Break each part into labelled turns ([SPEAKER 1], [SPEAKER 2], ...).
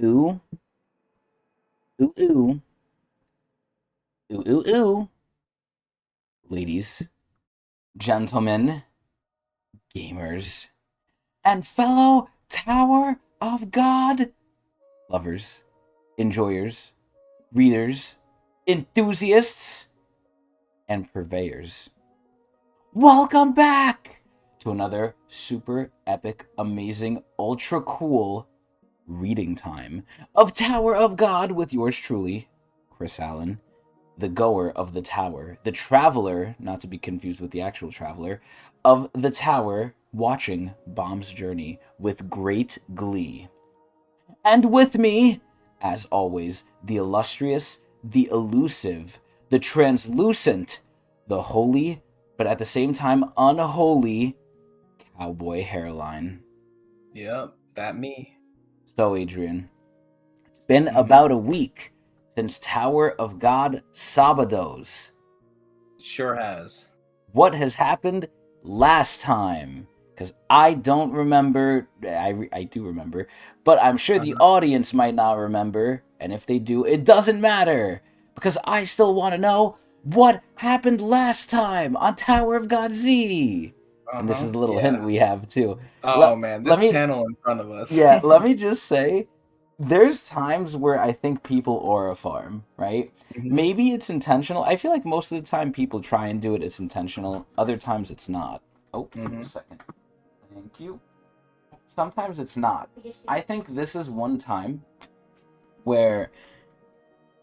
[SPEAKER 1] Ooh, ooh, ooh, ooh, ooh, ooh. Ladies, gentlemen, gamers, and fellow Tower of God lovers, enjoyers, readers, enthusiasts, and purveyors. Welcome back to another super epic, amazing, ultra cool reading time of Tower of God with yours truly, Chris Allen, the goer of the tower, the traveler, not to be confused with the actual traveler, of the tower, watching Bomb's journey with great glee. And with me, as always, the illustrious, the elusive, the translucent, the holy, but at the same time unholy cowboy hairline.
[SPEAKER 2] Yep, that me.
[SPEAKER 1] So, Adrian, it's been
[SPEAKER 2] Mm-hmm.
[SPEAKER 1] about a week since Tower of God Sabados.
[SPEAKER 2] Sure has.
[SPEAKER 1] What has happened last time? Because I don't remember. I do remember, but I'm sure the
[SPEAKER 2] Uh-huh.
[SPEAKER 1] audience might not remember. And if they do, it doesn't matter. Because I still want to know what happened last time on Tower of God Z. And this
[SPEAKER 2] Uh-huh.
[SPEAKER 1] is the little
[SPEAKER 2] Yeah.
[SPEAKER 1] hint we have too.
[SPEAKER 2] Oh
[SPEAKER 1] Let,
[SPEAKER 2] man, this
[SPEAKER 1] let me
[SPEAKER 2] panel in front of us.
[SPEAKER 1] yeah, let me just say, there's times where I think people aura farm, right?
[SPEAKER 2] hmm
[SPEAKER 1] Maybe it's intentional. I feel like most of the time people try and do it, it's intentional. Other times it's not. Oh, a
[SPEAKER 2] hmm
[SPEAKER 1] second. Thank you. Sometimes it's not. I think this is one time where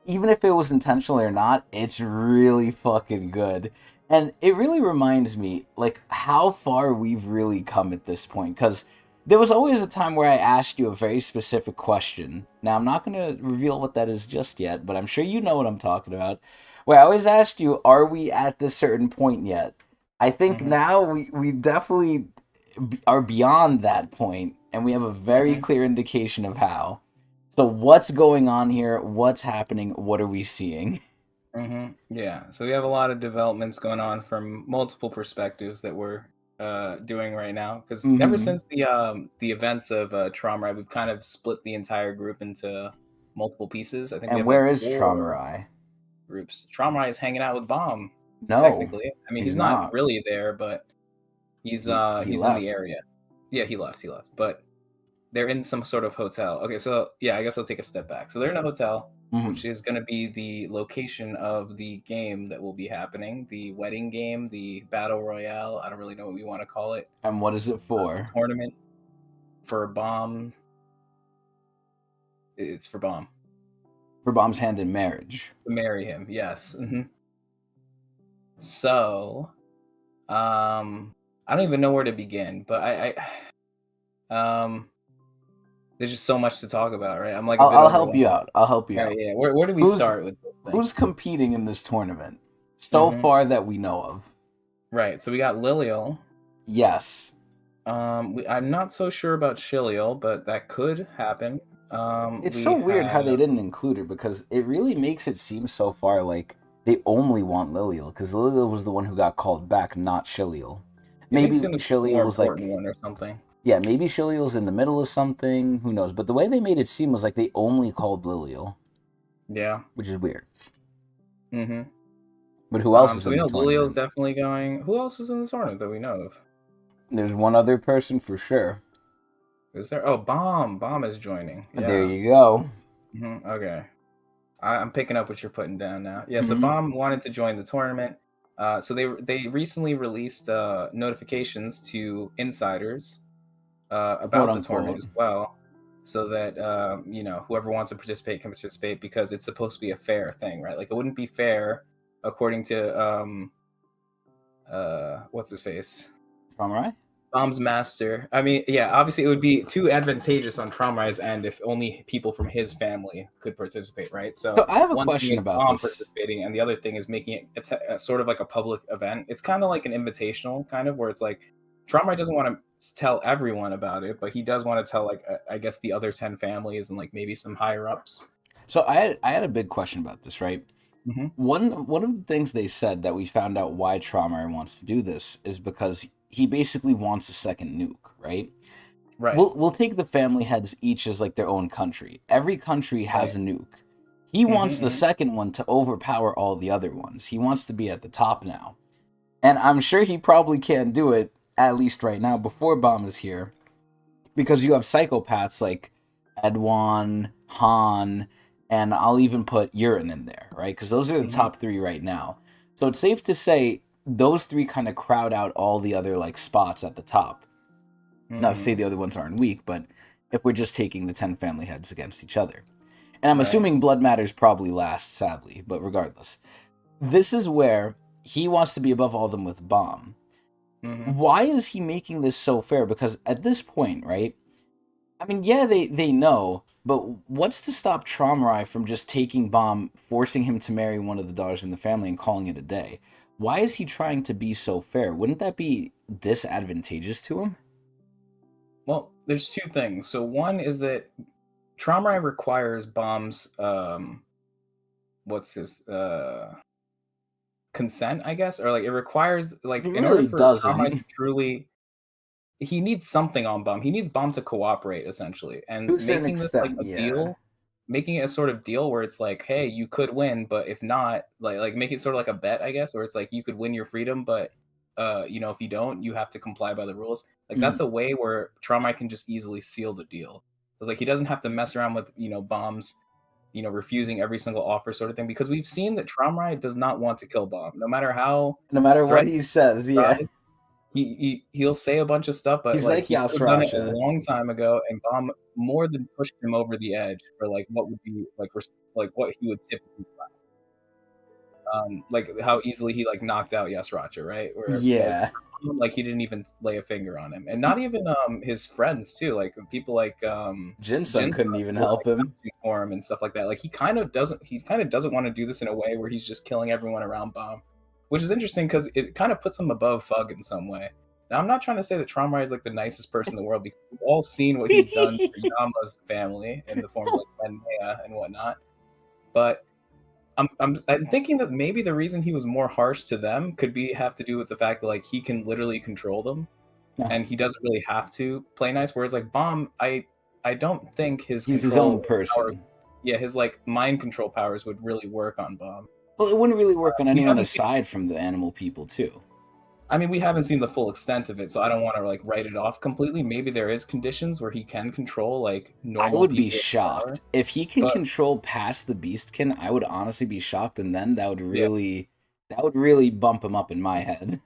[SPEAKER 1] even if it was intentional or not, it's really fucking good. And it really reminds me, like, how far we've really come at this point. Because there was always a time where I asked you a very specific question. Now, I'm not going to reveal what that is just yet, but I'm sure you know what I'm talking about. Where I always asked you, are we at this certain point yet? I think
[SPEAKER 2] hmm
[SPEAKER 1] now we definitely are beyond that point, and we have a very
[SPEAKER 2] hmm
[SPEAKER 1] clear indication of how. So what's going on here? What's happening? What are we seeing?
[SPEAKER 2] Yeah. So we have a lot of developments going on from multiple perspectives that we're doing right now. Because ever
[SPEAKER 1] Mm-hmm.
[SPEAKER 2] since the events of Trauma, we've kind of split the entire group into multiple pieces. I think we
[SPEAKER 1] And
[SPEAKER 2] have like
[SPEAKER 1] where is
[SPEAKER 2] four
[SPEAKER 1] Traumarai?
[SPEAKER 2] groups. Trauma is hanging out with Bomb,
[SPEAKER 1] No,
[SPEAKER 2] technically. I mean,
[SPEAKER 1] he's
[SPEAKER 2] he's not
[SPEAKER 1] not.
[SPEAKER 2] really there, but
[SPEAKER 1] He
[SPEAKER 2] he's in the
[SPEAKER 1] left.
[SPEAKER 2] area. Yeah, he left. But they're in some sort of hotel. Okay, so yeah, I guess I'll take a step back. So they're in a hotel,
[SPEAKER 1] Mm-hmm.
[SPEAKER 2] which is going to be the location of the game that will be happening, the wedding game, the battle royale. I don't really know what we want to call it.
[SPEAKER 1] And what is it
[SPEAKER 2] The
[SPEAKER 1] for?
[SPEAKER 2] tournament for Bomb. It's for Bomb
[SPEAKER 1] For Bomb's hand in marriage.
[SPEAKER 2] to marry him. Yes. So, I don't even know where to begin, but um, there's just so much to talk about, right? I'm like a bit
[SPEAKER 1] I'll help you
[SPEAKER 2] overwhelmed.
[SPEAKER 1] out. I'll help you
[SPEAKER 2] All right,
[SPEAKER 1] out.
[SPEAKER 2] yeah. Where do we
[SPEAKER 1] Who's
[SPEAKER 2] start with this thing?
[SPEAKER 1] who's competing in this tournament so
[SPEAKER 2] hmm
[SPEAKER 1] far that we know of?
[SPEAKER 2] Right. So we got Lilial.
[SPEAKER 1] Yes.
[SPEAKER 2] I'm not so sure about Shilial, but that could happen.
[SPEAKER 1] It's so
[SPEAKER 2] We
[SPEAKER 1] weird how they
[SPEAKER 2] have
[SPEAKER 1] didn't include her because it really makes it seem so far like they only want Lilial because Lilial was the one who got called back, not Shilial.
[SPEAKER 2] it
[SPEAKER 1] Maybe
[SPEAKER 2] makes him the
[SPEAKER 1] Shilial
[SPEAKER 2] more
[SPEAKER 1] was like,
[SPEAKER 2] important one or something.
[SPEAKER 1] yeah, maybe Shilial's in the middle of something. Who knows? But the way they made it seem was like they only called Lilial,
[SPEAKER 2] Yeah.
[SPEAKER 1] which is weird.
[SPEAKER 2] Mm-hmm.
[SPEAKER 1] But who else is
[SPEAKER 2] So we
[SPEAKER 1] in the
[SPEAKER 2] know Lilial's
[SPEAKER 1] tournament?
[SPEAKER 2] definitely going. Who else is in the tournament that we know of?
[SPEAKER 1] There's one other person for sure.
[SPEAKER 2] Is there? Oh, Bomb. Bomb is joining.
[SPEAKER 1] There
[SPEAKER 2] Yeah.
[SPEAKER 1] you go.
[SPEAKER 2] Okay. I'm picking up what you're putting down now. Yeah. So
[SPEAKER 1] Mm-hmm.
[SPEAKER 2] Bomb wanted to join the tournament. So they recently released notifications to insiders
[SPEAKER 1] Quote
[SPEAKER 2] about the tournament
[SPEAKER 1] unquote.
[SPEAKER 2] as well, so that whoever wants to participate can participate because it's supposed to be a fair thing, right? Like it wouldn't be fair according to what's his face,
[SPEAKER 1] Samurai?
[SPEAKER 2] Bomb's master. I mean, yeah, obviously it would be too advantageous on Tromrai's end if only people from his family could participate, right?
[SPEAKER 1] So
[SPEAKER 2] So
[SPEAKER 1] I have a
[SPEAKER 2] one thing
[SPEAKER 1] question
[SPEAKER 2] is
[SPEAKER 1] about
[SPEAKER 2] Bomb
[SPEAKER 1] this.
[SPEAKER 2] participating, and the other thing is making it it's sort of like a public event. It's kind of like an invitational, kind of where it's like Tromrai doesn't want to tell everyone about it, but he does want to tell like I guess the other 10 families and like maybe some higher ups.
[SPEAKER 1] So I had a big question about this, right?
[SPEAKER 2] hmm
[SPEAKER 1] One of the things they said that we found out why Traumar wants to do this is because he basically wants a second nuke, right?
[SPEAKER 2] Right.
[SPEAKER 1] we'll take the family heads each as like their own country. Every country has
[SPEAKER 2] Right.
[SPEAKER 1] a nuke. He wants the
[SPEAKER 2] Hmm.
[SPEAKER 1] second one to overpower all the other ones. He wants to be at the top now. And I'm sure he probably can't do it, at least right now, before Bomb is here, because you have psychopaths like Edwan, Han, and I'll even put Urine in there, right? Because those are the
[SPEAKER 2] Hmm.
[SPEAKER 1] top three right now. So it's safe to say those three kind of crowd out all the other like spots at the top. Not to say
[SPEAKER 2] Hmm.
[SPEAKER 1] the other ones aren't weak, but if we're just taking the 10 family heads against each other. And I'm
[SPEAKER 2] Right.
[SPEAKER 1] assuming Blood Matters probably last, sadly, but regardless. This is where he wants to be above all of them with Bomb.
[SPEAKER 2] Hmm.
[SPEAKER 1] Why is he making this so fair? Because at this point, right? I mean, yeah, they know, but what's to stop Traumarai from just taking Bomb, forcing him to marry one of the daughters in the family, and calling it a day? Why is he trying to be so fair? Wouldn't that be disadvantageous to him?
[SPEAKER 2] Well, there's two things. So one is that Traumarai requires Bomb's what's his consent, I guess, or like it requires
[SPEAKER 1] He
[SPEAKER 2] like in order
[SPEAKER 1] really
[SPEAKER 2] for Traumarai
[SPEAKER 1] doesn't.
[SPEAKER 2] to truly, he needs something on Bomb. He needs Bomb to cooperate essentially, and
[SPEAKER 1] To a certain
[SPEAKER 2] making this like
[SPEAKER 1] extent,
[SPEAKER 2] a
[SPEAKER 1] yeah.
[SPEAKER 2] deal, making it a sort of deal where it's like, hey, you could win, but if not, like make it sort of like a bet, I guess, where it's like you could win your freedom, but if you don't, you have to comply by the rules. Like
[SPEAKER 1] Mm.
[SPEAKER 2] that's a way where Traumai can just easily seal the deal. It's like he doesn't have to mess around with Bombs, refusing every single offer sort of thing, because we've seen that Traumai does not want to kill Bomb, no matter how
[SPEAKER 1] No matter what
[SPEAKER 2] threatening
[SPEAKER 1] he says,
[SPEAKER 2] he
[SPEAKER 1] yeah.
[SPEAKER 2] tries. He'll say a bunch of stuff, but
[SPEAKER 1] He's
[SPEAKER 2] like
[SPEAKER 1] like
[SPEAKER 2] he could have done it a
[SPEAKER 1] Yasracha.
[SPEAKER 2] long time ago, and Bomb more than pushed him over the edge for like what would be like like what he would typically like how easily he like knocked out Yasracha, right? Whereas
[SPEAKER 1] Yeah.
[SPEAKER 2] like he didn't even lay a finger on him, and not even his friends too, like people like
[SPEAKER 1] Jinsun
[SPEAKER 2] Jin's
[SPEAKER 1] couldn't even
[SPEAKER 2] were
[SPEAKER 1] help
[SPEAKER 2] like
[SPEAKER 1] him.
[SPEAKER 2] vouching for him and stuff like that. Like he kind of doesn't want to do this in a way where he's just killing everyone around Bomb, which is interesting because it kind of puts him above Fug in some way. Now I'm not trying to say that Tromrai is like the nicest person in the world, because we've all seen what he's done for Yama's family in the form of like Benmea and whatnot. But I'm thinking that maybe the reason he was more harsh to them could be have to do with the fact that like he can literally control them,
[SPEAKER 1] No,
[SPEAKER 2] and he doesn't really have to play nice. Whereas like Bomb, I don't think his
[SPEAKER 1] he's his
[SPEAKER 2] control
[SPEAKER 1] own
[SPEAKER 2] power,
[SPEAKER 1] person.
[SPEAKER 2] yeah, his like mind control powers would really work on Bomb.
[SPEAKER 1] Well, it wouldn't really work on
[SPEAKER 2] We
[SPEAKER 1] anyone
[SPEAKER 2] haven't seen.
[SPEAKER 1] aside from the animal people, too.
[SPEAKER 2] I mean, we haven't seen the full extent of it, so I don't want to like write it off completely. Maybe there is conditions where he can control like
[SPEAKER 1] I
[SPEAKER 2] normal
[SPEAKER 1] would be
[SPEAKER 2] people with power,
[SPEAKER 1] shocked. If he can
[SPEAKER 2] but
[SPEAKER 1] control past the Beastkin, I would honestly be shocked, and then
[SPEAKER 2] yeah.
[SPEAKER 1] that would really bump him up in my head.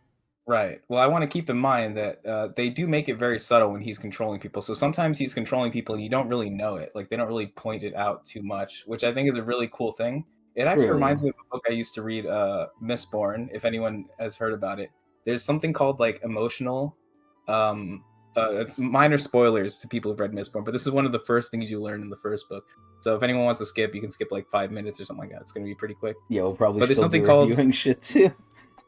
[SPEAKER 2] Right. Well, I want to keep in mind that they do make it very subtle when he's controlling people. So sometimes he's controlling people and you don't really know it. Like they don't really point it out too much, which I think is a really cool thing. It actually reminds
[SPEAKER 1] True.
[SPEAKER 2] me of a book I used to read, Mistborn, if anyone has heard about it. There's something called like emotional. Um, it's minor spoilers to people who've read Mistborn, but this is one of the first things you learn in the first book. So if anyone wants to skip, you can skip like 5 minutes or something like that. It's going to be pretty quick.
[SPEAKER 1] Yeah, we'll probably
[SPEAKER 2] But
[SPEAKER 1] still be reviewing shit, too.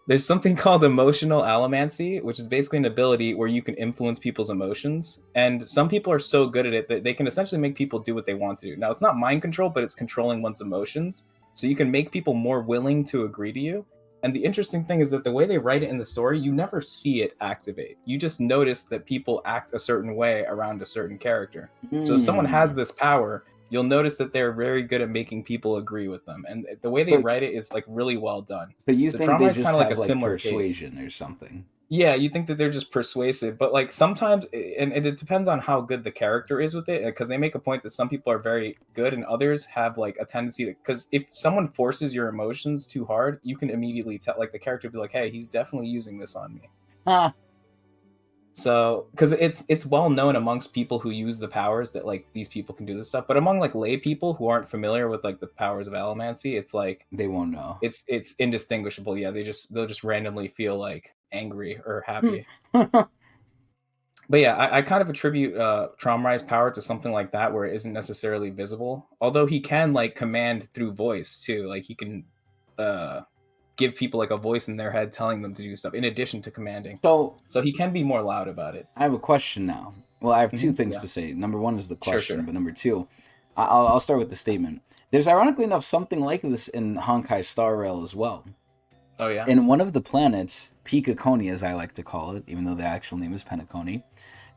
[SPEAKER 2] there's something called emotional allomancy, which is basically an ability where you can influence people's emotions. And some people are so good at it that they can essentially make people do what they want to do. Now, it's not mind control, but it's controlling one's emotions. So you can make people more willing to agree to you. And the interesting thing is that the way they write it in the story, you never see it activate. You just notice that people act a certain way around a certain character. So if someone has
[SPEAKER 1] Hmm.
[SPEAKER 2] this power, you'll notice that they're very good at making people agree with them. And the way they
[SPEAKER 1] So,
[SPEAKER 2] write it is like really well done.
[SPEAKER 1] so you
[SPEAKER 2] So
[SPEAKER 1] think they
[SPEAKER 2] Trauma is
[SPEAKER 1] just
[SPEAKER 2] kind of like
[SPEAKER 1] have,
[SPEAKER 2] a
[SPEAKER 1] like,
[SPEAKER 2] similar case.
[SPEAKER 1] persuasion or something?
[SPEAKER 2] Yeah, you think that they're just persuasive, but like sometimes, and it depends on how good the character is with it, because they make a point that some people are very good and others have like a tendency to, because if someone forces your emotions too hard, you can immediately tell, like the character be like, hey, he's definitely using this on me.
[SPEAKER 1] Huh.
[SPEAKER 2] So, because it's well known amongst people who use the powers that like these people can do this stuff, but among like lay people who aren't familiar with like the powers of allomancy, it's like
[SPEAKER 1] They won't know.
[SPEAKER 2] it's indistinguishable. Yeah, they'll just randomly feel like angry or
[SPEAKER 1] Hmm.
[SPEAKER 2] happy. But yeah, I kind of attribute Traumrai's power to something like that, where it isn't necessarily visible. Although he can like command through voice too, like he can uh, give people like a voice in their head telling them to do stuff in addition to commanding.
[SPEAKER 1] So,
[SPEAKER 2] So he can be more loud about it.
[SPEAKER 1] I have a question now. Well, I have two things
[SPEAKER 2] Yeah,
[SPEAKER 1] to say. Number one is the
[SPEAKER 2] sure,
[SPEAKER 1] question,
[SPEAKER 2] sure.
[SPEAKER 1] but number two, I'll start with the statement. There's ironically enough something like this in Honkai Star Rail as well.
[SPEAKER 2] Oh yeah.
[SPEAKER 1] In one of the planets, Pikakoni, as I like to call it, even though the actual name is Penacony,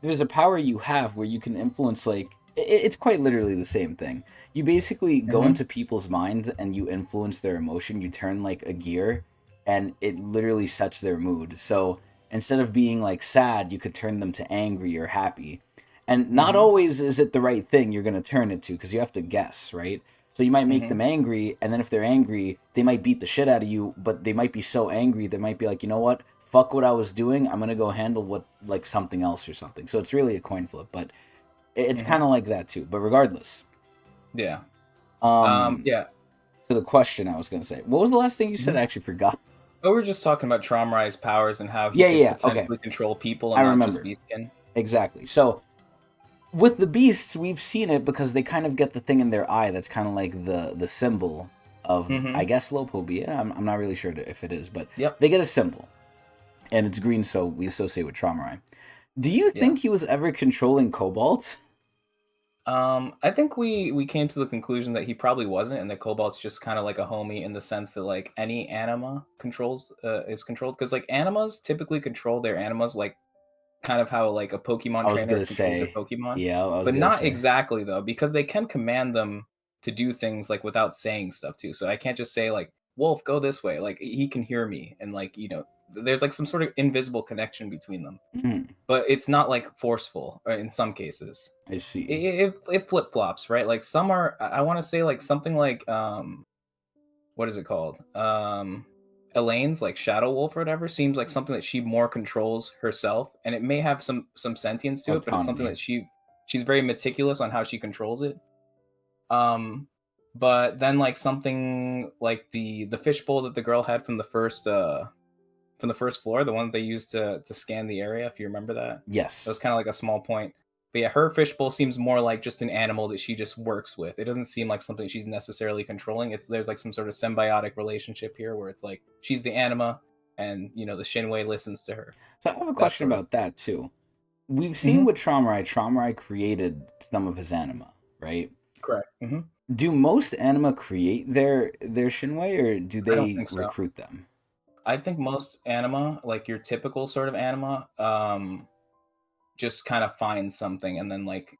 [SPEAKER 1] there's a power you have where you can influence, like, it's quite literally the same thing. You basically go
[SPEAKER 2] Mm-hmm.
[SPEAKER 1] into people's minds and you influence their emotion. You turn like a gear, and it literally sets their mood. So instead of being like sad, you could turn them to angry or happy. And not
[SPEAKER 2] Mm-hmm.
[SPEAKER 1] always is it the right thing you're going to turn it to, because you have to guess, right? So you might make
[SPEAKER 2] Mm-hmm.
[SPEAKER 1] them angry, and then if they're angry, they might beat the shit out of you, but they might be so angry they might be like, you know what? Fuck what I was doing. I'm gonna go handle what, like, something else or something. So it's really a coin flip, but it's
[SPEAKER 2] Mm-hmm.
[SPEAKER 1] kind of like that too. But regardless,
[SPEAKER 2] Yeah.
[SPEAKER 1] um,
[SPEAKER 2] Yeah.
[SPEAKER 1] to the question I was gonna say, what was the last thing you said?
[SPEAKER 2] Mm-hmm.
[SPEAKER 1] I actually forgot.
[SPEAKER 2] But we're just talking about Traumerai's powers and how he
[SPEAKER 1] Yeah,
[SPEAKER 2] could
[SPEAKER 1] yeah, yeah. Okay,
[SPEAKER 2] potentially control people
[SPEAKER 1] I
[SPEAKER 2] and not just
[SPEAKER 1] remember
[SPEAKER 2] Beastkin.
[SPEAKER 1] exactly. So with the beasts, we've seen it because they kind of get the thing in their eye that's kind of like the symbol of, I
[SPEAKER 2] Mm-hmm.
[SPEAKER 1] guess, lophobia. I'm not really sure if it is, but
[SPEAKER 2] Yep.
[SPEAKER 1] they get a symbol, and it's green, so we associate with Traumarai. Do you
[SPEAKER 2] Yeah.
[SPEAKER 1] think he was ever controlling Cobalt?
[SPEAKER 2] I think we came to the conclusion that he probably wasn't, and that Cobalt's just kind of like a homie in the sense that like any anima controls is controlled because like animas typically control their animas like kind of how like a Pokemon
[SPEAKER 1] I was
[SPEAKER 2] trainer
[SPEAKER 1] gonna
[SPEAKER 2] controls their
[SPEAKER 1] say,
[SPEAKER 2] Pokemon,
[SPEAKER 1] yeah, I was
[SPEAKER 2] but
[SPEAKER 1] gonna
[SPEAKER 2] not
[SPEAKER 1] say.
[SPEAKER 2] exactly though because they can command them to do things like without saying stuff too. So I can't just say like Wolf go this way. Like he can hear me and like there's like some sort of invisible connection between them,
[SPEAKER 1] Mm,
[SPEAKER 2] but it's not like forceful in some cases
[SPEAKER 1] I see.
[SPEAKER 2] it flip flops, right? Like some are, I want to say like something like what is it called? Elaine's like Shadow Wolf or whatever seems like something that she more controls herself, and it may have some sentience to it, but it's something
[SPEAKER 1] Autonomy.
[SPEAKER 2] that she's very meticulous on how she controls it. Um, but then like something like the fishbowl that the girl had from the first floor, the one that they used to scan the area, if you remember that. That was
[SPEAKER 1] Yes.
[SPEAKER 2] kind of like a small point. But yeah, her fishbowl seems more like just an animal that she just works with. It doesn't seem like something she's necessarily controlling. It's there's like some sort of symbiotic relationship here where it's like she's the anima and the Shinwei listens to her.
[SPEAKER 1] So I have a
[SPEAKER 2] That
[SPEAKER 1] question
[SPEAKER 2] sort of
[SPEAKER 1] about that too. We've seen
[SPEAKER 2] hmm
[SPEAKER 1] with Traumarai created some of his anima, right?
[SPEAKER 2] correct.
[SPEAKER 1] Do most anima create their Shinwei, or do
[SPEAKER 2] I don't
[SPEAKER 1] they
[SPEAKER 2] think so.
[SPEAKER 1] recruit them?
[SPEAKER 2] I think most anima, like your typical sort of anima, just kind of find something and then like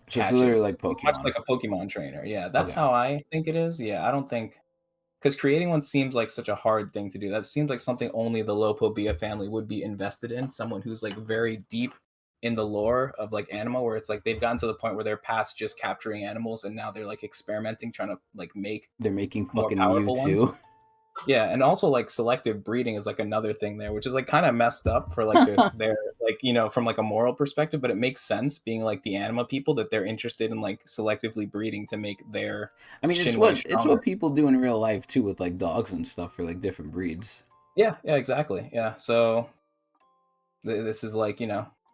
[SPEAKER 1] So it's
[SPEAKER 2] catch it,
[SPEAKER 1] literally like
[SPEAKER 2] much
[SPEAKER 1] Pokemon.
[SPEAKER 2] like a Pokemon trainer. Yeah, that's
[SPEAKER 1] Okay.
[SPEAKER 2] how I think it is. Yeah, I don't think because creating one seems like such a hard thing to do. That seems like something only the Lopobia family would be invested in. Someone who's like very deep in the lore of like anima, where it's like they've gotten to the point where they're past just capturing animals and now they're like experimenting, trying to like make
[SPEAKER 1] They're making
[SPEAKER 2] more
[SPEAKER 1] fucking
[SPEAKER 2] powerful ones.
[SPEAKER 1] Mewtwo.
[SPEAKER 2] Yeah, and also like selective breeding is like another thing there, which is like kind of messed up for like their like from like a moral perspective, but it makes sense being like the anima people that they're interested in like selectively breeding to make their
[SPEAKER 1] I mean,
[SPEAKER 2] Shinwei
[SPEAKER 1] it's what
[SPEAKER 2] stronger.
[SPEAKER 1] people do in real life too, with like dogs and stuff for like different breeds.
[SPEAKER 2] Yeah, yeah, exactly. Yeah, so this is like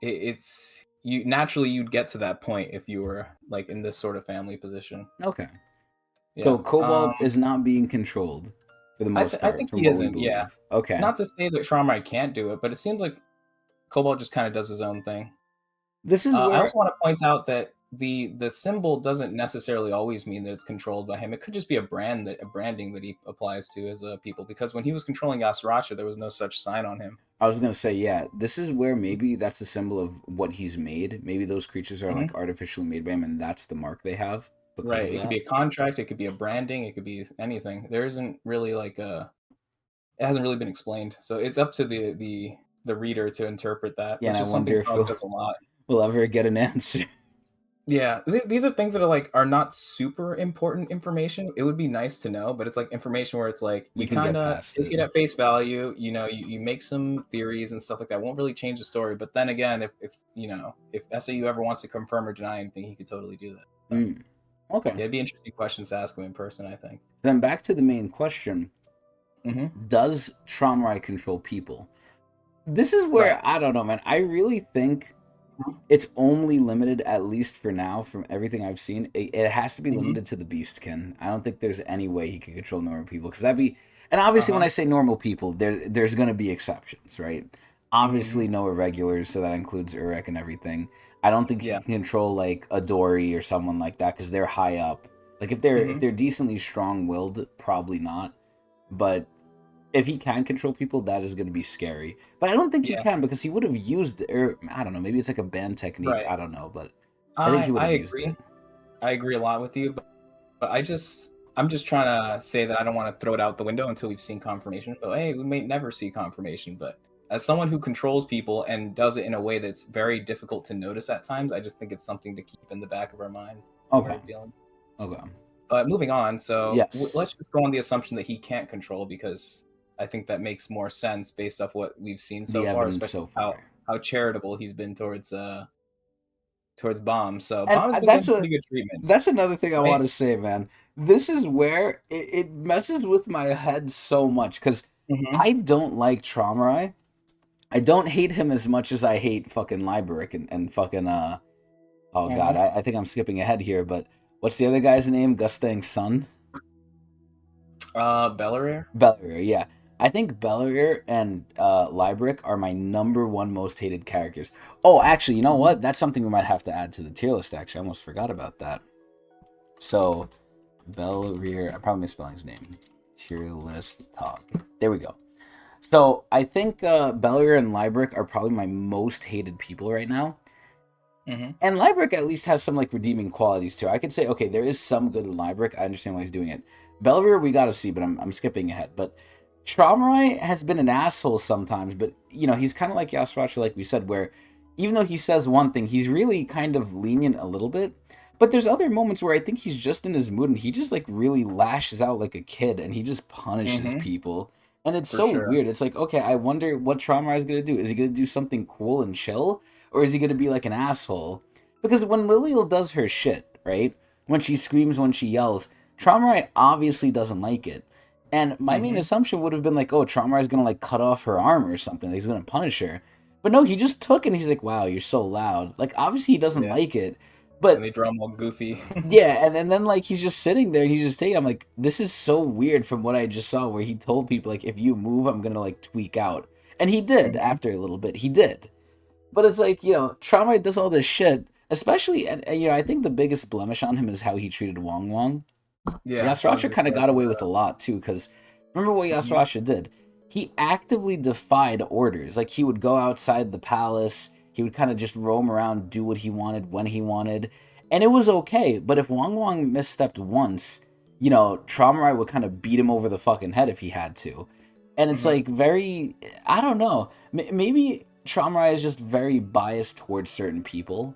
[SPEAKER 2] it's you naturally you'd get to that point if you were like in this sort of family position.
[SPEAKER 1] Okay. So
[SPEAKER 2] Yeah,
[SPEAKER 1] Cobalt is not being controlled for the most
[SPEAKER 2] I
[SPEAKER 1] part,
[SPEAKER 2] think
[SPEAKER 1] from
[SPEAKER 2] he
[SPEAKER 1] what we
[SPEAKER 2] isn't. Yeah,
[SPEAKER 1] believe. Okay.
[SPEAKER 2] not to say that Shramai can't do it, but it seems like Cobalt just kind of does his own thing.
[SPEAKER 1] This is
[SPEAKER 2] I
[SPEAKER 1] where
[SPEAKER 2] also want to point out that the symbol doesn't necessarily always mean that it's controlled by him. It could just be a branding that he applies to as a people. Because when he was controlling Yasuracha, there was no such sign on him.
[SPEAKER 1] I was gonna say, yeah, this is where maybe that's the symbol of what he's made. Maybe those creatures are
[SPEAKER 2] Hmm.
[SPEAKER 1] like artificially made by him, and that's the mark they have because
[SPEAKER 2] Right.
[SPEAKER 1] of
[SPEAKER 2] It could be
[SPEAKER 1] that.
[SPEAKER 2] a contract. It could be a branding. It could be anything. There isn't really like a. It hasn't really been explained, so it's up to the reader to interpret that,
[SPEAKER 1] Yeah, and
[SPEAKER 2] which
[SPEAKER 1] I
[SPEAKER 2] is
[SPEAKER 1] wonder
[SPEAKER 2] something
[SPEAKER 1] if
[SPEAKER 2] Frog does a lot.
[SPEAKER 1] we'll ever get an answer.
[SPEAKER 2] Yeah, these are things that are not super important information. It would be nice to know, but it's like information where it's like
[SPEAKER 1] We
[SPEAKER 2] you
[SPEAKER 1] can
[SPEAKER 2] kind
[SPEAKER 1] get
[SPEAKER 2] of
[SPEAKER 1] past
[SPEAKER 2] take
[SPEAKER 1] it.
[SPEAKER 2] it at face value. You make some theories and stuff like that. Won't really change the story. But then again, if SAU ever wants to confirm or deny anything, he could totally do that. So
[SPEAKER 1] Mm. Okay.
[SPEAKER 2] yeah, it'd be interesting questions to ask him in person, I think.
[SPEAKER 1] Then back to the main question:
[SPEAKER 2] Hmm.
[SPEAKER 1] does Traumarai control people? This is
[SPEAKER 2] Right.
[SPEAKER 1] where I don't know, man. I really think it's only limited, at least for now, from everything I've seen. It has to be
[SPEAKER 2] Hmm.
[SPEAKER 1] limited to the Beastkin. I don't think there's any way he could control normal people, because that'd be. And obviously, when
[SPEAKER 2] Uh-huh.
[SPEAKER 1] I say normal people, there's gonna be exceptions, right?
[SPEAKER 2] Hmm.
[SPEAKER 1] Obviously, no irregulars, so that includes Urek and everything. I don't think he
[SPEAKER 2] Yeah.
[SPEAKER 1] can control like a Dory or someone like that because they're high up. Like if they're
[SPEAKER 2] Hmm.
[SPEAKER 1] decently strong willed, probably not. But if he can control people, that is going to be scary. But I don't think he
[SPEAKER 2] Yeah,
[SPEAKER 1] can because he would have used, or I don't know, maybe it's like a band technique.
[SPEAKER 2] right.
[SPEAKER 1] I don't know, but I think he
[SPEAKER 2] I
[SPEAKER 1] would
[SPEAKER 2] I
[SPEAKER 1] have used
[SPEAKER 2] agree.
[SPEAKER 1] it.
[SPEAKER 2] I agree a lot with you, but I'm just trying to say that I don't want to throw it out the window until we've seen confirmation. But hey, we may never see confirmation. But as someone who controls people and does it in a way that's very difficult to notice at times, I just think it's something to keep in the back of our minds when we're
[SPEAKER 1] Okay.
[SPEAKER 2] dealing.
[SPEAKER 1] Okay.
[SPEAKER 2] But moving on, so
[SPEAKER 1] Yes.
[SPEAKER 2] let's just go on the assumption that he can't control because I think that makes more sense based off what we've seen so
[SPEAKER 1] The
[SPEAKER 2] far,
[SPEAKER 1] evidence
[SPEAKER 2] especially
[SPEAKER 1] so far.
[SPEAKER 2] how charitable he's been towards Bomb. So
[SPEAKER 1] And
[SPEAKER 2] Bomb has been
[SPEAKER 1] that's
[SPEAKER 2] getting
[SPEAKER 1] a
[SPEAKER 2] pretty good treatment,
[SPEAKER 1] that's another thing I
[SPEAKER 2] right?
[SPEAKER 1] want to say, man. This is where it messes with my head so much because
[SPEAKER 2] Hmm.
[SPEAKER 1] I don't like Traumarai. I don't hate him as much as I hate fucking Liberick and fucking oh god,
[SPEAKER 2] Hmm.
[SPEAKER 1] I think I'm skipping ahead here, but what's the other guy's name? Gustang's son?
[SPEAKER 2] Bellarir.
[SPEAKER 1] Bellier, yeah. I think Bellier and Liberick are my number one most hated characters. Oh, actually, you know
[SPEAKER 2] Hmm.
[SPEAKER 1] what? That's something we might have to add to the tier list, actually. I almost forgot about that. So, Bellier, I probably misspelling his name. Tier list talk. There we go. So, I think Bellier and Liberick are probably my most hated people right now.
[SPEAKER 2] Hmm.
[SPEAKER 1] And Liebrecht at least has some like redeeming qualities too. I could say, okay, there is some good in Liebrecht. I understand why he's doing it. Belver, we gotta see, but I'm skipping ahead. But Traumarai has been an asshole sometimes, but you know, he's kind of like Yasracha, like we said, where even though he says one thing, he's really kind of lenient a little bit. But there's other moments where I think he's just in his mood and he just like really lashes out like a kid and he just punishes
[SPEAKER 2] Hmm.
[SPEAKER 1] people. And it's
[SPEAKER 2] For
[SPEAKER 1] so
[SPEAKER 2] sure.
[SPEAKER 1] weird. It's like, okay, I wonder what Traumarai is gonna do. Is he gonna do something cool and chill? Or is he gonna be like an asshole? Because when Lilial does her shit, right? When she screams, when she yells, Traumarai obviously doesn't like it. And my main
[SPEAKER 2] Hmm.
[SPEAKER 1] assumption would have been like, oh, Traumarai is gonna like cut off her arm or something. He's gonna punish her. But no, he just took it and he's like, wow, you're so loud. Like obviously he doesn't
[SPEAKER 2] Yeah,
[SPEAKER 1] like it.
[SPEAKER 2] and
[SPEAKER 1] But
[SPEAKER 2] they draw him all goofy.
[SPEAKER 1] yeah, and then like he's just sitting there and he's just taking. I'm like, this is so weird from what I just saw, where he told people like, if you move, I'm gonna like tweak out, and he did
[SPEAKER 2] Hmm.
[SPEAKER 1] after a little bit. He did, but it's like Trauma does all this shit, especially and I think the biggest blemish on him is how he treated Wong Wong.
[SPEAKER 2] Yeah, I was
[SPEAKER 1] Yasracha
[SPEAKER 2] just
[SPEAKER 1] kind of
[SPEAKER 2] gonna
[SPEAKER 1] got
[SPEAKER 2] bring
[SPEAKER 1] away
[SPEAKER 2] that
[SPEAKER 1] with a
[SPEAKER 2] up.
[SPEAKER 1] lot too, because remember what
[SPEAKER 2] Hmm.
[SPEAKER 1] Yasracha did? He actively defied orders. Like he would go outside the palace, he would kind of just roam around, do what he wanted when he wanted, and it was okay. But if Wang Wang misstepped once, Traumarai would kind of beat him over the fucking head if he had to. And it's
[SPEAKER 2] Hmm.
[SPEAKER 1] like very, I don't know, maybe Traumarai is just very biased towards certain people,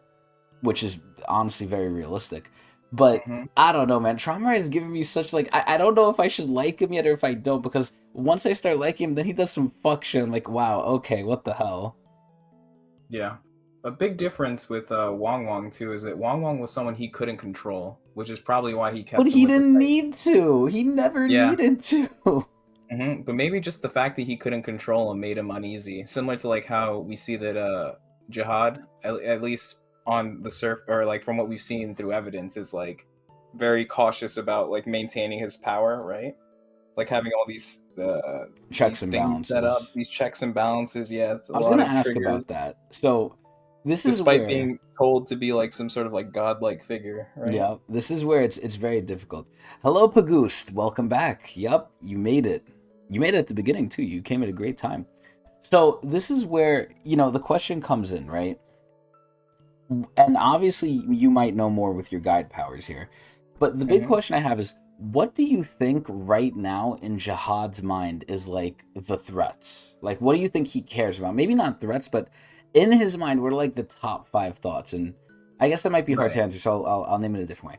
[SPEAKER 1] which is honestly very realistic. But
[SPEAKER 2] Hmm.
[SPEAKER 1] I don't know, man. Trauma is giving me such like I don't know if I should like him yet or if I don't, because once I start liking him, then he does some fuck shit. I'm like, wow, okay, what the hell?
[SPEAKER 2] Yeah. A big difference with Wong Wong too is that Wong Wong was someone he couldn't control, which is probably why he
[SPEAKER 1] But
[SPEAKER 2] kept him
[SPEAKER 1] he
[SPEAKER 2] with the
[SPEAKER 1] didn't
[SPEAKER 2] fight.
[SPEAKER 1] need to. He never
[SPEAKER 2] Yeah.
[SPEAKER 1] needed to.
[SPEAKER 2] But maybe just the fact that he couldn't control him made him uneasy. Similar to like how we see that Jihad, at least on the surf or like from what we've seen through evidence, is like very cautious about like maintaining his power, right? Like having all
[SPEAKER 1] Checks
[SPEAKER 2] these
[SPEAKER 1] and
[SPEAKER 2] things set up,
[SPEAKER 1] balances.
[SPEAKER 2] these checks and balances. Yeah, it's a
[SPEAKER 1] I was
[SPEAKER 2] lot
[SPEAKER 1] gonna
[SPEAKER 2] of
[SPEAKER 1] ask
[SPEAKER 2] triggers,
[SPEAKER 1] about that. So this is
[SPEAKER 2] despite
[SPEAKER 1] where
[SPEAKER 2] being told to be like some sort of like godlike figure, right?
[SPEAKER 1] yeah, this is where it's very difficult. Hello, Pagoost. Welcome back. Yup, you made it. You made it at the beginning too. You came at a great time. So this is where the question comes in, right? And obviously, you might know more with your guide powers here. But the big
[SPEAKER 2] Hmm.
[SPEAKER 1] question I have is, what do you think right now in Jihad's mind is like the threats? Like, what do you think he cares about? Maybe not threats, but in his mind, what are like the top five thoughts? And I guess that might be hard
[SPEAKER 2] Right.
[SPEAKER 1] to answer, so I'll name it a different way.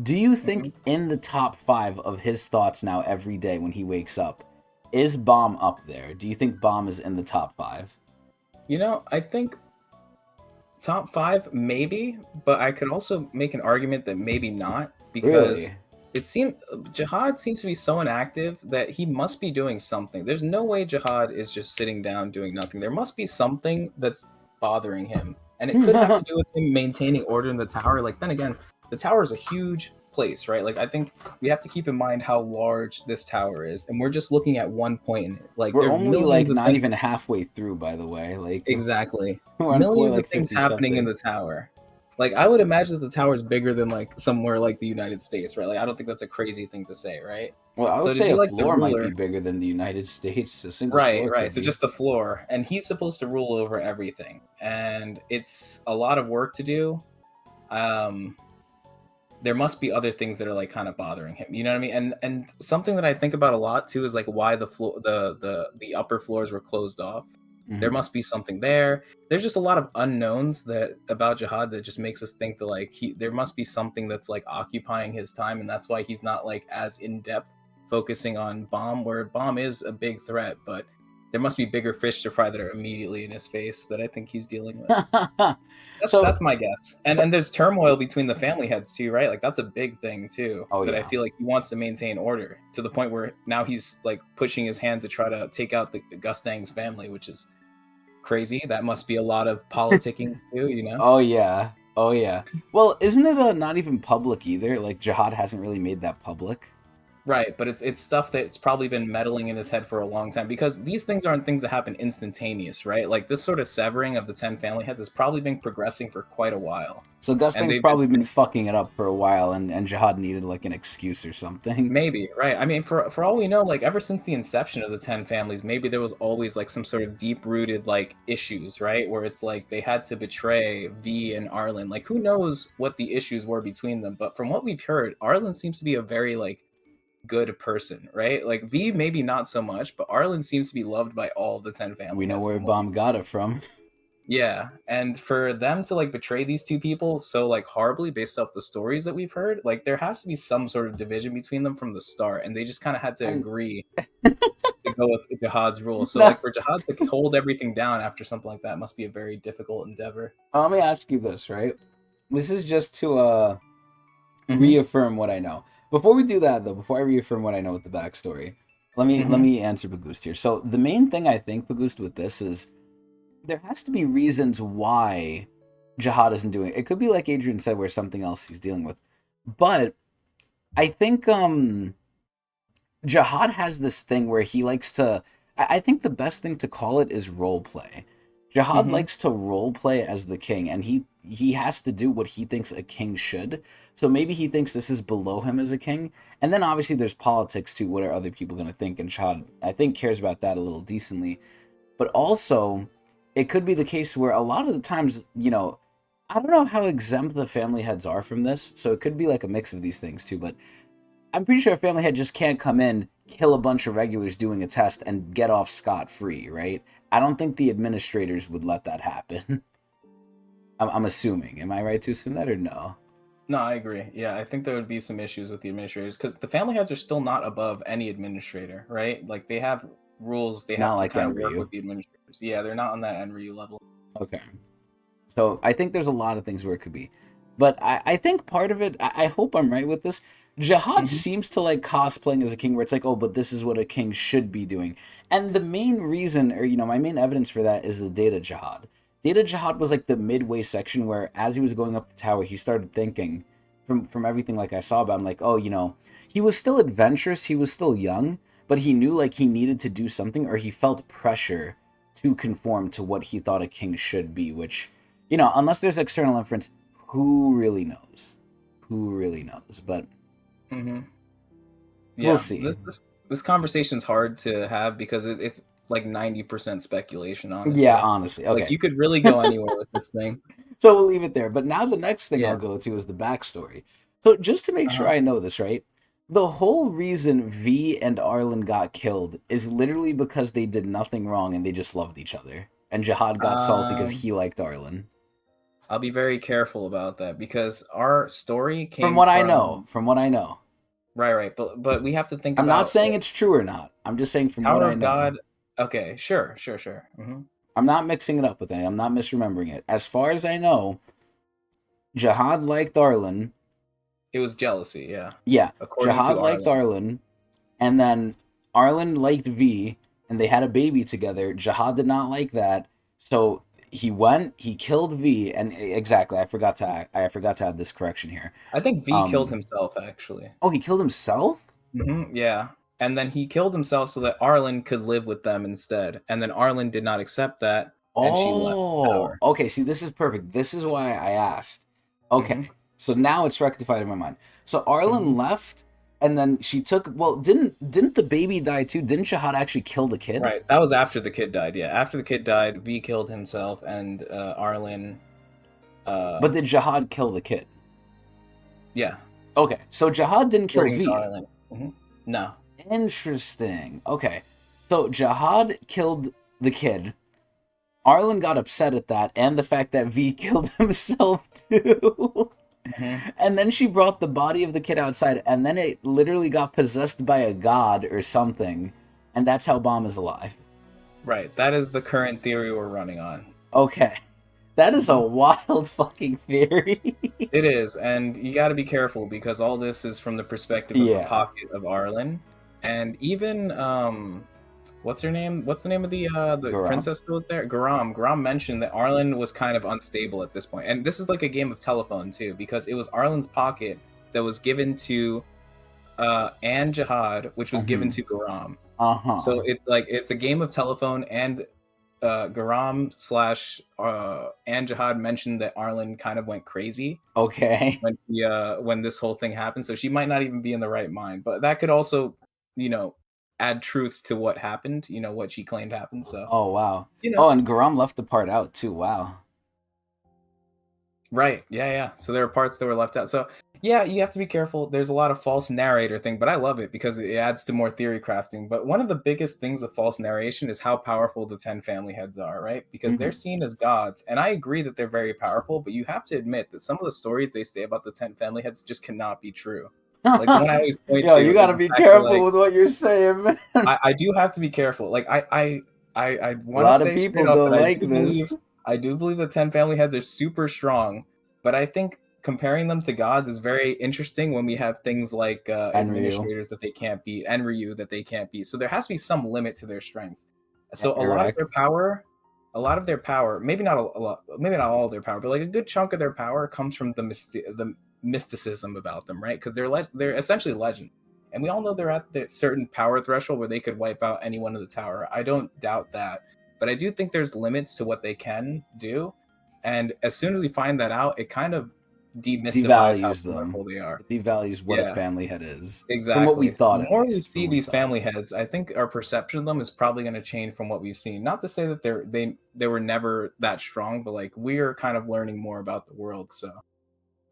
[SPEAKER 1] Do you
[SPEAKER 2] Hmm.
[SPEAKER 1] think in the top five of his thoughts now every day when he wakes up, is Bomb up there? Do you think Bomb is in the top five?
[SPEAKER 2] I think top five, maybe, but I could also make an argument that maybe not because
[SPEAKER 1] Really?
[SPEAKER 2] it seemed Jihad seems to be so inactive that he must be doing something. There's no way Jihad is just sitting down doing nothing. There must be something that's bothering him, and it could have to do with him maintaining order in the tower. Like then again, the tower is a huge place, right? Like I think we have to keep in mind how large this tower is, and we're just looking at one point in it. Like
[SPEAKER 1] We're
[SPEAKER 2] there's
[SPEAKER 1] only like
[SPEAKER 2] millions of
[SPEAKER 1] not
[SPEAKER 2] things.
[SPEAKER 1] even halfway through, by the way. Like
[SPEAKER 2] Exactly.
[SPEAKER 1] we're on floor
[SPEAKER 2] Millions of
[SPEAKER 1] like
[SPEAKER 2] things
[SPEAKER 1] 50
[SPEAKER 2] happening in
[SPEAKER 1] something.
[SPEAKER 2] the tower. Like I would imagine that the tower is bigger than like somewhere like the United States, right? Like I don't think that's a crazy thing to say, right?
[SPEAKER 1] Well, I would
[SPEAKER 2] So to
[SPEAKER 1] say
[SPEAKER 2] be
[SPEAKER 1] a
[SPEAKER 2] like the
[SPEAKER 1] floor might be
[SPEAKER 2] ruler,
[SPEAKER 1] bigger than the United States. A single
[SPEAKER 2] right,
[SPEAKER 1] floor
[SPEAKER 2] right.
[SPEAKER 1] could
[SPEAKER 2] So
[SPEAKER 1] be.
[SPEAKER 2] just the floor, and he's supposed to rule over everything, and it's a lot of work to do. Um, there must be other things that are like kind of bothering him. You know what I mean? And something that I think about a lot too is like why the floor the upper floors were closed off. There
[SPEAKER 1] Hmm.
[SPEAKER 2] must be something there. There's just a lot of unknowns that about Jihad that just makes us think that like there must be something that's like occupying his time, and that's why he's not like as in depth focusing on Bomb, where Bomb is a big threat, but there must be bigger fish to fry that are immediately in his face that I think he's dealing with.
[SPEAKER 1] So,
[SPEAKER 2] That's my guess. And there's turmoil between the family heads too, right? Like that's a big thing too.
[SPEAKER 1] oh
[SPEAKER 2] That I
[SPEAKER 1] yeah.
[SPEAKER 2] feel like he wants to maintain order to the point where now he's like pushing his hand to try to take out the Gustang's family, which is crazy. That must be a lot of politicking too, you know?
[SPEAKER 1] Oh yeah. Oh yeah. Well, isn't it not even public either? Like Jihad hasn't really made that public.
[SPEAKER 2] Right, but it's stuff that's probably been meddling in his head for a long time because these things aren't things that happen instantaneous, right? Like this sort of severing of the 10 family heads has probably been progressing for quite a while.
[SPEAKER 1] So
[SPEAKER 2] And
[SPEAKER 1] Gustang's
[SPEAKER 2] they've been
[SPEAKER 1] probably been fucking it up for a while, and Jihad needed like an excuse or something.
[SPEAKER 2] maybe, right. I mean, for all we know, like ever since the inception of the 10 families, maybe there was always like some sort of deep-rooted like issues, right? Where it's like they had to betray V and Arlen. Like who knows what the issues were between them, but from what we've heard, Arlen seems to be a very like good person, right? Like V maybe not so much, but Arlen seems to be loved by all the 10
[SPEAKER 1] We
[SPEAKER 2] family
[SPEAKER 1] know
[SPEAKER 2] heads
[SPEAKER 1] where
[SPEAKER 2] from what we've
[SPEAKER 1] Bomb
[SPEAKER 2] seen.
[SPEAKER 1] got it from.
[SPEAKER 2] Yeah, and for them to like betray these two people so like horribly based off the stories that we've heard, like there has to be some sort of division between them from the start, and they just kind of had to
[SPEAKER 1] And
[SPEAKER 2] agree to go with Jihad's rule. So
[SPEAKER 1] no,
[SPEAKER 2] like for Jihad to hold everything down after something like that must be a very difficult endeavor.
[SPEAKER 1] let me ask you this, right? This is just to
[SPEAKER 2] Mm-hmm.
[SPEAKER 1] reaffirm what I know. Before we do that, though, before I reaffirm what I know with the backstory, let
[SPEAKER 2] Mm-hmm.
[SPEAKER 1] me answer Bagoost here. So the main thing I think Bagoost with this is there has to be reasons why Jihad isn't doing it. It could be like Adrian said, where something else he's dealing with, but I think Jihad has this thing where he likes to. I think the best thing to call it is role play. Jihad
[SPEAKER 2] Mm-hmm.
[SPEAKER 1] likes to role play as the king, and he has to do what he thinks a king should. So maybe he thinks this is below him as a king, and then obviously there's politics too. What are other people going to think? And Jihad, I think, cares about that a little decently. But also, it could be the case where a lot of the times, I don't know how exempt the family heads are from this, so it could be like a mix of these things too. But I'm pretty sure a family head just can't come in, kill a bunch of regulars doing a test, and get off scot free, right? I don't think the administrators would let that happen. I'm assuming. Am I right to assume that or no?
[SPEAKER 2] No, I agree. Yeah, I think there would be some issues with the administrators because the family heads are still not above any administrator, right? Like they have rules, they have
[SPEAKER 1] Not
[SPEAKER 2] to
[SPEAKER 1] like
[SPEAKER 2] kind of work with
[SPEAKER 1] Enryu.
[SPEAKER 2] the administrators. Yeah, they're not on that Enryu level.
[SPEAKER 1] Okay. So I think there's a lot of things where it could be. But I think part of it, I hope I'm right with this. Jihad
[SPEAKER 2] Hmm.
[SPEAKER 1] seems to like cosplaying as a king where it's like, oh, but this is what a king should be doing. And the main reason, or my main evidence for that is the Data Jihad. Data Jihad was like the midway section where as he was going up the tower, he started thinking from everything like I saw about him, like, oh, he was still adventurous, he was still young, but he knew like he needed to do something or he felt pressure to conform to what he thought a king should be, which unless there's external inference, who really knows? Who really knows? But
[SPEAKER 2] Hmm.
[SPEAKER 1] we'll
[SPEAKER 2] Yeah,
[SPEAKER 1] see.
[SPEAKER 2] this conversation's hard to have because it's like 90% speculation,
[SPEAKER 1] Yeah,
[SPEAKER 2] honestly.
[SPEAKER 1] honestly.
[SPEAKER 2] Like
[SPEAKER 1] Okay.
[SPEAKER 2] you could really go anywhere with this thing.
[SPEAKER 1] So we'll leave it there. But now the next thing
[SPEAKER 2] Yeah.
[SPEAKER 1] I'll go to is the backstory. So just to make sure
[SPEAKER 2] Uh-huh.
[SPEAKER 1] I know this, right? The whole reason V and Arlen got killed is literally because they did nothing wrong and they just loved each other. And Jihad got salty because
[SPEAKER 2] Um,
[SPEAKER 1] he liked Arlen.
[SPEAKER 2] I'll be very careful about that because our story
[SPEAKER 1] From
[SPEAKER 2] came
[SPEAKER 1] what I know,
[SPEAKER 2] from
[SPEAKER 1] from what I know.
[SPEAKER 2] right, but we have to think
[SPEAKER 1] I'm not
[SPEAKER 2] about
[SPEAKER 1] saying it's true or not. I'm just saying from what
[SPEAKER 2] Tower
[SPEAKER 1] I
[SPEAKER 2] of
[SPEAKER 1] know.
[SPEAKER 2] God. Okay, sure.
[SPEAKER 1] I'm not mixing it up with anything. I'm not misremembering it. As far as I know, Jihad liked Arlen.
[SPEAKER 2] It was jealousy, yeah,
[SPEAKER 1] Yeah,
[SPEAKER 2] according
[SPEAKER 1] Jihad
[SPEAKER 2] to
[SPEAKER 1] liked
[SPEAKER 2] Arlen.
[SPEAKER 1] Arlen, and then Arlen liked V, and they had a baby together. Jihad did not like that, so he killed V, and exactly, I forgot to add this correction here.
[SPEAKER 2] I think V killed
[SPEAKER 1] Um,
[SPEAKER 2] himself actually.
[SPEAKER 1] oh, he killed himself?
[SPEAKER 2] Yeah, and then he killed himself so that Arlen could live with them instead. And then Arlen did not accept that, and she left the
[SPEAKER 1] Oh,
[SPEAKER 2] tower.
[SPEAKER 1] okay. See, this is perfect. This is why I asked.
[SPEAKER 2] Mm-hmm.
[SPEAKER 1] Okay, so now it's rectified in my mind. So
[SPEAKER 2] Mm-hmm.
[SPEAKER 1] Arlen left, and then she took. Well, didn't the baby die too? Didn't Shahad actually kill the kid?
[SPEAKER 2] Right. That was after the kid died. Yeah, after the kid died, V killed himself, and Arlen.
[SPEAKER 1] But did Jihad kill the kid?
[SPEAKER 2] Yeah,
[SPEAKER 1] Okay, so Jihad didn't kill
[SPEAKER 2] according to
[SPEAKER 1] V.
[SPEAKER 2] Arlen. Hmm. No.
[SPEAKER 1] Interesting. Okay, so Jihad killed the kid. Arlen got upset at that and the fact that V killed himself too.
[SPEAKER 2] Hmm.
[SPEAKER 1] And then she brought the body of the kid outside, and then it literally got possessed by a god or something, and that's how Bomb is alive.
[SPEAKER 2] Right. That is the current theory we're running on.
[SPEAKER 1] Okay. That is a
[SPEAKER 2] Hmm.
[SPEAKER 1] wild fucking theory.
[SPEAKER 2] It is, and you got to be careful because all this is from the perspective of the
[SPEAKER 1] Yeah.
[SPEAKER 2] pocket of Arlen, and even what's her name? What's the name of the
[SPEAKER 1] Garam?
[SPEAKER 2] princess that was there? Garam. Garam mentioned that Arlen was kind of unstable at this point, and this is like a game of telephone too, because it was Arlen's pocket that was given to and Jihad, which was given
[SPEAKER 1] Mm-hmm.
[SPEAKER 2] to Garam. So
[SPEAKER 1] Uh-huh.
[SPEAKER 2] it's like it's a game of telephone, and Garam slash and Jihad mentioned that Arlen kind of went crazy
[SPEAKER 1] Okay.
[SPEAKER 2] when this whole thing happened. So she might not even be in the right mind. But that could also, you know, add truth to what happened, what she claimed happened. So,
[SPEAKER 1] Oh, wow.
[SPEAKER 2] you know.
[SPEAKER 1] Oh, and Garam left the part out too. Wow.
[SPEAKER 2] Right. Yeah, yeah. So there are parts that were left out. So yeah, you have to be careful. There's a lot of false narrator thing, but I love it because it adds to more theory crafting. But one of the biggest things of false narration is how powerful the 10 family heads are, right? Because they're
[SPEAKER 1] Mm-hmm.
[SPEAKER 2] seen as gods. And I agree that they're very powerful, but you have to admit that some of the stories they say about the 10 family heads just cannot be true. Like the one I always point
[SPEAKER 1] Yo, you
[SPEAKER 2] to is
[SPEAKER 1] gotta
[SPEAKER 2] the
[SPEAKER 1] be
[SPEAKER 2] fact that
[SPEAKER 1] careful
[SPEAKER 2] like
[SPEAKER 1] with what you're saying, man.
[SPEAKER 2] I do have to be careful. Like I
[SPEAKER 1] A
[SPEAKER 2] want to
[SPEAKER 1] lot of
[SPEAKER 2] say straight
[SPEAKER 1] people
[SPEAKER 2] up that
[SPEAKER 1] don't like this.
[SPEAKER 2] I do believe the 10 family heads are super strong, but I think comparing them to gods is very interesting when we have things like
[SPEAKER 1] And Ryu.
[SPEAKER 2] administrators that they can't beat and Ryu that they can't beat. So there has to be some limit to their strengths. So
[SPEAKER 1] You're right.
[SPEAKER 2] a lot of their power, maybe not a lot, maybe not all of their power, but like a good chunk of their power comes from the mysticism about them, right? Because they're essentially legend. And we all know they're at the certain power threshold where they could wipe out anyone in the tower. I don't doubt that, but I do think there's limits to what they can do. And as soon as we find that out, it kind of demystifies how
[SPEAKER 1] Devalues them.
[SPEAKER 2] powerful they are.
[SPEAKER 1] It devalues what a
[SPEAKER 2] Yeah,
[SPEAKER 1] family head is. From what we
[SPEAKER 2] exactly. So
[SPEAKER 1] thought,
[SPEAKER 2] the
[SPEAKER 1] at
[SPEAKER 2] more we
[SPEAKER 1] least. From
[SPEAKER 2] see
[SPEAKER 1] what we
[SPEAKER 2] these
[SPEAKER 1] thought.
[SPEAKER 2] family heads, I think our perception of them is probably going to change from what we've seen. Not to say that they were never that strong, but like we're kind of learning more about the world. So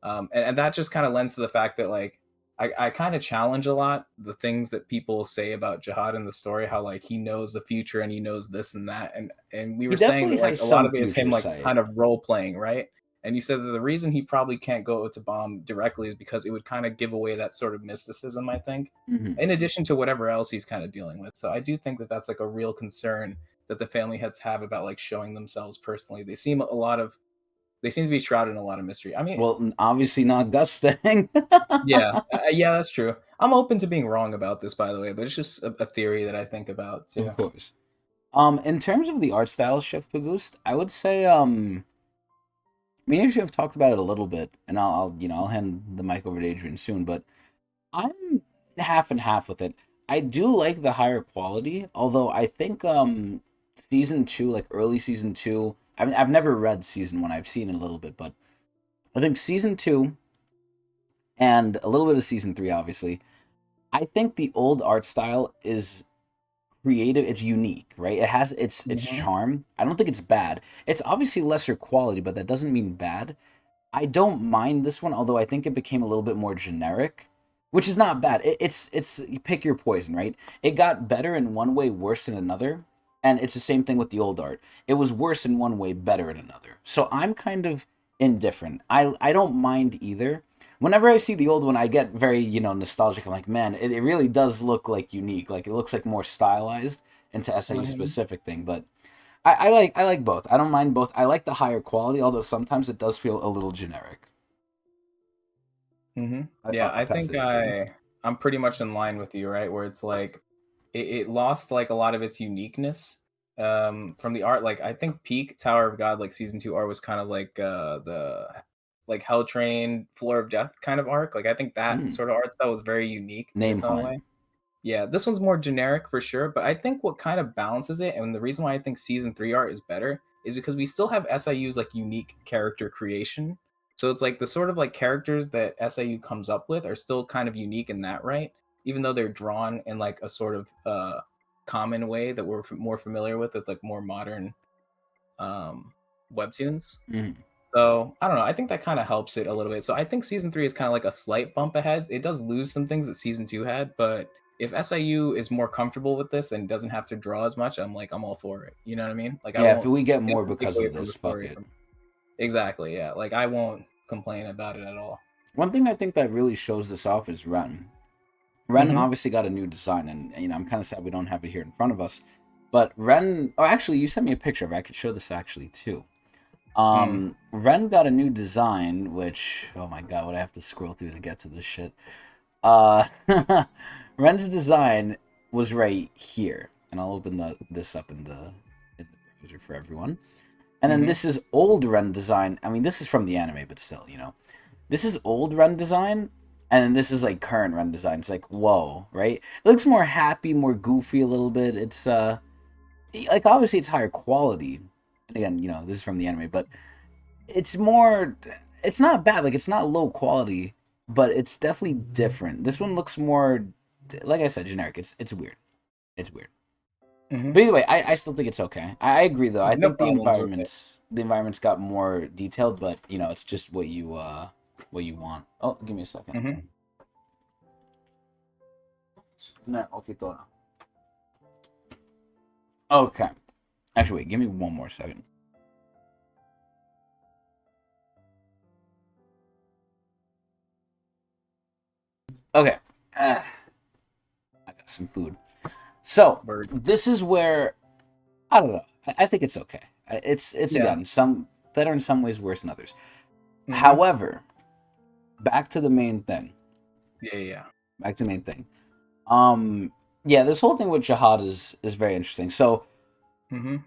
[SPEAKER 2] and that just kind of lends to the fact that like I kind of challenge a lot the things that people say about Jihad in the story, how like he knows the future and he knows this and that, and we
[SPEAKER 1] He
[SPEAKER 2] were saying
[SPEAKER 1] definitely
[SPEAKER 2] that like
[SPEAKER 1] has
[SPEAKER 2] a lot
[SPEAKER 1] some
[SPEAKER 2] of it is him
[SPEAKER 1] future
[SPEAKER 2] like
[SPEAKER 1] sight.
[SPEAKER 2] kind of role playing, right? And you said that the reason he probably can't go to bomb directly is because it would kind of give away that sort of mysticism, I think,
[SPEAKER 1] Hmm.
[SPEAKER 2] in addition to whatever else he's kind of dealing with. So I do think that that's like a real concern that the family heads have about like showing themselves personally. They seem to be shrouded in a lot of mystery. I mean,
[SPEAKER 1] Well, obviously not Gustang.
[SPEAKER 2] yeah, yeah, that's true. I'm open to being wrong about this, by the way, but it's just a theory that I think about
[SPEAKER 1] Of
[SPEAKER 2] too.
[SPEAKER 1] course. In terms of the art style shift, Pagoost, I would say, me and you have talked about it a little bit, and I'll hand the mic over to Adrian soon, but I'm half and half with it. I do like the higher quality, although I think season two, like early season two, I mean I've never read season one. I've seen it a little bit, but I think season two and a little bit of season three, obviously. I think the old art style is creative. It's unique, right? It has its
[SPEAKER 2] Hmm.
[SPEAKER 1] charm. I don't think it's bad. It's obviously lesser quality, but that doesn't mean bad. I don't mind this one, although I think it became a little bit more generic, which is not bad. It's you pick your poison, right? It got better in one way, worse in another, and it's the same thing with the old art. It was worse in one way, better in another. So I'm kind of indifferent. I don't mind either. Whenever I see the old one, I get very nostalgic. I'm like, man, it really does look like unique. Like it looks like more stylized into SIU
[SPEAKER 2] Hmm.
[SPEAKER 1] specific thing, but I like both. I don't mind both. I like the higher quality, although sometimes it does feel a little generic.
[SPEAKER 2] Hmm.
[SPEAKER 1] I,
[SPEAKER 2] Yeah,
[SPEAKER 1] I'll, I'll
[SPEAKER 2] I
[SPEAKER 1] pass
[SPEAKER 2] think
[SPEAKER 1] it, Adrian.
[SPEAKER 2] I'm pretty much in line with you, right? Where it's like it lost like a lot of its uniqueness from the art. Like I think peak Tower of God, like season two art was kind of like the like Hell Train, Floor of Death kind of arc. Like I think that
[SPEAKER 1] Hmm.
[SPEAKER 2] sort of art style was very unique in
[SPEAKER 1] Name
[SPEAKER 2] its own
[SPEAKER 1] hunt.
[SPEAKER 2] way. Yeah, this one's more generic for sure, but I think what kind of balances it, and the reason why I think season three art is better, is because we still have SIU's like unique character creation. So it's like the sort of like characters that SIU comes up with are still kind of unique in that right, even though they're drawn in like a sort of common way that we're more familiar with like more modern um, webtoons.
[SPEAKER 1] Mhm.
[SPEAKER 2] So I don't know. I think that kind of helps it a little bit. So I think season 3 is kind of like a slight bump ahead. It does lose some things that season 2 had, but if SIU is more comfortable with this and doesn't have to draw as much, I'm all for it. You know what I mean? Like I
[SPEAKER 1] Yeah, if
[SPEAKER 2] won't.
[SPEAKER 1] we get
[SPEAKER 2] It
[SPEAKER 1] more
[SPEAKER 2] doesn't take
[SPEAKER 1] because
[SPEAKER 2] away
[SPEAKER 1] of
[SPEAKER 2] from the
[SPEAKER 1] this, fuck
[SPEAKER 2] story.
[SPEAKER 1] it.
[SPEAKER 2] Exactly. Yeah. Like I won't complain about it at all.
[SPEAKER 1] One thing I think that really shows this off is Ren. Ren
[SPEAKER 2] Mm-hmm.
[SPEAKER 1] obviously got a new design, and I'm kind of sad we don't have it here in front of us. But Ren, oh, actually, you sent me a picture of it. I could show this actually too.
[SPEAKER 2] Mm.
[SPEAKER 1] Ren got a new design, which, oh my god, would I have to scroll through to get to this shit? Ren's design was right here, and I'll open this up in the browser for everyone. And then
[SPEAKER 2] Mm-hmm.
[SPEAKER 1] this is old Ren design. I mean, this is from the anime, but still, this is old Ren design, and then this is like current Ren design. It's like, whoa, right? It looks more happy, more goofy a little bit. It's like obviously it's higher quality. And again, this is from the anime, but it's more, it's not bad. Like it's not low quality, but it's definitely different. This one looks more, like I said, generic. It's weird. It's weird.
[SPEAKER 2] Mm-hmm.
[SPEAKER 1] But either way, I still think it's okay. I agree though. I
[SPEAKER 2] No
[SPEAKER 1] think the
[SPEAKER 2] problems with it.
[SPEAKER 1] environments got more detailed, but it's just what you want. Oh, give me a second.
[SPEAKER 2] Mm-hmm.
[SPEAKER 1] No, okay, Dora. Okay. Actually, wait. Give me one more second. Okay. I got some food. So
[SPEAKER 2] Bird.
[SPEAKER 1] this is where I don't know. I think it's okay. It's
[SPEAKER 2] Yeah.
[SPEAKER 1] again some better in some ways, worse in others.
[SPEAKER 2] Mm-hmm.
[SPEAKER 1] However, back to the main thing.
[SPEAKER 2] Yeah. Yeah.
[SPEAKER 1] Back to the main thing. Yeah, this whole thing with Jihad is very interesting. So
[SPEAKER 2] Mm-hmm.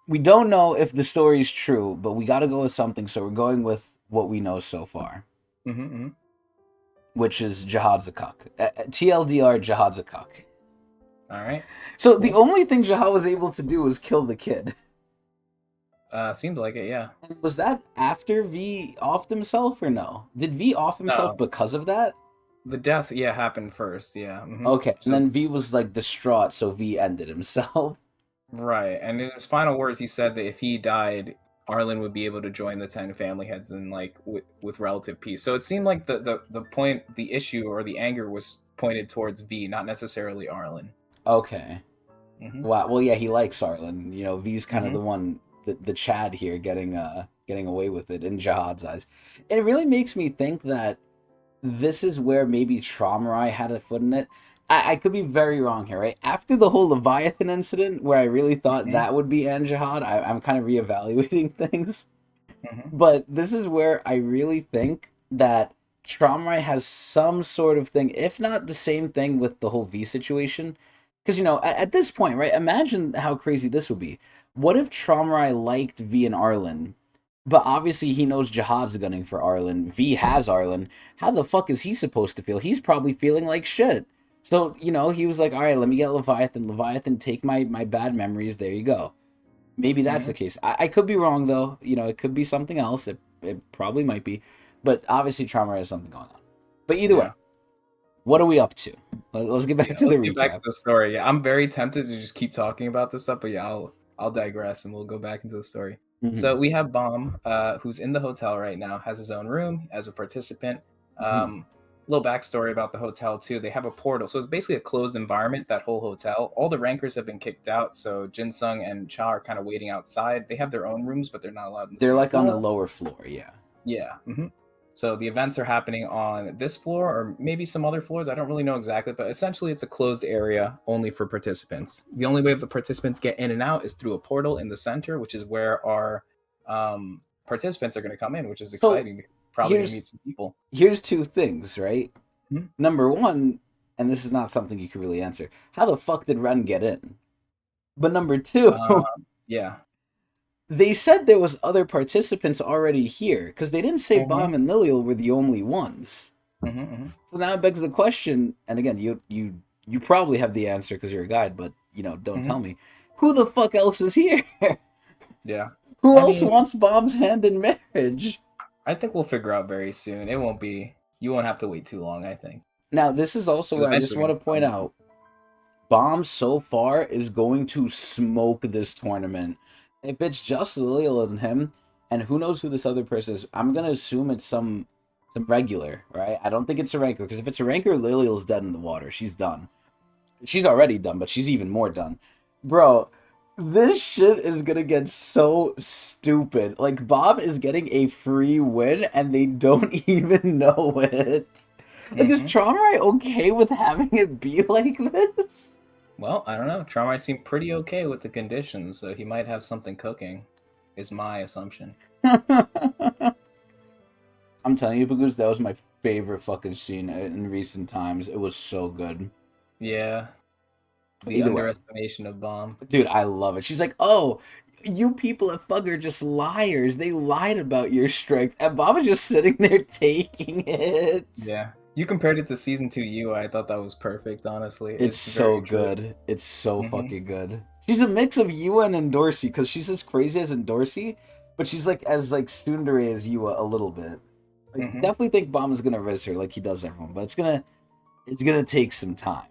[SPEAKER 1] we don't know if the story is true, but we got to go with something. So we're going with what we know so far,
[SPEAKER 2] Mm-hmm. Mm-hmm.
[SPEAKER 1] which is Jihad Zakak. TLDR, Jihad Zakak.
[SPEAKER 2] All right.
[SPEAKER 1] So
[SPEAKER 2] Cool.
[SPEAKER 1] the only thing Jihad was able to do was kill the kid.
[SPEAKER 2] Seems like it. Yeah.
[SPEAKER 1] And was that after V offed himself or no? Did V off himself
[SPEAKER 2] No.
[SPEAKER 1] because of that?
[SPEAKER 2] The death, yeah, happened first. Yeah. Mm-hmm.
[SPEAKER 1] Okay, and
[SPEAKER 2] So
[SPEAKER 1] then V was like distraught, so V ended himself.
[SPEAKER 2] right, and in his final words, he said that if he died, Arlen would be able to join the 10 family heads and like with relative peace. So it seemed like the point, the issue, or the anger was pointed towards V, not necessarily Arlen.
[SPEAKER 1] Okay.
[SPEAKER 2] Mm-hmm.
[SPEAKER 1] Wow. Well, yeah, he likes Arlen. V's kind of
[SPEAKER 2] Mm-hmm.
[SPEAKER 1] the one, the Chad here, getting away with it in Jihad's eyes. It really makes me think that this is where maybe Traumarai had a foot in it. I could be very wrong here, right? After the whole Leviathan incident, where I really thought
[SPEAKER 2] Mm-hmm.
[SPEAKER 1] that would be An Jihad, I'm kind of reevaluating things.
[SPEAKER 2] Mm-hmm.
[SPEAKER 1] But this is where I really think that Traumarai has some sort of thing, if not the same thing with the whole V situation. Because, at this point, right, imagine how crazy this would be. What if Traumarai liked V and Arlen, but obviously he knows Jihad's gunning for Arlen, V has Arlen. How the fuck is he supposed to feel? He's probably feeling like shit. So, he was like, all right, let me get Leviathan. Leviathan, take my bad memories. There you go. Maybe that's
[SPEAKER 2] Mm-hmm.
[SPEAKER 1] the case. I could be wrong though. It could be something else. It probably might be, but obviously Trauma has something going on. But either way,
[SPEAKER 2] Yeah.
[SPEAKER 1] what are we up to? Let's get back
[SPEAKER 2] Yeah.
[SPEAKER 1] to the
[SPEAKER 2] Let's get back to
[SPEAKER 1] recap.
[SPEAKER 2] the story. Yeah, I'm very tempted to just keep talking about this stuff, but yeah, I'll digress and we'll go back into the story.
[SPEAKER 1] Mm-hmm.
[SPEAKER 2] So we have Bomb, who's in the hotel right now, has his own room as a participant.
[SPEAKER 1] Mm-hmm.
[SPEAKER 2] Little backstory about the hotel too. They have a portal, so it's basically a closed environment. That whole hotel, all the rankers have been kicked out. So Jinsung and Cha are kind of waiting outside. They have their own rooms, but they're not allowed on the
[SPEAKER 1] They're
[SPEAKER 2] same
[SPEAKER 1] like on the
[SPEAKER 2] floor.
[SPEAKER 1] lower floor, yeah.
[SPEAKER 2] Yeah. Mm-hmm. So the events are happening on this floor or maybe some other floors. I don't really know exactly, but essentially it's a closed area only for participants. The only way the participants get in and out is through a portal in the center, which is where our participants are going to come in, which is
[SPEAKER 1] So
[SPEAKER 2] exciting. Probably going to
[SPEAKER 1] here's
[SPEAKER 2] meet some people.
[SPEAKER 1] here's two things, right?
[SPEAKER 2] Hmm?
[SPEAKER 1] Number one, and this is not something you can really answer. How the fuck did Ren get in? But number two,
[SPEAKER 2] Uh, yeah.
[SPEAKER 1] they said there was other participants already here because they didn't say
[SPEAKER 2] Mm-hmm.
[SPEAKER 1] Bomb and Lilial were the only ones.
[SPEAKER 2] Mm-hmm, mm-hmm.
[SPEAKER 1] So now it begs the question, and again, you probably have the answer because you're a guide, but don't
[SPEAKER 2] Mm-hmm.
[SPEAKER 1] tell me. Who the fuck else is here?
[SPEAKER 2] Yeah.
[SPEAKER 1] Who
[SPEAKER 2] I
[SPEAKER 1] else
[SPEAKER 2] mean,
[SPEAKER 1] wants Bomb's hand in marriage?
[SPEAKER 2] I think we'll figure out very soon. It won't be. You won't have to wait too long. I think.
[SPEAKER 1] Now, this is also
[SPEAKER 2] 'Cause
[SPEAKER 1] where I just
[SPEAKER 2] eventually we're
[SPEAKER 1] want
[SPEAKER 2] gonna
[SPEAKER 1] to point
[SPEAKER 2] find out.
[SPEAKER 1] out Bomb so far is going to smoke this tournament. If it's just Lilial and him, and who knows who this other person is, I'm gonna assume it's some regular, right? I don't think it's a ranker, because if it's a ranker, Lilial's dead in the water. She's done. She's already done, but she's even more done. Bro, this shit is gonna get so stupid. Like, Bob is getting a free win, and they don't even know it. Like, is
[SPEAKER 2] Hmm.
[SPEAKER 1] Traumarai okay with having it be like this?
[SPEAKER 2] Well, I don't know. Traumai seemed pretty okay with the conditions, so he might have something cooking. Is my assumption.
[SPEAKER 1] I'm telling you, because that was my favorite fucking scene in recent times. It was so good.
[SPEAKER 2] Yeah, the
[SPEAKER 1] Either way,
[SPEAKER 2] underestimation of Bomb.
[SPEAKER 1] dude, I love it. She's like, "Oh, you people at Fug are just liars. They lied about your strength." And Bob is just sitting there taking it.
[SPEAKER 2] Yeah. You compared it to season 2 you. I thought that was perfect, honestly.
[SPEAKER 1] It's
[SPEAKER 2] It's
[SPEAKER 1] so
[SPEAKER 2] very true.
[SPEAKER 1] good. It's so
[SPEAKER 2] Hmm.
[SPEAKER 1] fucking good. She's a mix of Yua and Dorsey, because she's as crazy as Dorsey, but she's like as like tsundere as Yua a little bit. Like,
[SPEAKER 2] Hmm.
[SPEAKER 1] definitely think Bomb is gonna res her like he does everyone, but it's gonna take some time.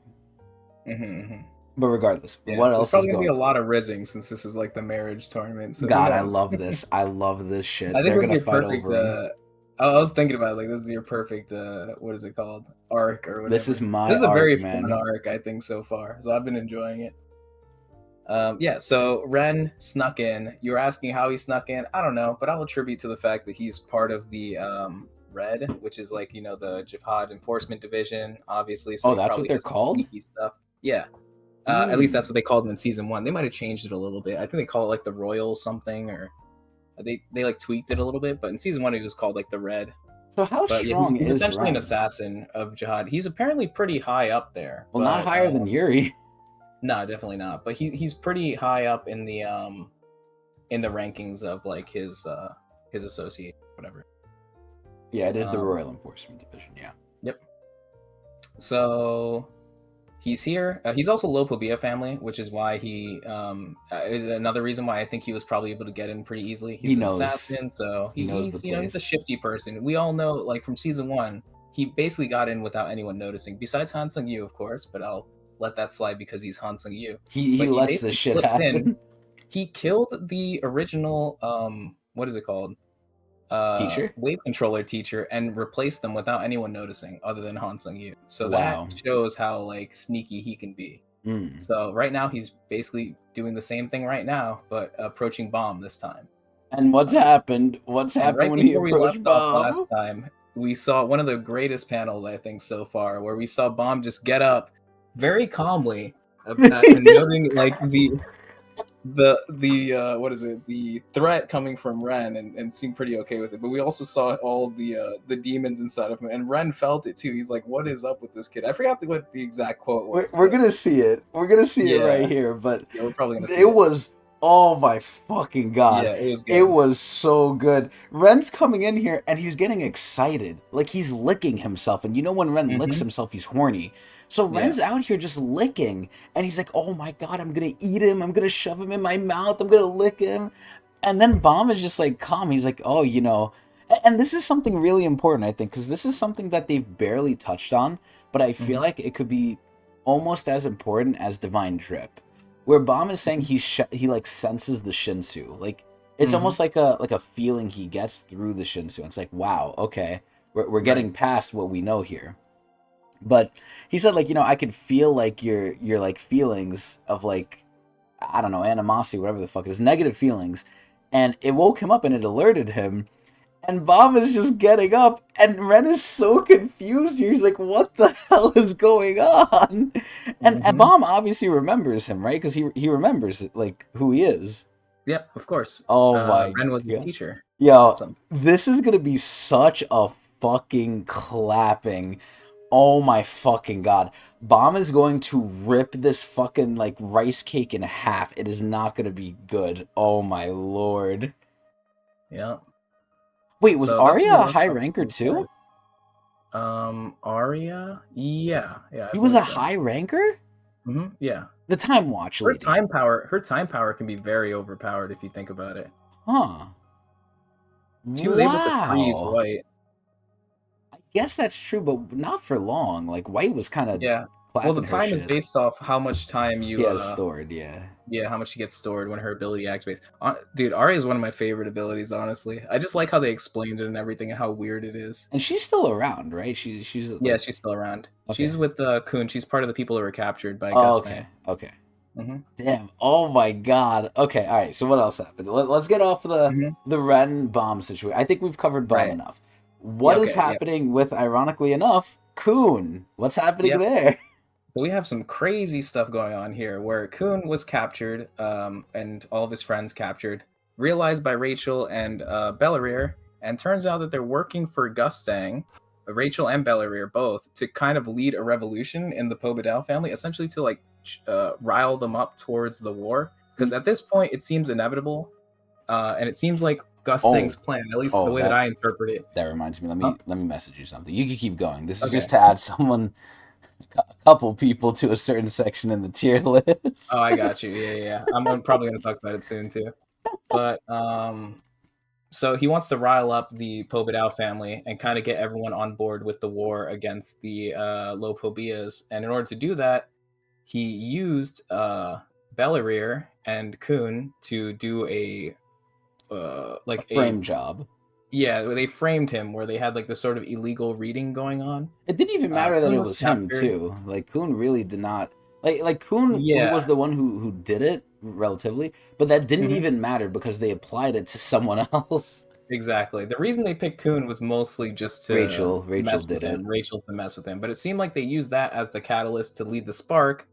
[SPEAKER 2] Hmm.
[SPEAKER 1] But regardless,
[SPEAKER 2] Yeah,
[SPEAKER 1] what
[SPEAKER 2] there's
[SPEAKER 1] else is
[SPEAKER 2] probably gonna be a
[SPEAKER 1] going on?
[SPEAKER 2] lot of rizzing since this is like the marriage tournament. So who
[SPEAKER 1] God, I
[SPEAKER 2] knows?
[SPEAKER 1] love this. I love this
[SPEAKER 2] I
[SPEAKER 1] shit.
[SPEAKER 2] think
[SPEAKER 1] They're
[SPEAKER 2] this is
[SPEAKER 1] gonna
[SPEAKER 2] your
[SPEAKER 1] fight
[SPEAKER 2] perfect.
[SPEAKER 1] over him.
[SPEAKER 2] I was thinking about it, like this is your perfect. What is it called? Arc or
[SPEAKER 1] This is
[SPEAKER 2] whatever.
[SPEAKER 1] my
[SPEAKER 2] This is a very
[SPEAKER 1] arc,
[SPEAKER 2] fun
[SPEAKER 1] man.
[SPEAKER 2] arc, I think, so far. So I've been enjoying it. Yeah. So Ren snuck in. You were asking how he snuck in. I don't know, but I'll attribute to the fact that he's part of the Red, which is like the Jihad Enforcement Division, obviously. So
[SPEAKER 1] Oh,
[SPEAKER 2] he
[SPEAKER 1] that's what
[SPEAKER 2] probably
[SPEAKER 1] they're
[SPEAKER 2] has some
[SPEAKER 1] called?
[SPEAKER 2] sneaky stuff. Yeah. At least that's
[SPEAKER 1] Hmm.
[SPEAKER 2] what they called him in season 1. They might have changed it a little bit. I think they call it like the Royal something, or they like tweaked it a little bit. But in season 1, it was called like the Red.
[SPEAKER 1] So how
[SPEAKER 2] But yeah,
[SPEAKER 1] strong
[SPEAKER 2] he's
[SPEAKER 1] is
[SPEAKER 2] essentially an
[SPEAKER 1] Ren?
[SPEAKER 2] assassin of Jihad. He's apparently pretty high up there,
[SPEAKER 1] Well, not
[SPEAKER 2] but
[SPEAKER 1] higher than Yuri.
[SPEAKER 2] no, definitely not. But he's pretty high up in the rankings of like his associate, whatever.
[SPEAKER 1] Yeah, it is the
[SPEAKER 2] Um,
[SPEAKER 1] Royal Enforcement Division, yeah.
[SPEAKER 2] yep. So he's here. He's also low Pobia family, which is why he is another reason why I think he was probably able to get in pretty easily.
[SPEAKER 1] He
[SPEAKER 2] He's an
[SPEAKER 1] knows.
[SPEAKER 2] assassin, so
[SPEAKER 1] He knows the
[SPEAKER 2] he's a
[SPEAKER 1] place.
[SPEAKER 2] shifty person. We all know, like from season 1, he basically got in without anyone noticing, besides Han Sung Yu, of course. But I'll let that slide because he's Han Sung Yu.
[SPEAKER 1] He
[SPEAKER 2] But he
[SPEAKER 1] lets this
[SPEAKER 2] basically
[SPEAKER 1] shit
[SPEAKER 2] slipped in.
[SPEAKER 1] happen.
[SPEAKER 2] He killed the original what is it called,
[SPEAKER 1] Teacher?
[SPEAKER 2] wave controller teacher, and replaced them without anyone noticing other than Han Sung Yu. So that
[SPEAKER 1] Wow.
[SPEAKER 2] shows how like sneaky he can be.
[SPEAKER 1] Mm.
[SPEAKER 2] So right now he's basically doing the same thing right now, but approaching Bomb this time.
[SPEAKER 1] And what's
[SPEAKER 2] Um,
[SPEAKER 1] happened? What's
[SPEAKER 2] and
[SPEAKER 1] happened
[SPEAKER 2] right
[SPEAKER 1] when he
[SPEAKER 2] before we
[SPEAKER 1] approached
[SPEAKER 2] left off last
[SPEAKER 1] Bob?
[SPEAKER 2] time, we saw one of the greatest panels I think so far, where we saw Bomb just get up very calmly and noting like the what is it, the threat coming from Ren, and seemed pretty okay with it. But we also saw all the demons inside of him, and Ren felt it too. He's like, what is up with this kid? I forgot what the exact quote was,
[SPEAKER 1] We're
[SPEAKER 2] but
[SPEAKER 1] gonna see it. We're gonna see it right
[SPEAKER 2] yeah,
[SPEAKER 1] here. But
[SPEAKER 2] yeah, we're probably gonna see
[SPEAKER 1] it
[SPEAKER 2] it.
[SPEAKER 1] was, oh my fucking god,
[SPEAKER 2] Yeah, it was
[SPEAKER 1] it
[SPEAKER 2] good.
[SPEAKER 1] was so good. Ren's coming in here and he's getting excited, like he's licking himself. And you know when Ren licks
[SPEAKER 2] Hmm.
[SPEAKER 1] himself, he's horny. So
[SPEAKER 2] Yeah.
[SPEAKER 1] Ren's out here just licking, and he's like, "Oh my god, I'm gonna eat him. I'm gonna shove him in my mouth. I'm gonna lick him." And then Bomb is just like calm. He's like, "Oh, And this is something really important, I think, because this is something that they've barely touched on, but I feel
[SPEAKER 2] Hmm.
[SPEAKER 1] like it could be almost as important as Divine Drip, where Bomb is saying he like senses the Shinsu, like it's
[SPEAKER 2] Hmm.
[SPEAKER 1] almost like a feeling he gets through the Shinsu. It's like, wow, okay, we're
[SPEAKER 2] Right.
[SPEAKER 1] getting past what we know here. But he said, like, I could feel like your like feelings of, like, I don't know, animosity, whatever the fuck it is, negative feelings, and it woke him up and it alerted him. And Bob is just getting up, and Ren is so confused here. He's like, "What the hell is going on?" And
[SPEAKER 2] Hmm.
[SPEAKER 1] Bob obviously remembers him, right? Because he remembers it, like, who he is.
[SPEAKER 2] Yep, of course.
[SPEAKER 1] Oh my
[SPEAKER 2] Ren was his
[SPEAKER 1] god,
[SPEAKER 2] teacher.
[SPEAKER 1] yo,
[SPEAKER 2] Awesome.
[SPEAKER 1] this is gonna be such a fucking clapping. Oh my fucking god, Bomb is going to rip this fucking like rice cake in half. It is not gonna be good. Oh my lord.
[SPEAKER 2] Yeah.
[SPEAKER 1] Wait, was
[SPEAKER 2] So that's
[SPEAKER 1] Arya
[SPEAKER 2] gonna be
[SPEAKER 1] a
[SPEAKER 2] rough
[SPEAKER 1] high
[SPEAKER 2] up
[SPEAKER 1] ranker
[SPEAKER 2] for
[SPEAKER 1] too?
[SPEAKER 2] guys. Arya. Yeah, I
[SPEAKER 1] She was
[SPEAKER 2] believe
[SPEAKER 1] a
[SPEAKER 2] so.
[SPEAKER 1] high ranker?
[SPEAKER 2] Yeah.
[SPEAKER 1] The Time Watch lady.
[SPEAKER 2] Her time power can be very overpowered if you think about it.
[SPEAKER 1] Huh.
[SPEAKER 2] She was able to freeze
[SPEAKER 1] Wow.
[SPEAKER 2] White.
[SPEAKER 1] I guess that's true, but not for long. Like White was kind of
[SPEAKER 2] Yeah. Well, the
[SPEAKER 1] clapping her
[SPEAKER 2] time is
[SPEAKER 1] shit.
[SPEAKER 2] based off how much time
[SPEAKER 1] She
[SPEAKER 2] you
[SPEAKER 1] has stored, yeah.
[SPEAKER 2] yeah, how much she gets stored when her ability activates. Dude, Arya is one of my favorite abilities, honestly. I just like how they explained it and everything and how weird it is.
[SPEAKER 1] And she's still around, right? She's
[SPEAKER 2] Yeah,
[SPEAKER 1] like
[SPEAKER 2] she's still around.
[SPEAKER 1] okay.
[SPEAKER 2] She's with Kun. She's part of the people who were captured by
[SPEAKER 1] Oh,
[SPEAKER 2] Gustang.
[SPEAKER 1] okay. Okay.
[SPEAKER 2] Hmm.
[SPEAKER 1] Damn. Oh my god. Okay. All right. So what else happened? Let's get off
[SPEAKER 2] Hmm.
[SPEAKER 1] the Ren bomb situation. I think we've covered bomb
[SPEAKER 2] Right.
[SPEAKER 1] enough.
[SPEAKER 2] Yeah.
[SPEAKER 1] What is
[SPEAKER 2] Okay. Yep.
[SPEAKER 1] happening with, ironically enough, Kun? What's happening
[SPEAKER 2] Yep.
[SPEAKER 1] there?
[SPEAKER 2] So we have some crazy stuff going on here, where Kun was captured, and all of his friends captured, realized by Rachel and Bellerir, and turns out that they're working for Gustang, Rachel and Bellerir both, to kind of lead a revolution in the Pobedal family, essentially to like rile them up towards the war. Because at this point, it seems inevitable, and it seems like
[SPEAKER 1] Oh,
[SPEAKER 2] Gustang's plan, at least the
[SPEAKER 1] oh,
[SPEAKER 2] way that I interpret it.
[SPEAKER 1] that reminds me.
[SPEAKER 2] Huh?
[SPEAKER 1] Let me message you something. You can keep going. This is just
[SPEAKER 2] Okay.
[SPEAKER 1] to add someone, a couple people to a certain section in the tier
[SPEAKER 2] Oh,
[SPEAKER 1] list.
[SPEAKER 2] I got you. Yeah, yeah, yeah. Probably going to talk about it soon too. But so he wants to rile up the Pobedao family and kind of get everyone on board with the war against the Lopobias. And in order to do that, he used Bellerir and Kun to do a
[SPEAKER 1] A
[SPEAKER 2] like a
[SPEAKER 1] frame job.
[SPEAKER 2] yeah, they framed him where they had like this sort of illegal reading going on.
[SPEAKER 1] It didn't even matter that
[SPEAKER 2] Kun
[SPEAKER 1] it
[SPEAKER 2] was
[SPEAKER 1] was him
[SPEAKER 2] captured.
[SPEAKER 1] too. Like Kuhn really did not like Kuhn was
[SPEAKER 2] Yeah.
[SPEAKER 1] the one who did it relatively, but that didn't
[SPEAKER 2] Hmm.
[SPEAKER 1] even matter because they applied it to someone else.
[SPEAKER 2] Exactly. The reason they picked Kun was mostly just to
[SPEAKER 1] Rachel
[SPEAKER 2] mess with
[SPEAKER 1] did it.
[SPEAKER 2] him, Rachel to mess with him. But it seemed like they used that as the catalyst to lead the spark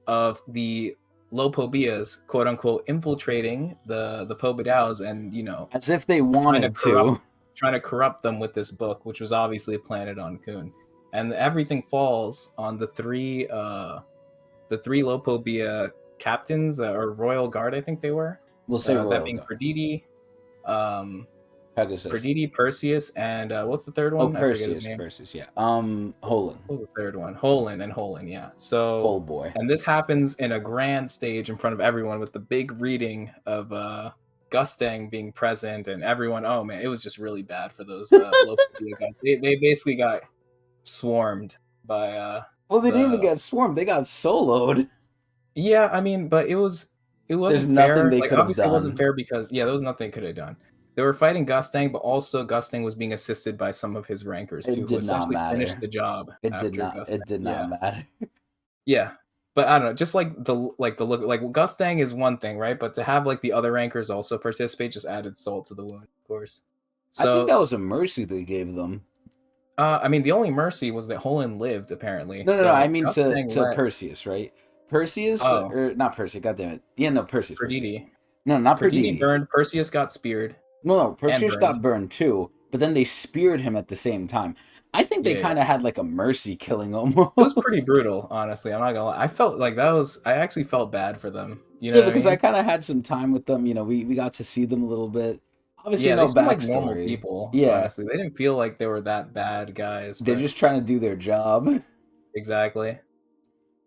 [SPEAKER 2] of the Lopobias, quote unquote, infiltrating the Pobedals and
[SPEAKER 1] As if they
[SPEAKER 2] trying to
[SPEAKER 1] wanted
[SPEAKER 2] corrupt
[SPEAKER 1] to.
[SPEAKER 2] trying to corrupt them with this book, which was obviously planted on Kun. And everything falls on the three Lopobia captains or royal guard, I think they were.
[SPEAKER 1] We'll say
[SPEAKER 2] That
[SPEAKER 1] Royal
[SPEAKER 2] being
[SPEAKER 1] Guard.
[SPEAKER 2] Perditi, um,
[SPEAKER 1] Pegasus.
[SPEAKER 2] Perseus, and what's the third
[SPEAKER 1] Oh,
[SPEAKER 2] one? I forget his
[SPEAKER 1] Perseus,
[SPEAKER 2] name.
[SPEAKER 1] Perseus, yeah. Holland.
[SPEAKER 2] What was the third one? Holin and Holin, yeah. So,
[SPEAKER 1] Hole boy.
[SPEAKER 2] and this happens in a grand stage in front of everyone with the big reading of Gustang being present and everyone. Oh man, it was just really bad for those local video guys. They basically got swarmed by
[SPEAKER 1] Well, they didn't even
[SPEAKER 2] the.
[SPEAKER 1] get swarmed, they got soloed.
[SPEAKER 2] Yeah, I mean, but it
[SPEAKER 1] There's
[SPEAKER 2] wasn't
[SPEAKER 1] nothing
[SPEAKER 2] fair.
[SPEAKER 1] they
[SPEAKER 2] Like
[SPEAKER 1] could have
[SPEAKER 2] obviously it wasn't
[SPEAKER 1] done.
[SPEAKER 2] fair because yeah, there was nothing they could have done. They were fighting Gustang, but also Gustang was being assisted by some of his rankers
[SPEAKER 1] It
[SPEAKER 2] too, who
[SPEAKER 1] did not
[SPEAKER 2] essentially finished
[SPEAKER 1] matter.
[SPEAKER 2] the job after
[SPEAKER 1] It
[SPEAKER 2] Gustang.
[SPEAKER 1] did not
[SPEAKER 2] Yeah.
[SPEAKER 1] matter.
[SPEAKER 2] Yeah. But I don't know, just like the look like Gustang is one thing, right? But to have like the other rankers also participate just added salt to the wound, of course.
[SPEAKER 1] I think
[SPEAKER 2] So
[SPEAKER 1] that was a mercy they gave them.
[SPEAKER 2] I mean the only mercy was that Holland lived apparently.
[SPEAKER 1] No, no, no. I
[SPEAKER 2] So
[SPEAKER 1] mean
[SPEAKER 2] Gustang
[SPEAKER 1] to
[SPEAKER 2] let
[SPEAKER 1] Perseus, right? Perseus
[SPEAKER 2] oh
[SPEAKER 1] or not Perseus? God damn it! Yeah, no, Perseus.
[SPEAKER 2] Perditi.
[SPEAKER 1] No, not
[SPEAKER 2] Perditi
[SPEAKER 1] Perditi.
[SPEAKER 2] burned, Perseus got speared
[SPEAKER 1] No, no,
[SPEAKER 2] and
[SPEAKER 1] Perseus
[SPEAKER 2] burned.
[SPEAKER 1] got burned too. But then they speared him at the same time. I think they
[SPEAKER 2] Yeah, yeah.
[SPEAKER 1] kind of had like a mercy killing
[SPEAKER 2] It was pretty
[SPEAKER 1] almost.
[SPEAKER 2] brutal, honestly. I'm not gonna lie. I felt like I actually felt bad for them. You know
[SPEAKER 1] Yeah,
[SPEAKER 2] what I
[SPEAKER 1] because I
[SPEAKER 2] mean?
[SPEAKER 1] kind of had some time with them. We got to see them a little bit. Obviously,
[SPEAKER 2] Yeah, they
[SPEAKER 1] no
[SPEAKER 2] seem like normal
[SPEAKER 1] backstory.
[SPEAKER 2] people,
[SPEAKER 1] Yeah,
[SPEAKER 2] honestly. They didn't feel like they were that bad guys,
[SPEAKER 1] they're
[SPEAKER 2] but
[SPEAKER 1] just trying to do their job.
[SPEAKER 2] exactly.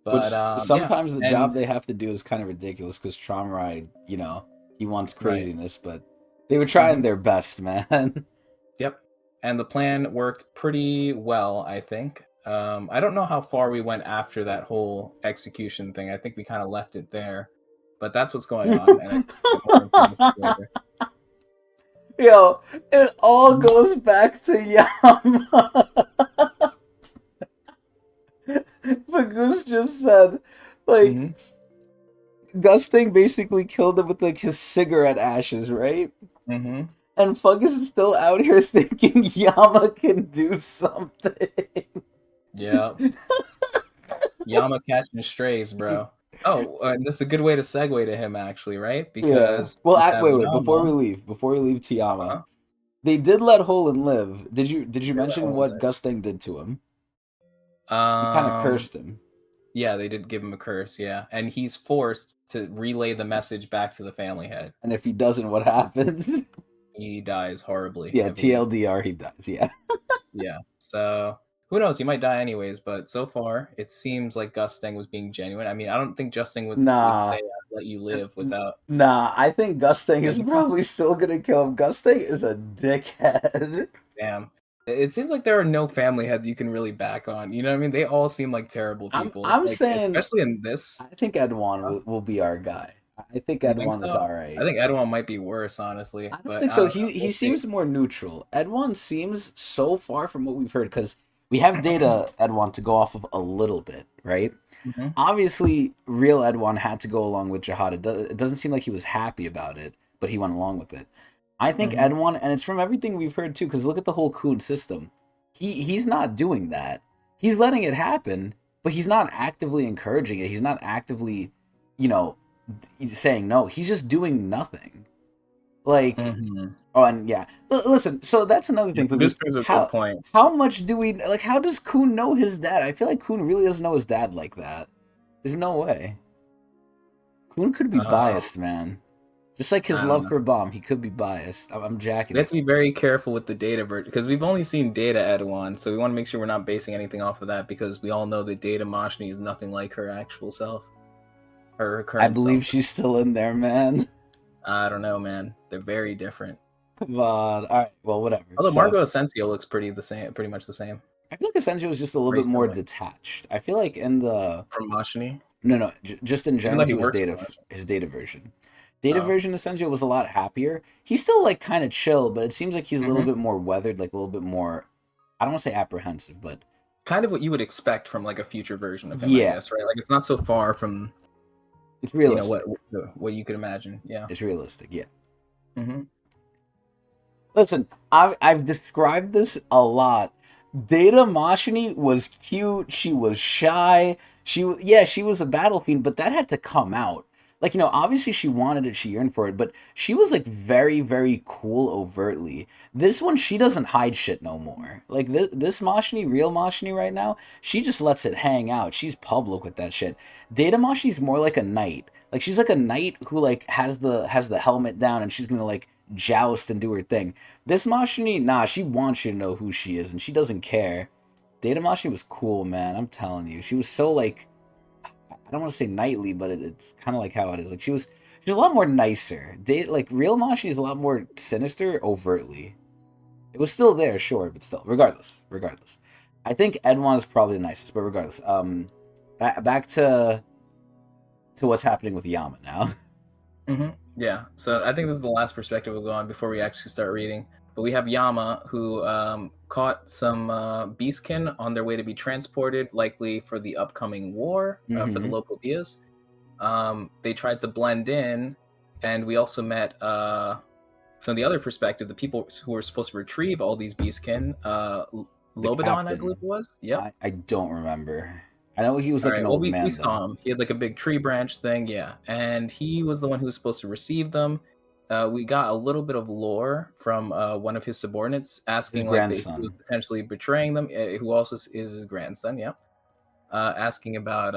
[SPEAKER 2] But
[SPEAKER 1] Which
[SPEAKER 2] yeah.
[SPEAKER 1] sometimes the
[SPEAKER 2] And
[SPEAKER 1] job they have to do is kind of ridiculous because Tromrai, he wants
[SPEAKER 2] right.
[SPEAKER 1] craziness, but they were trying
[SPEAKER 2] Hmm.
[SPEAKER 1] their best, man.
[SPEAKER 2] Yep. And the plan worked pretty well, I think. I don't know how far we went after that whole execution thing. I think we kind of left it there. But that's what's going on, and I can get more information later.
[SPEAKER 1] Yo, it all
[SPEAKER 2] Mhm.
[SPEAKER 1] goes back to Yama. Fagus just said, like,
[SPEAKER 2] Mhm.
[SPEAKER 1] Gusting basically killed him with like his cigarette ashes, right?
[SPEAKER 2] Mhm.
[SPEAKER 1] And Fungus is still out here thinking Yama can do something.
[SPEAKER 2] Yeah. Yama catching strays, bro. Oh, and this is a good way to segue to him, actually, right?
[SPEAKER 1] Yeah.
[SPEAKER 2] Because
[SPEAKER 1] Well,
[SPEAKER 2] we have
[SPEAKER 1] wait,
[SPEAKER 2] Yama.
[SPEAKER 1] before we leave Tiyama,
[SPEAKER 2] Uh-huh.
[SPEAKER 1] they did let Holland live. Did you
[SPEAKER 2] They let
[SPEAKER 1] mention
[SPEAKER 2] Holland
[SPEAKER 1] what
[SPEAKER 2] live.
[SPEAKER 1] Gusting did to him? He kind of
[SPEAKER 2] Um,
[SPEAKER 1] cursed him,
[SPEAKER 2] yeah, they did give him a curse, yeah. And he's forced to relay the message back to the family head.
[SPEAKER 1] and if he doesn't, what happens?
[SPEAKER 2] He dies horribly,
[SPEAKER 1] Yeah,
[SPEAKER 2] I believe.
[SPEAKER 1] TLDR, he does. Yeah.
[SPEAKER 2] Yeah. So who knows? He might die anyways, but so far it seems like Gusting was being genuine. I mean, I don't think Justin would say
[SPEAKER 1] Nah,
[SPEAKER 2] let you live without
[SPEAKER 1] Nah, I think Gustang is
[SPEAKER 2] getting
[SPEAKER 1] probably
[SPEAKER 2] caught.
[SPEAKER 1] still gonna kill him. Gustang is a dickhead.
[SPEAKER 2] Damn. It seems like there are no family heads you can really back on. You know what I mean? They all seem like terrible
[SPEAKER 1] I'm
[SPEAKER 2] people.
[SPEAKER 1] I'm
[SPEAKER 2] Like
[SPEAKER 1] saying
[SPEAKER 2] especially in this.
[SPEAKER 1] I think Edwan
[SPEAKER 2] Huh?
[SPEAKER 1] will be our guy. I think
[SPEAKER 2] You think
[SPEAKER 1] Edwan is
[SPEAKER 2] so?
[SPEAKER 1] all
[SPEAKER 2] I
[SPEAKER 1] right.
[SPEAKER 2] think Edwin might be worse, honestly.
[SPEAKER 1] I don't
[SPEAKER 2] But
[SPEAKER 1] think
[SPEAKER 2] I
[SPEAKER 1] so.
[SPEAKER 2] don't know.
[SPEAKER 1] He
[SPEAKER 2] We'll see.
[SPEAKER 1] seems more neutral. Edwan seems so far from what we've heard because we have data Edwan to go off of a little bit, right?
[SPEAKER 2] Hmm.
[SPEAKER 1] Obviously, real Edwan had to go along with Jihad. It doesn't seem like he was happy about it, but he went along with it. I think
[SPEAKER 2] Hmm.
[SPEAKER 1] Edwan, and it's from everything we've heard too, because look at the whole Kun system. He's not doing that. He's letting it happen, but he's not actively encouraging it. He's not actively, you know, saying no. He's just doing nothing. Like,
[SPEAKER 2] Hmm.
[SPEAKER 1] oh, and yeah, listen. So that's another
[SPEAKER 2] Yeah,
[SPEAKER 1] thing.
[SPEAKER 2] this
[SPEAKER 1] Poopy.
[SPEAKER 2] brings a good
[SPEAKER 1] How
[SPEAKER 2] point.
[SPEAKER 1] how much do we like? How does Kun know his dad? I feel like Kun really doesn't know his dad like that. There's no way. Kun could be
[SPEAKER 2] Um,
[SPEAKER 1] biased, man. Just like his
[SPEAKER 2] I don't
[SPEAKER 1] love
[SPEAKER 2] know.
[SPEAKER 1] for Bomb, he could be biased. I'm jacking
[SPEAKER 2] We have
[SPEAKER 1] it.
[SPEAKER 2] to be very careful with the data version because we've only seen data Edwin, so we want to make sure we're not basing anything off of that because we all know that Data Moshni is nothing like her actual self or her
[SPEAKER 1] I
[SPEAKER 2] current self.
[SPEAKER 1] believe she's still in there, man.
[SPEAKER 2] I don't know, man. They're very different.
[SPEAKER 1] Come on. All right. Well, whatever.
[SPEAKER 2] Although
[SPEAKER 1] So
[SPEAKER 2] Margot Asensio looks pretty much the same,
[SPEAKER 1] I feel like Essential is just a little
[SPEAKER 2] very
[SPEAKER 1] bit more
[SPEAKER 2] similar
[SPEAKER 1] detached. I feel like in the
[SPEAKER 2] from Moshni,
[SPEAKER 1] no, just in
[SPEAKER 2] even
[SPEAKER 1] general
[SPEAKER 2] though he
[SPEAKER 1] to
[SPEAKER 2] works for Moshni.
[SPEAKER 1] his data version. Data
[SPEAKER 2] Oh,
[SPEAKER 1] version Essential was a lot happier. He's still like kind of chill, but it seems like he's a little
[SPEAKER 2] hmm,
[SPEAKER 1] bit more weathered, like a little bit more. I don't want to say apprehensive, but
[SPEAKER 2] kind of what you would expect from like a future version of him, I
[SPEAKER 1] yeah,
[SPEAKER 2] guess, right? Like it's not so far from
[SPEAKER 1] it's
[SPEAKER 2] what
[SPEAKER 1] realistic.
[SPEAKER 2] what you could imagine. Yeah.
[SPEAKER 1] It's realistic. Yeah.
[SPEAKER 2] Hmm.
[SPEAKER 1] Listen, I've described this a lot. Data Mashini was cute. She was shy. She was a battle fiend, but that had to come out. Like, obviously she wanted it, she yearned for it, but she was like very, very cool overtly. This one, she doesn't hide shit no more. Like this Mashini, real Mashini right now, she just lets it hang out. She's public with that shit. Data Mashini's more like a knight. Like she's like a knight who like has the helmet down and she's gonna like joust and do her thing. This Mashini, nah, she wants you to know who she is, and she doesn't care. Data Mashini was cool, man. I'm telling you, she was so like I don't want to say knightly, but it's kind of like how it is. Like she's a lot more nicer. Like real Mashini is a lot more sinister overtly. It was still there, sure, but still, regardless. I think Edwan is probably the nicest, but regardless, back to what's happening with Yama now.
[SPEAKER 2] Hmm. Yeah. So I think this is the last perspective we'll go on before we actually start reading. But we have Yama, who caught some beastkin on their way to be transported, likely for the upcoming war for the
[SPEAKER 1] Mm-hmm.
[SPEAKER 2] local Bias. They tried to blend in, and we also met, from the other perspective, the people who were supposed to retrieve all these beastkin.
[SPEAKER 1] The
[SPEAKER 2] Lobodon, I believe
[SPEAKER 1] captain.
[SPEAKER 2] it was. Yep.
[SPEAKER 1] I don't remember. I know he was
[SPEAKER 2] All
[SPEAKER 1] like an
[SPEAKER 2] right. Well,
[SPEAKER 1] old
[SPEAKER 2] we
[SPEAKER 1] man though.
[SPEAKER 2] saw him. He had like a big tree branch thing, yeah. And he was the one who was supposed to receive them. We got a little bit of lore from one of his subordinates
[SPEAKER 1] His
[SPEAKER 2] asking like that he was
[SPEAKER 1] grandson.
[SPEAKER 2] potentially betraying them, who also is his grandson, yeah. Asking about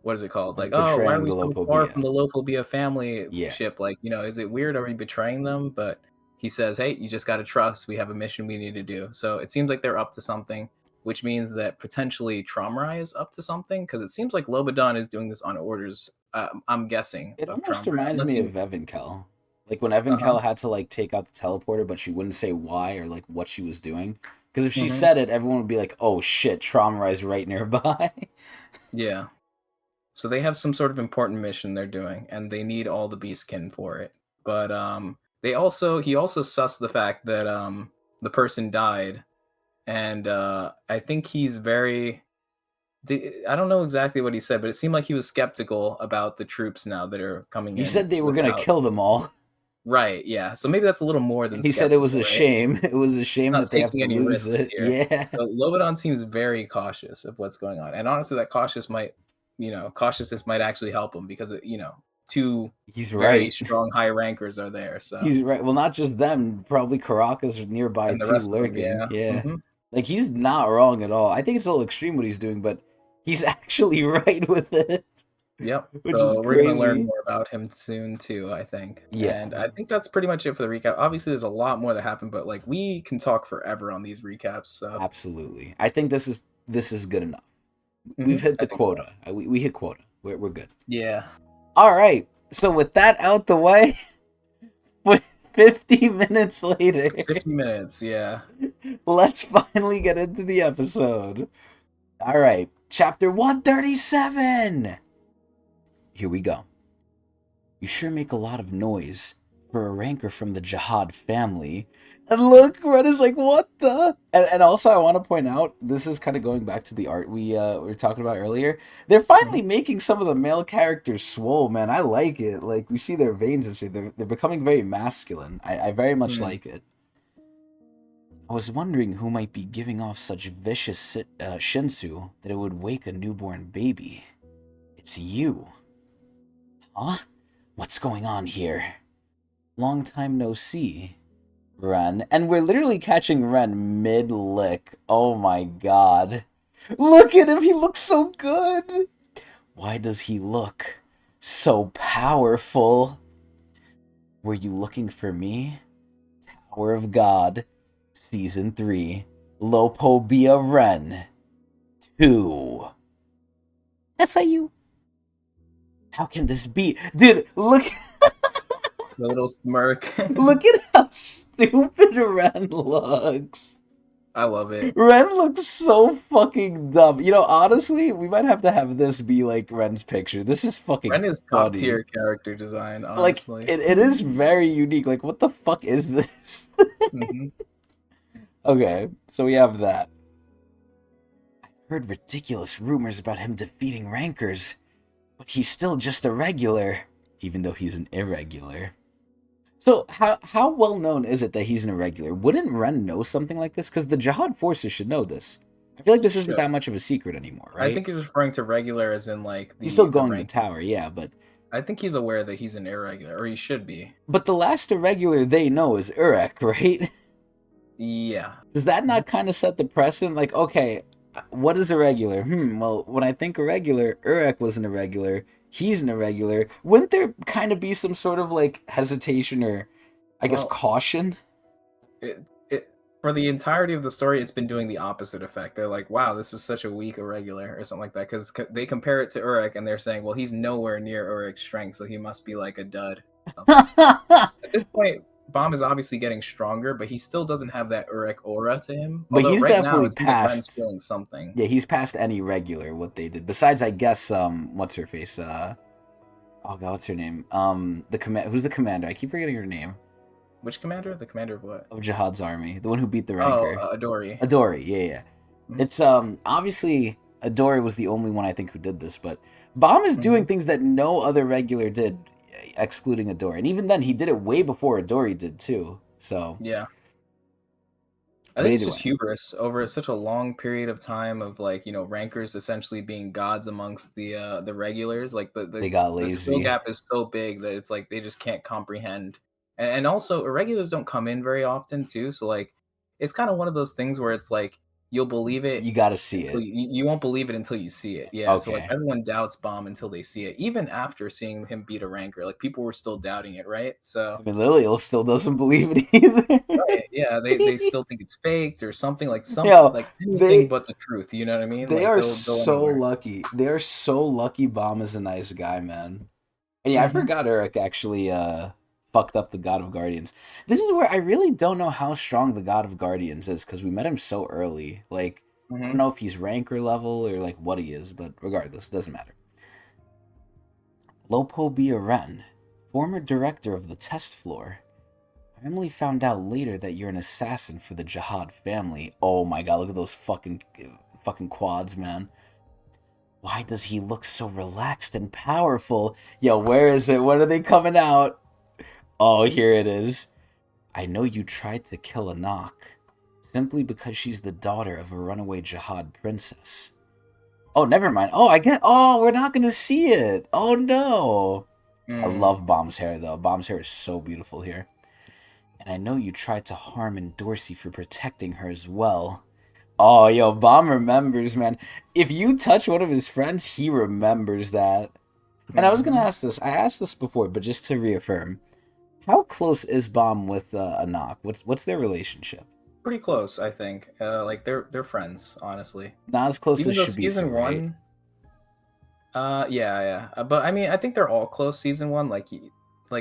[SPEAKER 2] what is it called? Like, oh, why are
[SPEAKER 1] Betraying
[SPEAKER 2] we
[SPEAKER 1] the
[SPEAKER 2] so far from
[SPEAKER 1] Lopobia.
[SPEAKER 2] the Lopobia family
[SPEAKER 1] Yeah.
[SPEAKER 2] ship? Like, is it weird? Are we betraying them? But he says, hey, you just got to trust. We have a mission we need to do. So it seems like they're up to something, which means that potentially Tromrai is up to something because it seems like Lobodon is doing this on orders. I'm guessing
[SPEAKER 1] It
[SPEAKER 2] of
[SPEAKER 1] almost
[SPEAKER 2] Tromrai,
[SPEAKER 1] reminds
[SPEAKER 2] unless
[SPEAKER 1] me
[SPEAKER 2] he's
[SPEAKER 1] of Evan Kell. Like when Evan
[SPEAKER 2] uh huh.
[SPEAKER 1] Kell had to like take out the teleporter, but she wouldn't say why or like what she was doing. Because if she
[SPEAKER 2] Hmm.
[SPEAKER 1] said it, everyone would be like, "Oh shit, Traumarize right nearby."
[SPEAKER 2] Yeah. So they have some sort of important mission they're doing, and they need all the beastkin for it. But he also sussed the fact that the person died, and I think he's very. I don't know exactly what he said, but it seemed like he was skeptical about the troops now that are coming
[SPEAKER 1] He
[SPEAKER 2] in
[SPEAKER 1] said they were gonna
[SPEAKER 2] without.
[SPEAKER 1] kill them all,
[SPEAKER 2] Right, yeah. So maybe that's a little more than
[SPEAKER 1] and he said it was
[SPEAKER 2] skeptical,
[SPEAKER 1] a
[SPEAKER 2] right?
[SPEAKER 1] shame. It was a
[SPEAKER 2] He's
[SPEAKER 1] shame
[SPEAKER 2] not
[SPEAKER 1] that they have
[SPEAKER 2] taking
[SPEAKER 1] to
[SPEAKER 2] any
[SPEAKER 1] lose
[SPEAKER 2] risks
[SPEAKER 1] it.
[SPEAKER 2] here.
[SPEAKER 1] Yeah,
[SPEAKER 2] So Lobodon seems very cautious of what's going on, and honestly, that cautiousness might actually help him because two
[SPEAKER 1] he's
[SPEAKER 2] very
[SPEAKER 1] right.
[SPEAKER 2] strong high rankers are there. So
[SPEAKER 1] He's right. Well, not just them. Probably Caracas nearby
[SPEAKER 2] and the
[SPEAKER 1] too,
[SPEAKER 2] rest of them,
[SPEAKER 1] lurking.
[SPEAKER 2] yeah.
[SPEAKER 1] Yeah,
[SPEAKER 2] Hmm.
[SPEAKER 1] like he's not wrong at all. I think it's a little extreme what he's doing, but he's actually right with it,
[SPEAKER 2] Yep.
[SPEAKER 1] which is
[SPEAKER 2] So we're gonna learn
[SPEAKER 1] crazy.
[SPEAKER 2] more about him soon too, I think.
[SPEAKER 1] Yeah,
[SPEAKER 2] And I think that's pretty much it for the recap. Obviously, there's a lot more that happened, but like we can talk forever on these recaps. So
[SPEAKER 1] absolutely. I think this is good enough. We've
[SPEAKER 2] mhm,
[SPEAKER 1] hit
[SPEAKER 2] I
[SPEAKER 1] the
[SPEAKER 2] think so.
[SPEAKER 1] quota. We hit quota. We're good.
[SPEAKER 2] Yeah.
[SPEAKER 1] All right. So with that out the way, with 50 minutes later,
[SPEAKER 2] 50 minutes, yeah.
[SPEAKER 1] let's finally get into the episode. All right. Chapter 137. Here we go. You sure make a lot of noise for a ranker from the Jihad family. And look, Ren is like, what the? And also, I want to point out, this is kind of going back to the art we were talking about earlier. They're finally
[SPEAKER 2] Mhm.
[SPEAKER 1] making some of the male characters swole, man. I like it. Like, we see their veins and shit. They're becoming very masculine. I very much
[SPEAKER 2] Mm.
[SPEAKER 1] like it. I was wondering who might be giving off such vicious shinsu that it would wake a newborn baby. It's you. Huh? What's going on here? Long time no see, Ren. And we're literally catching Ren mid-lick. Oh my god. Look at him, he looks so good! Why does he look so powerful? Were you looking for me? Tower of God, Season 3, Lopobia Ren 2. SIU. How can this be? Dude, look
[SPEAKER 2] The little smirk.
[SPEAKER 1] look at how stupid Ren looks.
[SPEAKER 2] I love it.
[SPEAKER 1] Ren looks so fucking dumb. You know, honestly, we might have to have this be like Ren's picture. This is fucking
[SPEAKER 2] Ren is top
[SPEAKER 1] funny.
[SPEAKER 2] tier character design,
[SPEAKER 1] Like,
[SPEAKER 2] honestly.
[SPEAKER 1] it is very unique. Like, what the fuck is this?
[SPEAKER 2] Hmm.
[SPEAKER 1] Okay, so we have that. I heard ridiculous rumors about him defeating rankers, but he's still just a regular, even though he's an irregular. So how well known is it that he's an irregular? Wouldn't Ren know something like this? Because the Jihad forces should know this. I feel like this isn't
[SPEAKER 2] Should.
[SPEAKER 1] that much of a secret anymore,
[SPEAKER 2] I
[SPEAKER 1] right?
[SPEAKER 2] think he's referring to regular as in like
[SPEAKER 1] He's still
[SPEAKER 2] the
[SPEAKER 1] going to the
[SPEAKER 2] rank.
[SPEAKER 1] tower, yeah,
[SPEAKER 2] I think he's aware that he's an irregular, or he should be.
[SPEAKER 1] but the last irregular they know is Urek, right?
[SPEAKER 2] Yeah.
[SPEAKER 1] Does that not kind of set the precedent? Like, okay, what is irregular? Well, when I think irregular, Urek was an irregular. He's an irregular. Wouldn't there kind of be some sort of like hesitation or, I guess,
[SPEAKER 2] Well,
[SPEAKER 1] caution?
[SPEAKER 2] it for the entirety of the story, it's been doing the opposite effect. They're like, "Wow, this is such a weak irregular," or something like that, because they compare it to Urek, and they're saying, "Well, he's nowhere near Urek's strength, so he must be like a dud." So, at this point, Bomb is obviously getting stronger, but he still doesn't have that Urek aura to him.
[SPEAKER 1] But
[SPEAKER 2] Although
[SPEAKER 1] he's
[SPEAKER 2] right now
[SPEAKER 1] definitely
[SPEAKER 2] it seems like Ren's
[SPEAKER 1] past.
[SPEAKER 2] feeling something.
[SPEAKER 1] Yeah, he's past any regular what they did. Besides, I guess, what's her face? Oh god, what's her name? Who's the commander? I keep forgetting her name.
[SPEAKER 2] Which commander? The commander of what?
[SPEAKER 1] Of Jihad's army, the one who beat the
[SPEAKER 2] Oh,
[SPEAKER 1] ranker.
[SPEAKER 2] Adori.
[SPEAKER 1] Adori, yeah.
[SPEAKER 2] Mhm.
[SPEAKER 1] It's obviously Adori was the only one I think who did this, but Bomb is doing
[SPEAKER 2] Mhm.
[SPEAKER 1] things that no other regular did, excluding Adori. And even then, he did it way before Adori did too. So,
[SPEAKER 2] Yeah. I
[SPEAKER 1] but
[SPEAKER 2] think it's
[SPEAKER 1] either
[SPEAKER 2] just
[SPEAKER 1] way,
[SPEAKER 2] hubris over such a long period of time of like, rankers essentially being gods amongst the regulars. Like
[SPEAKER 1] they got
[SPEAKER 2] the skill
[SPEAKER 1] lazy.
[SPEAKER 2] gap is so big that it's like they just can't comprehend. And also irregulars don't come in very often too. So like it's kind of one of those things where it's like you'll believe it
[SPEAKER 1] You got to see
[SPEAKER 2] until
[SPEAKER 1] it.
[SPEAKER 2] you won't believe it until you see it. Yeah. So like
[SPEAKER 1] Okay.
[SPEAKER 2] everyone doubts Bomb until they see it. Even after seeing him beat a ranker, like people were still doubting it, right? So
[SPEAKER 1] I mean, Liliel still doesn't believe it either.
[SPEAKER 2] right, yeah, they still think it's faked or something
[SPEAKER 1] Yo,
[SPEAKER 2] like anything
[SPEAKER 1] they
[SPEAKER 2] but the truth. You know what I mean?
[SPEAKER 1] they
[SPEAKER 2] Like
[SPEAKER 1] are
[SPEAKER 2] they'll
[SPEAKER 1] so
[SPEAKER 2] anywhere.
[SPEAKER 1] lucky. They are so lucky. Bomb is a nice guy, man. And yeah, I
[SPEAKER 2] Hmm.
[SPEAKER 1] forgot Eric actually fucked up the God of Guardians. This is where I really don't know how strong the God of Guardians is because we met him so early. Like, I don't
[SPEAKER 2] Hmm.
[SPEAKER 1] know if he's ranker level or like what he is, but regardless, it doesn't matter. Lopo Ren, former director of the test floor. I only found out later that you're an assassin for the Jihad family. Oh my god, look at those fucking quads, man. Why does he look so relaxed and powerful? Yo, where is it? When are they coming out? Oh, here it is. I know you tried to kill Anak simply because she's the daughter of a runaway Jihad princess. Oh, never mind. Oh, I get. Oh, we're not gonna see it. Oh no. I
[SPEAKER 2] Mm.
[SPEAKER 1] love Bomb's hair though. Bomb's hair is so beautiful here. And I know you tried to harm Dorsey for protecting her as well. Oh, yo, Bomb remembers, man. If you touch one of his friends, he remembers that. And I was gonna
[SPEAKER 2] Hmm.
[SPEAKER 1] ask this. I asked this before, but just to reaffirm, how close is Bomb with Anak? What's their relationship?
[SPEAKER 2] Pretty close, I think. Like they're friends, honestly.
[SPEAKER 1] Not as close
[SPEAKER 2] Even
[SPEAKER 1] as
[SPEAKER 2] though
[SPEAKER 1] Shabisa,
[SPEAKER 2] season
[SPEAKER 1] right?
[SPEAKER 2] one, Yeah, yeah. But I mean, I think they're all close season one. Like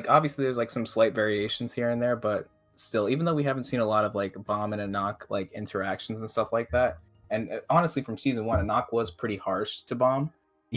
[SPEAKER 2] obviously there's like some slight variations here and there, but still, even though we haven't seen a lot of like Bomb and Anak like interactions and stuff like that, and honestly, from season one, Anak was pretty harsh to Bomb.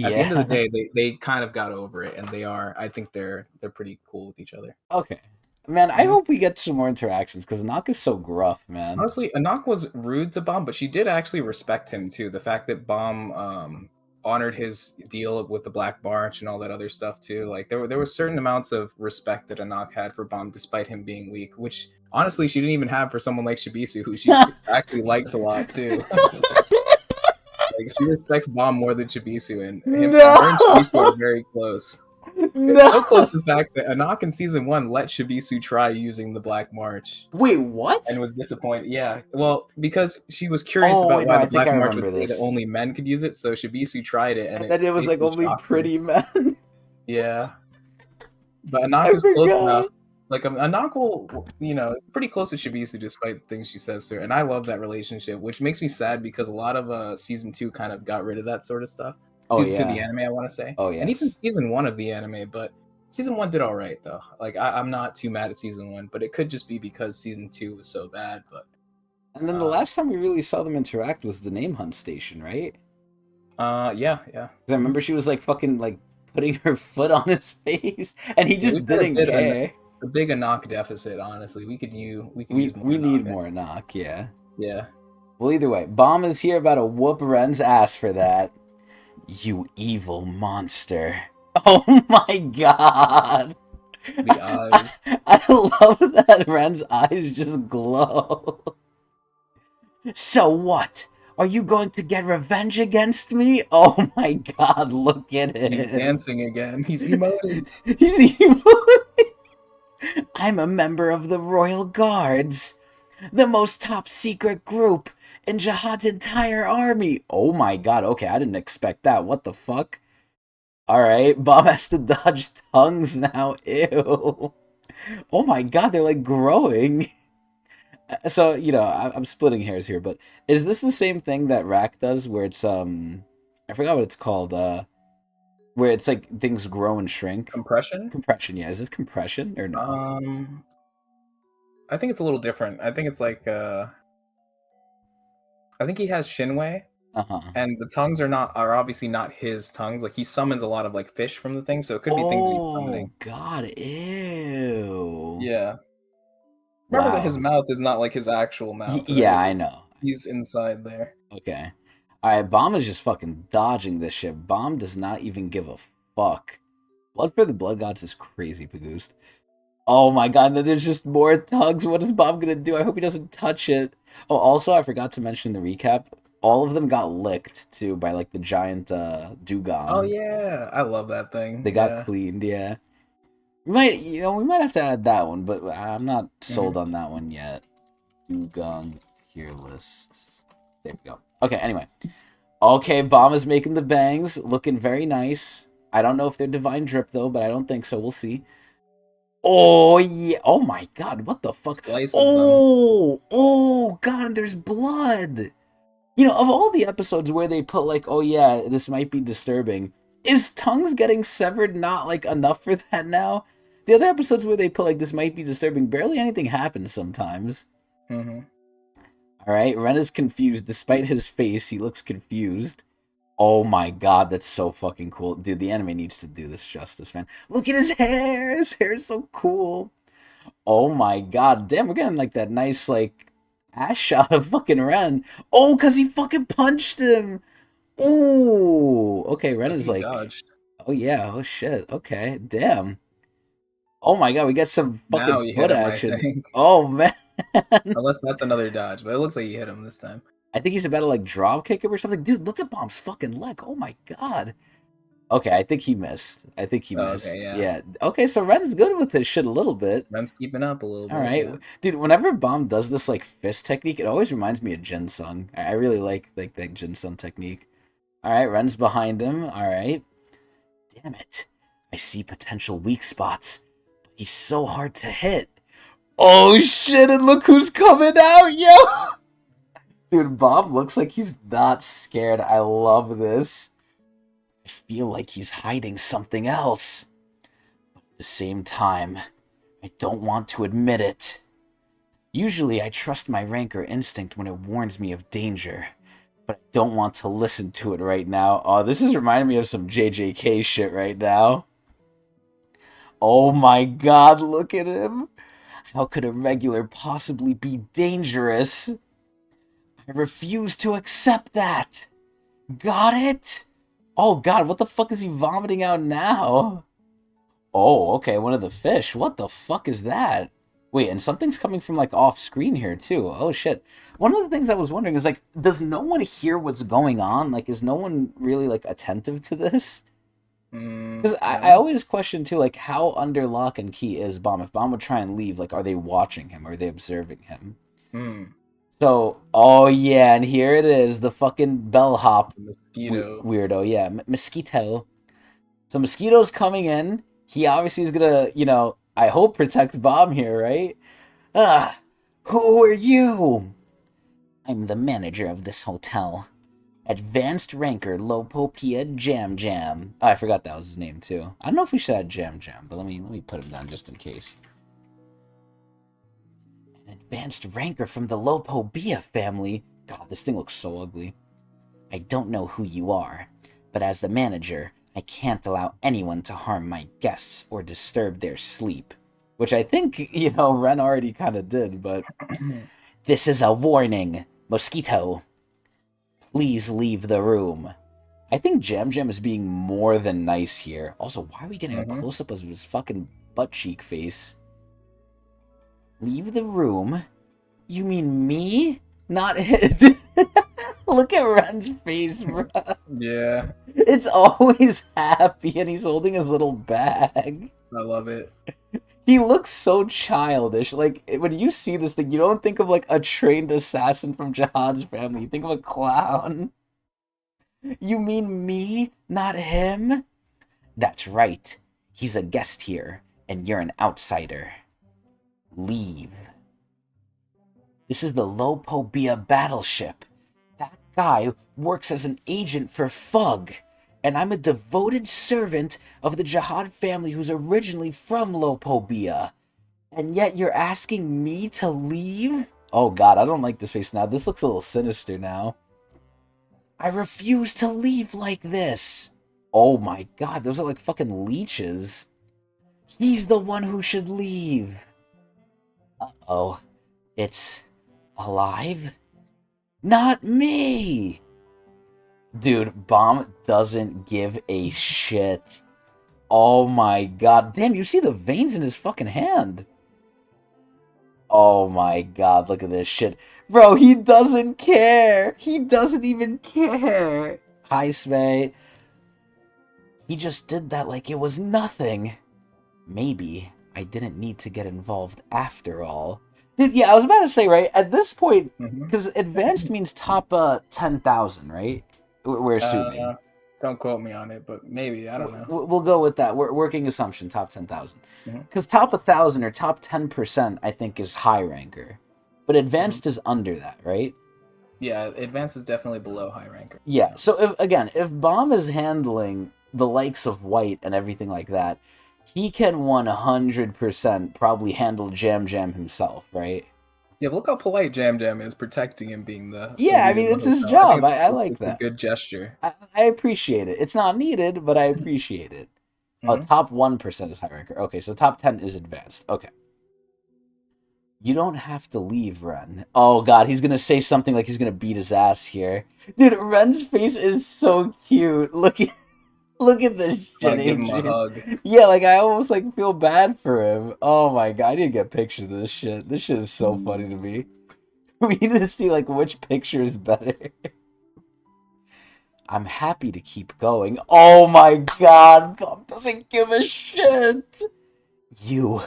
[SPEAKER 2] At the end of the
[SPEAKER 1] Yeah.
[SPEAKER 2] day, they kind of got over it, and they are. I think they're pretty cool with each other.
[SPEAKER 1] Okay. Man, I
[SPEAKER 2] Hmm.
[SPEAKER 1] hope we get some more interactions because Naka's so gruff, man.
[SPEAKER 2] Honestly, Anak was rude to Bomb, but she did actually respect him too. The fact that Bomb honored his deal with the Black March and all that other stuff too. Like there were certain amounts of respect that Anak had for Bomb, despite him being weak. Which honestly, she didn't even have for someone like Shibisu, who she actually likes a lot too. Like she respects Bomb more than Shibisu, and her and Shibisu are
[SPEAKER 1] No!
[SPEAKER 2] very close. It's so
[SPEAKER 1] No!
[SPEAKER 2] close, in fact, that Anak in season one let Shibisu try using the Black March
[SPEAKER 1] Wait, what?
[SPEAKER 2] and was disappointed. Yeah, well, because she was curious
[SPEAKER 1] Oh,
[SPEAKER 2] about
[SPEAKER 1] wait, no,
[SPEAKER 2] why
[SPEAKER 1] I
[SPEAKER 2] the
[SPEAKER 1] think
[SPEAKER 2] Black
[SPEAKER 1] I
[SPEAKER 2] March would
[SPEAKER 1] remember
[SPEAKER 2] say that
[SPEAKER 1] this.
[SPEAKER 2] only men could use it, so Shibisu tried it, and
[SPEAKER 1] And
[SPEAKER 2] it
[SPEAKER 1] then it was like
[SPEAKER 2] basically
[SPEAKER 1] only
[SPEAKER 2] shocked her.
[SPEAKER 1] pretty men.
[SPEAKER 2] Yeah, but Anak
[SPEAKER 1] I
[SPEAKER 2] is close enough.
[SPEAKER 1] forgot.
[SPEAKER 2] Like Anak will, it's pretty close to Shibisu despite the things she says to her, and I love that relationship, which makes me sad because a lot of season two kind of got rid of that sort of stuff.
[SPEAKER 1] Oh,
[SPEAKER 2] Season two of the
[SPEAKER 1] yeah.
[SPEAKER 2] anime, I want to say,
[SPEAKER 1] Oh,
[SPEAKER 2] and even
[SPEAKER 1] yes.
[SPEAKER 2] season one of the anime, but season one did all right though. Like I'm not too mad at season one, but it could just be because season two was so bad. But
[SPEAKER 1] And then the
[SPEAKER 2] um,
[SPEAKER 1] last time we really saw them interact was the name hunt station, right?
[SPEAKER 2] yeah, yeah.
[SPEAKER 1] 'Cause I remember she was like fucking like putting her foot on his face, and he
[SPEAKER 2] Yeah,
[SPEAKER 1] just
[SPEAKER 2] we've got
[SPEAKER 1] didn't care.
[SPEAKER 2] a big Anak deficit. Honestly, we could use more
[SPEAKER 1] We
[SPEAKER 2] Anak.
[SPEAKER 1] need more knock, yeah.
[SPEAKER 2] Yeah,
[SPEAKER 1] Well, either way, Bomb is here about to whoop Ren's ass for that. You evil monster. Oh my god.
[SPEAKER 2] the eyes.
[SPEAKER 1] I love that Ren's eyes just glow. So what? Are you going to get revenge against me? Oh my god, look at
[SPEAKER 2] He's
[SPEAKER 1] him.
[SPEAKER 2] dancing again. He's emoting.
[SPEAKER 1] He's evil. I'm a member of the Royal Guards, the most top secret group in Jihad's entire army. Oh my god, okay, I didn't expect that. What the fuck? Alright, Bob has to dodge tongues now. Ew. Oh my god, they're like growing. So, I'm splitting hairs here, but is this the same thing that Rack does where it's, I forgot what it's called, where it's like things grow and shrink?
[SPEAKER 2] Compression.
[SPEAKER 1] Compression, yeah. Is this compression or no?
[SPEAKER 2] Um, I think it's a little different. I think it's like I think he has Shinwei,
[SPEAKER 1] Uh huh.
[SPEAKER 2] and the tongues are obviously not his tongues. Like he summons a lot of like fish from the thing, so it could be things that he's
[SPEAKER 1] Oh,
[SPEAKER 2] summoning.
[SPEAKER 1] God, ew.
[SPEAKER 2] Yeah. Remember that his
[SPEAKER 1] Wow.
[SPEAKER 2] mouth is not like his actual mouth,
[SPEAKER 1] Yeah,
[SPEAKER 2] right?
[SPEAKER 1] I know.
[SPEAKER 2] He's inside there.
[SPEAKER 1] Okay. Alright, Bomb is just fucking dodging this shit. Bomb does not even give a fuck. Blood for the Blood Gods is crazy, Pagoost. Oh my god, then there's just more tugs. What is Bob gonna do? I hope he doesn't touch it. Oh, also, I forgot to mention in the recap, all of them got licked, too, by, like, the giant,
[SPEAKER 2] Oh
[SPEAKER 1] dugong.
[SPEAKER 2] yeah, I love that
[SPEAKER 1] They
[SPEAKER 2] thing.
[SPEAKER 1] got
[SPEAKER 2] Yeah.
[SPEAKER 1] cleaned, yeah. We might have to add that one, but I'm not sold
[SPEAKER 2] Hmm.
[SPEAKER 1] on that one yet. Dugong tier list. There we go. Okay, anyway. Okay, Bomb is making the bangs, looking very nice. I don't know if they're divine drip though, but I don't think so. We'll see. Oh yeah. Oh my god, what the fuck?
[SPEAKER 2] Slices them.
[SPEAKER 1] Oh god, there's blood. Of all the episodes where they put like, oh yeah, this might be disturbing, is tongues getting severed not like enough for that now? The other episodes where they put like this might be disturbing, barely anything happens sometimes.
[SPEAKER 2] Hmm.
[SPEAKER 1] Alright, Ren is confused. Despite his face, he looks confused. Oh my god, that's so fucking cool. Dude, the anime needs to do this justice, man. Look at his hair! His hair's so cool. Oh my god, damn, we're getting like that nice, like, ass shot of fucking Ren. Oh, because he fucking punched him! Ooh! Okay, Ren
[SPEAKER 2] But
[SPEAKER 1] is
[SPEAKER 2] he
[SPEAKER 1] like,
[SPEAKER 2] dodged.
[SPEAKER 1] oh yeah, oh shit, okay, damn. Oh my god, we got some fucking
[SPEAKER 2] Now he
[SPEAKER 1] foot
[SPEAKER 2] hit him, I
[SPEAKER 1] action.
[SPEAKER 2] think.
[SPEAKER 1] Oh man!
[SPEAKER 2] Unless that's another dodge, but it looks like he hit him this time.
[SPEAKER 1] I think he's about to like drop kick him or something. Dude, look at Bomb's fucking leg. Oh my god. Okay, I think he missed. I think he
[SPEAKER 2] Oh, okay,
[SPEAKER 1] missed.
[SPEAKER 2] yeah.
[SPEAKER 1] Yeah. Okay, so Ren is good with this shit a little bit.
[SPEAKER 2] Ren's keeping up a little
[SPEAKER 1] All
[SPEAKER 2] bit,
[SPEAKER 1] right,
[SPEAKER 2] yeah.
[SPEAKER 1] dude. Whenever Bomb does this like fist technique, it always reminds me of Jin Sung. I really like that Jin Sung technique. All right, Ren's behind him. All right. Damn it! I see potential weak spots, but he's so hard to hit. Oh shit! And look who's coming out, yo! Dude, Bob looks like he's not scared. I love this. I feel like he's hiding something else. But at the same time, I don't want to admit it. Usually I trust my rancor instinct when it warns me of danger, but I don't want to listen to it right now. Oh, this is reminding me of some JJK shit right now. Oh my god, look at him. How could a regular possibly be dangerous? I refuse to accept that. Got it? Oh god, what the fuck is he vomiting out now? Oh, okay, one of the fish. What the fuck is that? Wait, and something's coming from like off screen here too. Oh shit. One of the things I was wondering is like, does no one hear what's going on? Like, is no one really like attentive to this? Because I
[SPEAKER 2] No.
[SPEAKER 1] always question too, like how under lock and key is Bomb? If Bomb would try and leave, like, are they watching him? Are they observing him?
[SPEAKER 2] Hmm.
[SPEAKER 1] So, oh yeah, and here it is, the fucking bellhop
[SPEAKER 2] Mosquito.
[SPEAKER 1] weirdo. Yeah, mosquito. So mosquito's coming in. He obviously is gonna, I hope protect Bomb here, right? Ah, who are you? I'm the manager of this hotel. Advanced Ranker Lopopia Jam Jam. Oh, I forgot that was his name too. I don't know if we should add Jam Jam, but let me put him down just in case. An advanced ranker from the Lopobia family. God, this thing looks so ugly. I don't know who you are, but as the manager, I can't allow anyone to harm my guests or disturb their sleep. Which I think, Ren already kind of did, but this is a warning. Mosquito, please leave the room. I think Jam Jam is being more than nice here. Also, why are we getting a
[SPEAKER 2] Mm-hmm.
[SPEAKER 1] close-up of his fucking butt cheek face? Leave the room? You mean me? Not him? Look at Ren's face, bro.
[SPEAKER 2] Yeah,
[SPEAKER 1] It's always happy, and he's holding his little bag.
[SPEAKER 2] I love it.
[SPEAKER 1] He looks so childish. Like, when you see this thing, you don't think of, like, a trained assassin from Jihad's family. You think of a clown. You mean me, not him? That's right. He's a guest here, and you're an outsider. Leave. This is the Lopobia battleship. That guy works as an agent for Fug, and I'm a devoted servant of the Jihad family who's originally from Lopobia. And yet you're asking me to leave? Oh god, I don't like this face now. This looks a little sinister now. I refuse to leave like this. Oh my god, those are like fucking leeches. He's the one who should leave. Uh-oh. It's alive? Not me! Dude, Bomb doesn't give a shit. Oh my god. Damn, you see the veins in his fucking hand. Oh my god, look at this shit. Bro, he doesn't care. He doesn't even care. Hi, Smay. He just did that like it was nothing. Maybe I didn't need to get involved after all. Dude, yeah, I was about to say, right, at this point,
[SPEAKER 2] Mm-hmm.
[SPEAKER 1] because advanced means top 10,000, right? We're assuming.
[SPEAKER 2] Don't quote me on it, but maybe, I don't know.
[SPEAKER 1] We'll go with that. Working assumption, top 10,000.
[SPEAKER 2] Mm-hmm.
[SPEAKER 1] Because top 1,000 or top 10%, I think, is high ranker. But
[SPEAKER 2] Mm-hmm.
[SPEAKER 1] advanced is under that, right?
[SPEAKER 2] Yeah, advanced is definitely below high ranker.
[SPEAKER 1] Yeah, so if Bomb is handling the likes of White and everything like that, he can 100% probably handle Jam Jam himself, right?
[SPEAKER 2] Yeah, but look how polite Jam Jam is, protecting him being the
[SPEAKER 1] Yeah, I
[SPEAKER 2] leader
[SPEAKER 1] mean,
[SPEAKER 2] of the
[SPEAKER 1] it's his
[SPEAKER 2] hotel. I
[SPEAKER 1] job.
[SPEAKER 2] think
[SPEAKER 1] I like
[SPEAKER 2] it's a
[SPEAKER 1] that.
[SPEAKER 2] good gesture.
[SPEAKER 1] I appreciate it. It's not needed, but I appreciate it. Oh,
[SPEAKER 2] Mm-hmm.
[SPEAKER 1] top 1% is high ranker. Okay, so top 10 is advanced. Okay. You don't have to leave, Ren. Oh god, he's gonna say something like he's gonna beat his ass here. Dude, Ren's face is so cute. Look at this
[SPEAKER 2] Want
[SPEAKER 1] shit,
[SPEAKER 2] to give him a
[SPEAKER 1] Adrian.
[SPEAKER 2] hug.
[SPEAKER 1] Yeah, like I almost like feel bad for him. Oh my god, I need to get pictures of this shit. This shit is so funny to me. We need to see like which picture is better. I'm happy to keep going. Oh my god, Bob doesn't give a shit. You,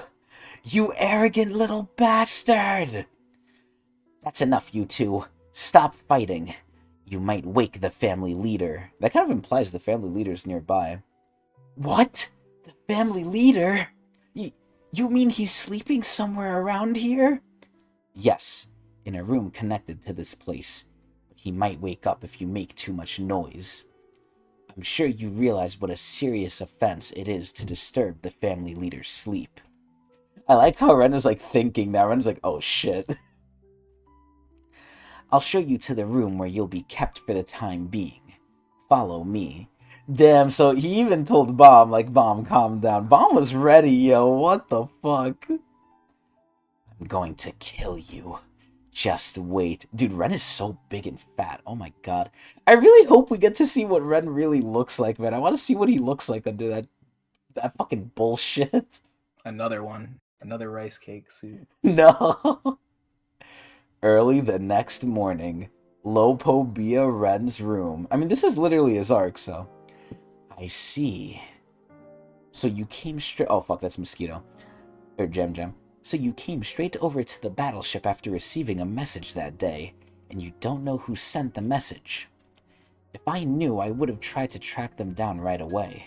[SPEAKER 1] you arrogant little bastard. That's enough, you two. Stop fighting. You might wake the family leader. That kind of implies the family leader's nearby. What? The family leader? You mean he's sleeping somewhere around here? Yes, in a room connected to this place. But he might wake up if you make too much noise. I'm sure you realize what a serious offense it is to disturb the family leader's sleep. I like how Ren is like thinking now. Ren's like, oh shit. I'll show you to the room where you'll be kept for the time being. Follow me. Damn, so he even told Bomb, like, Bomb, calm down. Bomb was ready, yo. What the fuck? I'm going to kill you. Just wait. Dude, Ren is so big and fat. Oh my god. I really hope we get to see what Ren really looks like, man. I want to see what he looks like under that fucking bullshit.
[SPEAKER 2] Another one. Another rice cake suit.
[SPEAKER 1] No. Early the next morning, Lopobia Ren's room. I mean, this is literally his arc, so. I see. So you came straight. Oh, fuck, that's Mosquito. Or Gem Gem. So you came straight over to the battleship after receiving a message that day, and you don't know who sent the message. If I knew, I would have tried to track them down right away.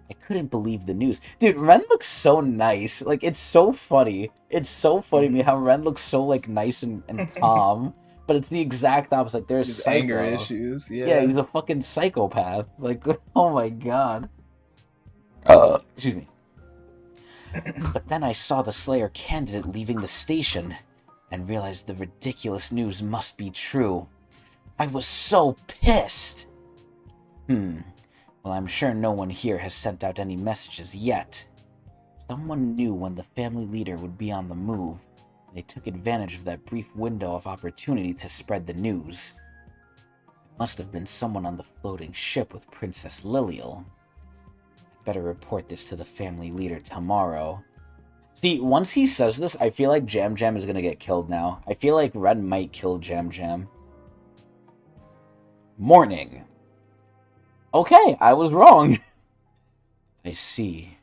[SPEAKER 1] I couldn't believe the news. Dude, Ren looks so nice. Like, it's so funny. It's so funny to me how Ren looks so, like, nice and calm. But it's the exact opposite. Like, there's
[SPEAKER 2] His
[SPEAKER 1] psycho.
[SPEAKER 2] anger issues,
[SPEAKER 1] Yeah,
[SPEAKER 2] yeah.
[SPEAKER 1] he's a fucking psychopath. Like, oh my god. Excuse me. But then I saw the Slayer candidate leaving the station, and realized the ridiculous news must be true. I was so pissed! Well, I'm sure no one here has sent out any messages yet. Someone knew when the family leader would be on the move, and they took advantage of that brief window of opportunity to spread the news. It must have been someone on the floating ship with Princess Lilial. I'd better report this to the family leader tomorrow. See, once he says this, I feel like Jam Jam is gonna get killed now. I feel like Ren might kill Jam Jam. Morning. Okay, I was wrong. I see.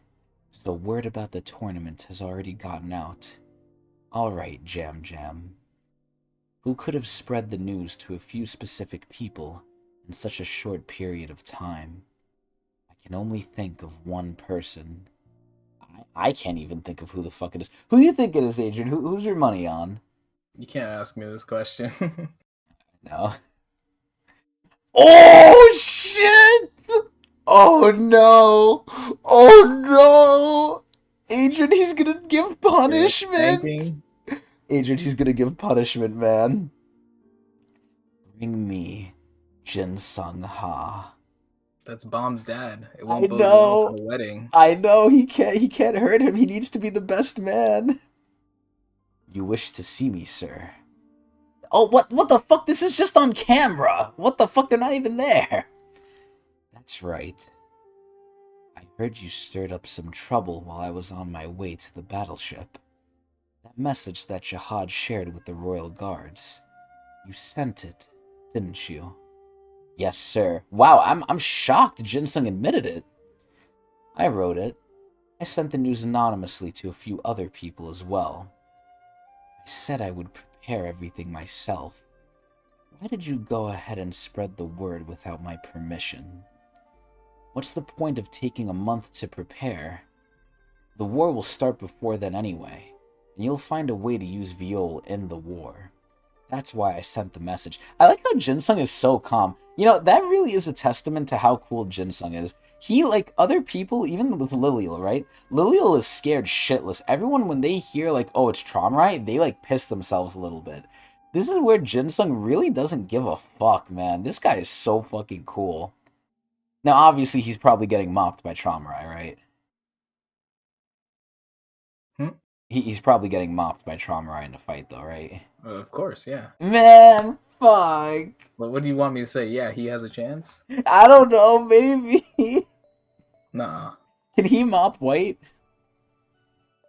[SPEAKER 1] So word about the tournament has already gotten out. Alright, Jam Jam. Who could have spread the news to a few specific people in such a short period of time? I can only think of one person. I can't even think of who the fuck it is. Who do you think it is, Adrian? Who's your money on?
[SPEAKER 2] You can't ask me this question.
[SPEAKER 1] No. Oh, shit! Oh, no! Oh, no! Adrian, he's gonna give punishment! Adrian, he's gonna give punishment, man. Bring me Jin Sung Ha.
[SPEAKER 2] That's Bomb's dad. It
[SPEAKER 1] I
[SPEAKER 2] won't bode well for
[SPEAKER 1] know.
[SPEAKER 2] the wedding.
[SPEAKER 1] I know. He can't hurt him. He needs to be the best man. You wish to see me, sir? Oh, what the fuck? This is just on camera. What the fuck? They're not even there. That's right. I heard you stirred up some trouble while I was on my way to the battleship. That message that Jihad shared with the Royal Guards. You sent it, didn't you? Yes, sir. Wow, I'm shocked Jinsung admitted it. I wrote it. I sent the news anonymously to a few other people as well. I said I would prepare everything myself. Why did you go ahead and spread the word without my permission? What's the point of taking a month to prepare? The war will start before then anyway, and you'll find a way to use Viol in the war. That's why I sent the message. I like how Jinsung is so calm. You know, that really is a testament to how cool Jinsung is. He, like other people, even with Lilial, right? Lilial is scared shitless. Everyone, when they hear, like, oh, it's Tromrai, they, like, piss themselves a little bit. This is where Jinsung really doesn't give a fuck, man. This guy is so fucking cool. Now, obviously, he's probably getting mopped by Tromrai, right? He's probably getting mopped by Tromrai in the fight, though, right?
[SPEAKER 2] Of course, yeah.
[SPEAKER 1] Man, fuck.
[SPEAKER 2] But what do you want me to say? Yeah, he has a chance?
[SPEAKER 1] I don't know, maybe.
[SPEAKER 2] Nah.
[SPEAKER 1] Can he mop White?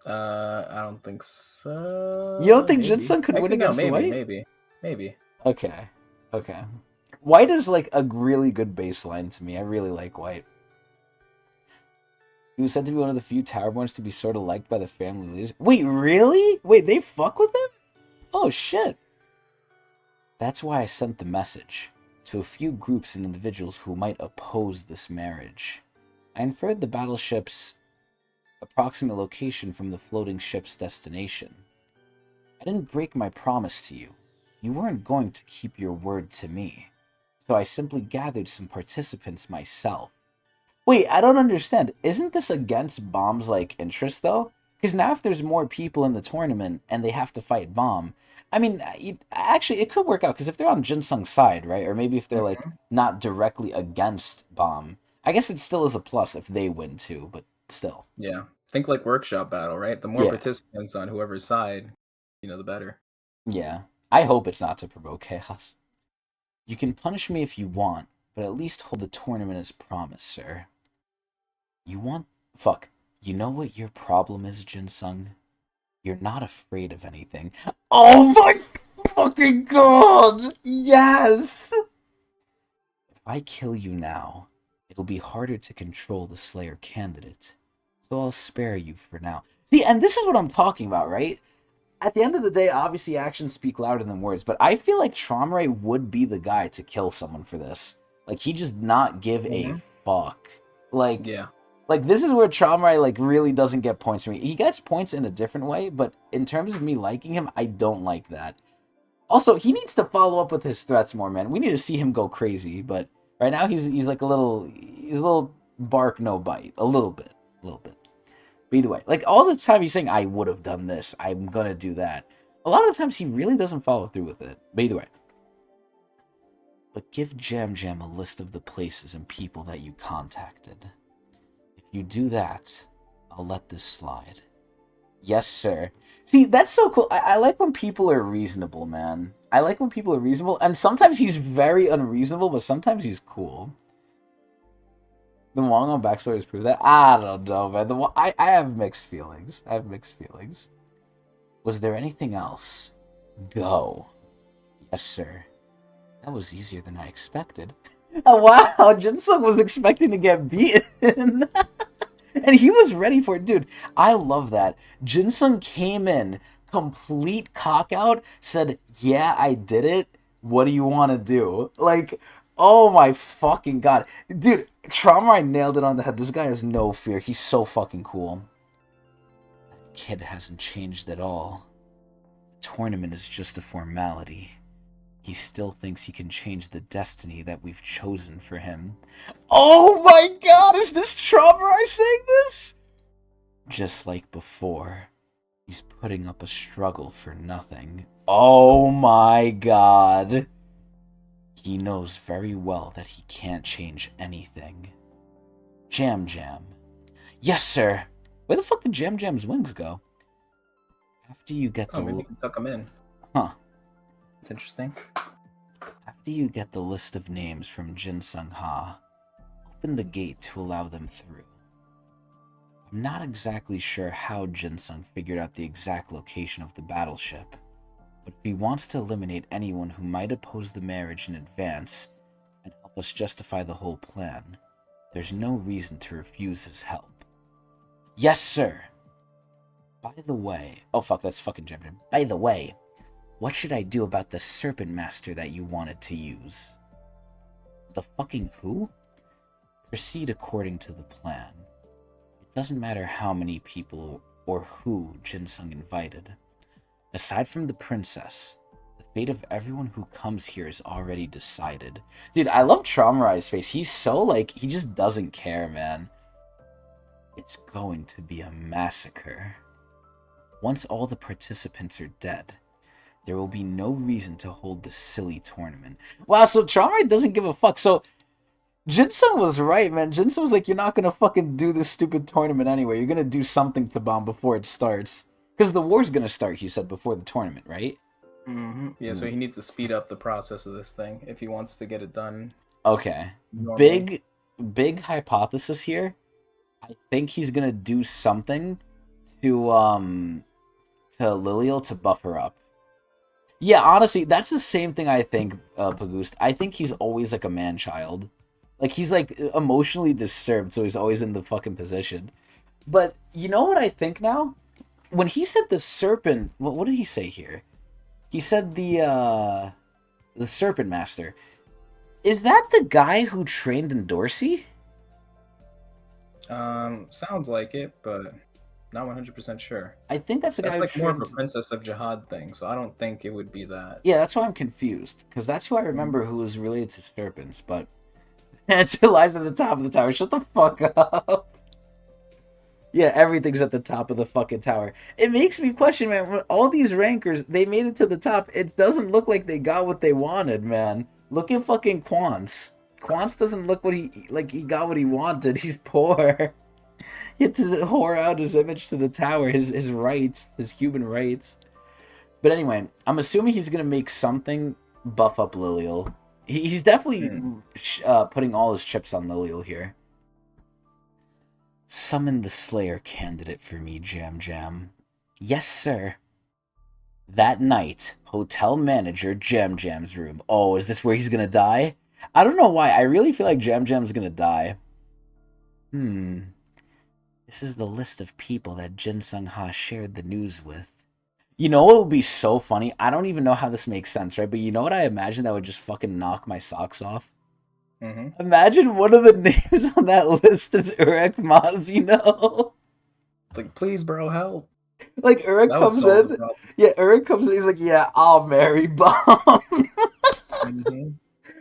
[SPEAKER 2] I don't think so.
[SPEAKER 1] You don't think
[SPEAKER 2] Maybe.
[SPEAKER 1] Jinsung could win
[SPEAKER 2] Actually, no,
[SPEAKER 1] against
[SPEAKER 2] maybe,
[SPEAKER 1] White?
[SPEAKER 2] maybe.
[SPEAKER 1] Okay. Okay. White is like a really good baseline to me. I really like White. He was said to be one of the few Towerborns to be sort of liked by the family leaders. Wait, really? Wait, they fuck with him? Oh, shit. That's why I sent the message to a few groups and individuals who might oppose this marriage. I inferred the battleship's approximate location from the floating ship's destination. I didn't break my promise to you. You weren't going to keep your word to me. So I simply gathered some participants myself. Wait, I don't understand. Isn't this against Bomb's like interest though? Because now if there's more people in the tournament and they have to fight Bomb, I mean, actually it could work out because if they're on Jinsung's side, right, or maybe if they're like
[SPEAKER 2] Mhm.
[SPEAKER 1] not directly against Bomb, I guess it still is a plus if they win too. But still,
[SPEAKER 2] Yeah. Think like workshop battle, right? The more
[SPEAKER 1] yeah,
[SPEAKER 2] participants on whoever's side, the better.
[SPEAKER 1] yeah. I hope it's not to provoke chaos. You can punish me if you want, but at least hold the tournament as promised, sir. You want fuck. You know what your problem is, Jinsung? You're not afraid of anything. Oh my fucking god! Yes! If I kill you now, it'll be harder to control the Slayer candidate. So I'll spare you for now. See, and this is what I'm talking about, right? At the end of the day, obviously actions speak louder than words, but I feel like Tromray would be the guy to kill someone for this. Like he just not give a
[SPEAKER 2] Hmm.
[SPEAKER 1] fuck. Like
[SPEAKER 2] Yeah.
[SPEAKER 1] like this is where Tromray like really doesn't get points for me. He gets points in a different way, but in terms of me liking him, I don't like that. Also, he needs to follow up with his threats more, man. We need to see him go crazy, but right now he's like a little bark no bite, a little bit, a little bit. But either way, like all the time he's saying I would have done this, I'm gonna do that. A lot of the times he really doesn't follow through with it. But either way, but give Jam Jam a list of the places and people that you contacted. If you do that, I'll let this slide. Yes, sir. See, that's so cool. I like when people are reasonable, man. I like when people are reasonable, and sometimes he's very unreasonable, but sometimes he's cool. The Wongon backstories prove that. I don't know, man. I have mixed feelings. I have mixed feelings. Was there anything else? Go. Yes, sir. That was easier than I expected. Oh, wow, Jinsung was expecting to get beaten. And he was ready for it, dude. I love that. Jinsung came in, complete cock out, said, "Yeah, I did it. What do you want to do?" Like, oh my fucking god, dude. Trauma, I nailed it on the head. This guy has no fear. He's so fucking cool. That kid hasn't changed at all. The tournament is just a formality. He still thinks he can change the destiny that we've chosen for him. Oh my god, is this Trauma saying this? Just like before, he's putting up a struggle for nothing. Oh my god. He knows very well that he can't change anything. Jam Jam. Yes, sir. Where the fuck did Jam Jam's wings go? After you get
[SPEAKER 2] Oh, maybe
[SPEAKER 1] the...
[SPEAKER 2] you can tuck them in.
[SPEAKER 1] Huh.
[SPEAKER 2] It's interesting.
[SPEAKER 1] After you get the list of names from Jin Sung Ha, open the gate to allow them through. I'm not exactly sure how Jinsung figured out the exact location of the battleship, but if he wants to eliminate anyone who might oppose the marriage in advance and help us justify the whole plan, there's no reason to refuse his help. Yes, sir! By the way... Oh, fuck, that's fucking Jim. By the way, what should I do about the Serpent Master that you wanted to use? The fucking who? Proceed according to the plan. It doesn't matter how many people or who Jinsung invited. Aside from the princess, the fate of everyone who comes here is already decided. Dude, I love Traumarai's face. He's so, like, he just doesn't care, man. It's going to be a massacre. Once all the participants are dead, there will be no reason to hold this silly tournament. Wow, so Traumarai doesn't give a fuck. So Jinsung was right, man. Jinsung was like, you're not gonna fucking do this stupid tournament anyway. You're gonna do something to Bomb before it starts. Because the war's gonna start, he said, before the tournament, right?
[SPEAKER 2] Yeah, so
[SPEAKER 1] Mm.
[SPEAKER 2] he needs to speed up the process of this thing if he wants to get it done
[SPEAKER 1] Okay.
[SPEAKER 2] normally.
[SPEAKER 1] Big hypothesis here. I think he's gonna do something to Lilial to buff her up. Yeah, honestly, that's the same thing I think, Pagoost. I think he's always like a man child. Like he's like emotionally disturbed, so he's always in the fucking position. But you know what I think now? When he said the serpent, what did he say here? He said the serpent master. Is that the guy who trained in Dorsey?
[SPEAKER 2] Sounds like it, but not 100% sure.
[SPEAKER 1] I think that's the guy
[SPEAKER 2] That's
[SPEAKER 1] who
[SPEAKER 2] like more of a
[SPEAKER 1] trained.
[SPEAKER 2] Princess of Jihad thing, so I don't think it would be that.
[SPEAKER 1] Yeah, that's why I'm confused because that's who I
[SPEAKER 2] Mhm.
[SPEAKER 1] remember who was related to serpents. But Answer lies at the top of the tower. Shut the fuck up. Yeah, everything's at the top of the fucking tower. It makes me question, man, when all these rankers, they made it to the top, it doesn't look like they got what they wanted, man. Look at fucking Quants. Quants doesn't look like he got what he wanted. He's poor. He had to whore out his image to the tower, his rights, his human rights. But anyway, I'm assuming he's gonna make something buff up Lilial. He's definitely putting all his chips on Lilial here. Summon the Slayer candidate for me, Jam Jam. Yes, sir. That night, hotel manager Jam Jam's room. Oh, is this where he's gonna die? I don't know why. I really feel like Jam Jam's gonna die. This is the list of people that Jin Sung Ha shared the news with. You know what would be so funny? I don't even know how this makes sense, right? But you know what I imagine that would just fucking knock my socks off?
[SPEAKER 2] Mm-hmm.
[SPEAKER 1] Imagine one of the names on that list is Urek Mazino.
[SPEAKER 2] It's like, please, bro, help.
[SPEAKER 1] Like, Urek
[SPEAKER 2] That would
[SPEAKER 1] comes
[SPEAKER 2] solve the
[SPEAKER 1] in.
[SPEAKER 2] problem.
[SPEAKER 1] Yeah, Urek comes in. He's like, yeah, I'll marry Bomb.
[SPEAKER 2] Mm-hmm.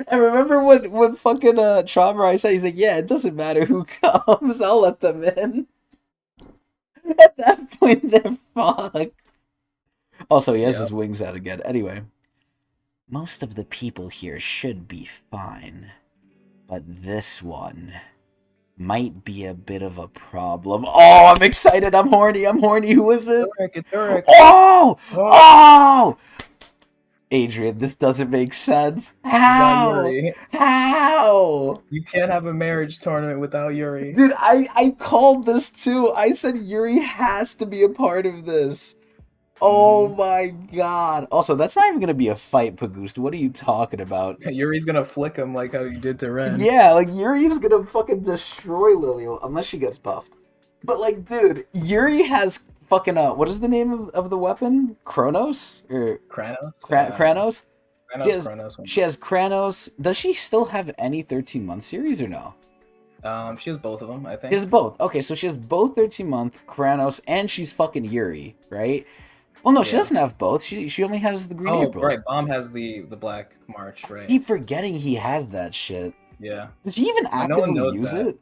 [SPEAKER 1] And remember when fucking Traumar said, he's like, yeah, it doesn't matter who comes. I'll let them in. At that point, they're fucked. Also, he has his wings out again. Anyway. Most of the people here should be fine. But this one might be a bit of a problem. Oh, I'm excited. I'm horny. Who is it?
[SPEAKER 2] It's Urek.
[SPEAKER 1] Oh! Oh! Adrian, this doesn't make sense. How? How?
[SPEAKER 2] You can't have a marriage tournament without Yuri.
[SPEAKER 1] Dude, I called this too. I said Yuri has to be a part of this. Oh my god. Also, that's not even gonna be a fight, Pagoost. What are you talking about?
[SPEAKER 2] Yuri's gonna flick him like how you did to Ren.
[SPEAKER 1] Yeah, like Yuri's gonna fucking destroy Lilial unless she gets buffed. But like, dude, Yuri has fucking what is the name of the weapon? Kronos? Or
[SPEAKER 2] Kranos?
[SPEAKER 1] Kranos?
[SPEAKER 2] Kronos.
[SPEAKER 1] She has Kranos. Does she still have any 13-month series or no?
[SPEAKER 2] She has both of them, I think.
[SPEAKER 1] She has both. Okay, so she has both 13-month Kranos and she's fucking Yuri, right? Well, no, she doesn't have both. She only has the Green April.
[SPEAKER 2] Oh, right. Bomb has the Black March, right?
[SPEAKER 1] Keep forgetting he has that shit.
[SPEAKER 2] Yeah.
[SPEAKER 1] Does he even actively use it?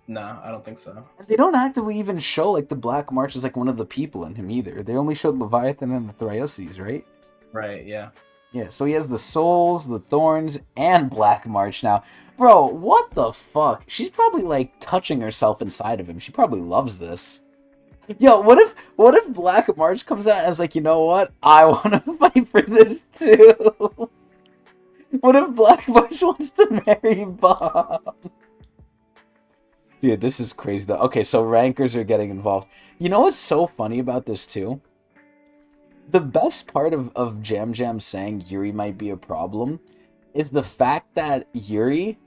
[SPEAKER 2] No, I don't think so.
[SPEAKER 1] They don't actively even show like the Black March as like one of the people in him either. They only showed Leviathan and the Thrioses, right?
[SPEAKER 2] Right, yeah.
[SPEAKER 1] Yeah, so he has the Souls, the Thorns, and Black March now. Bro, what the fuck? She's probably like touching herself inside of him. She probably loves this. Yo, what if Black March comes out and is like, you know what? I want to fight for this too. What if Black March wants to marry Bob? Dude, this is crazy though. Okay, so rankers are getting involved. You know what's so funny about this too? The best part of Jam Jam saying Yuri might be a problem is the fact that Yuri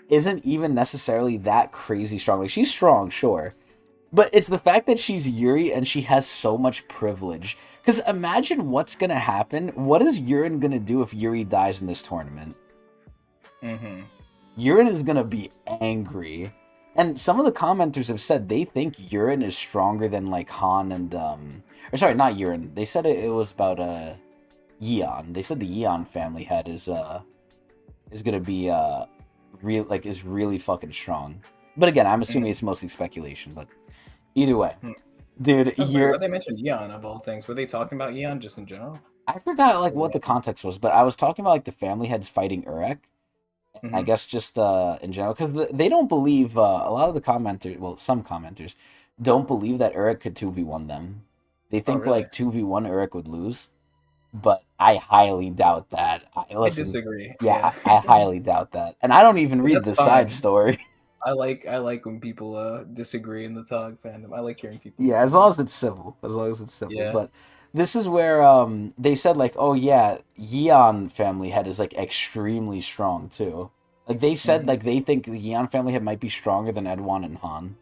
[SPEAKER 1] isn't even necessarily that crazy strong. Like, she's strong, sure. But it's the fact that she's Yuri and she has so much privilege. Because imagine what's going to happen. What is Yurin going to do if Yuri dies in this tournament? Yurin is going to be angry. And some of the commenters have said they think Yurin is stronger than like Han and... Or sorry, not Yurin. They said it was about Yeon. They said the Yeon family head is going to be is really fucking strong. But again, I'm assuming it's mostly speculation, but... Either way, dude,
[SPEAKER 2] they mentioned Yeon of all things. Were they talking about Yeon just in general?
[SPEAKER 1] I forgot like what the context was, but I was talking about like the family heads fighting Urek. I guess just in general, because they don't believe a lot of the commenters. Well, some commenters don't believe that Urek could 2v1 them. They think like 2v1 Urek would lose, but I highly doubt that.
[SPEAKER 2] I disagree.
[SPEAKER 1] Yeah, I highly doubt that, and I don't even read the side story.
[SPEAKER 2] I like when people disagree in the Tog fandom. I like hearing people.
[SPEAKER 1] Yeah, as long as it's civil.
[SPEAKER 2] Yeah.
[SPEAKER 1] But this is where they said like, oh yeah, Yeon family head is like extremely strong too. Like they said like they think the Yeon family head might be stronger than Edwan and Han.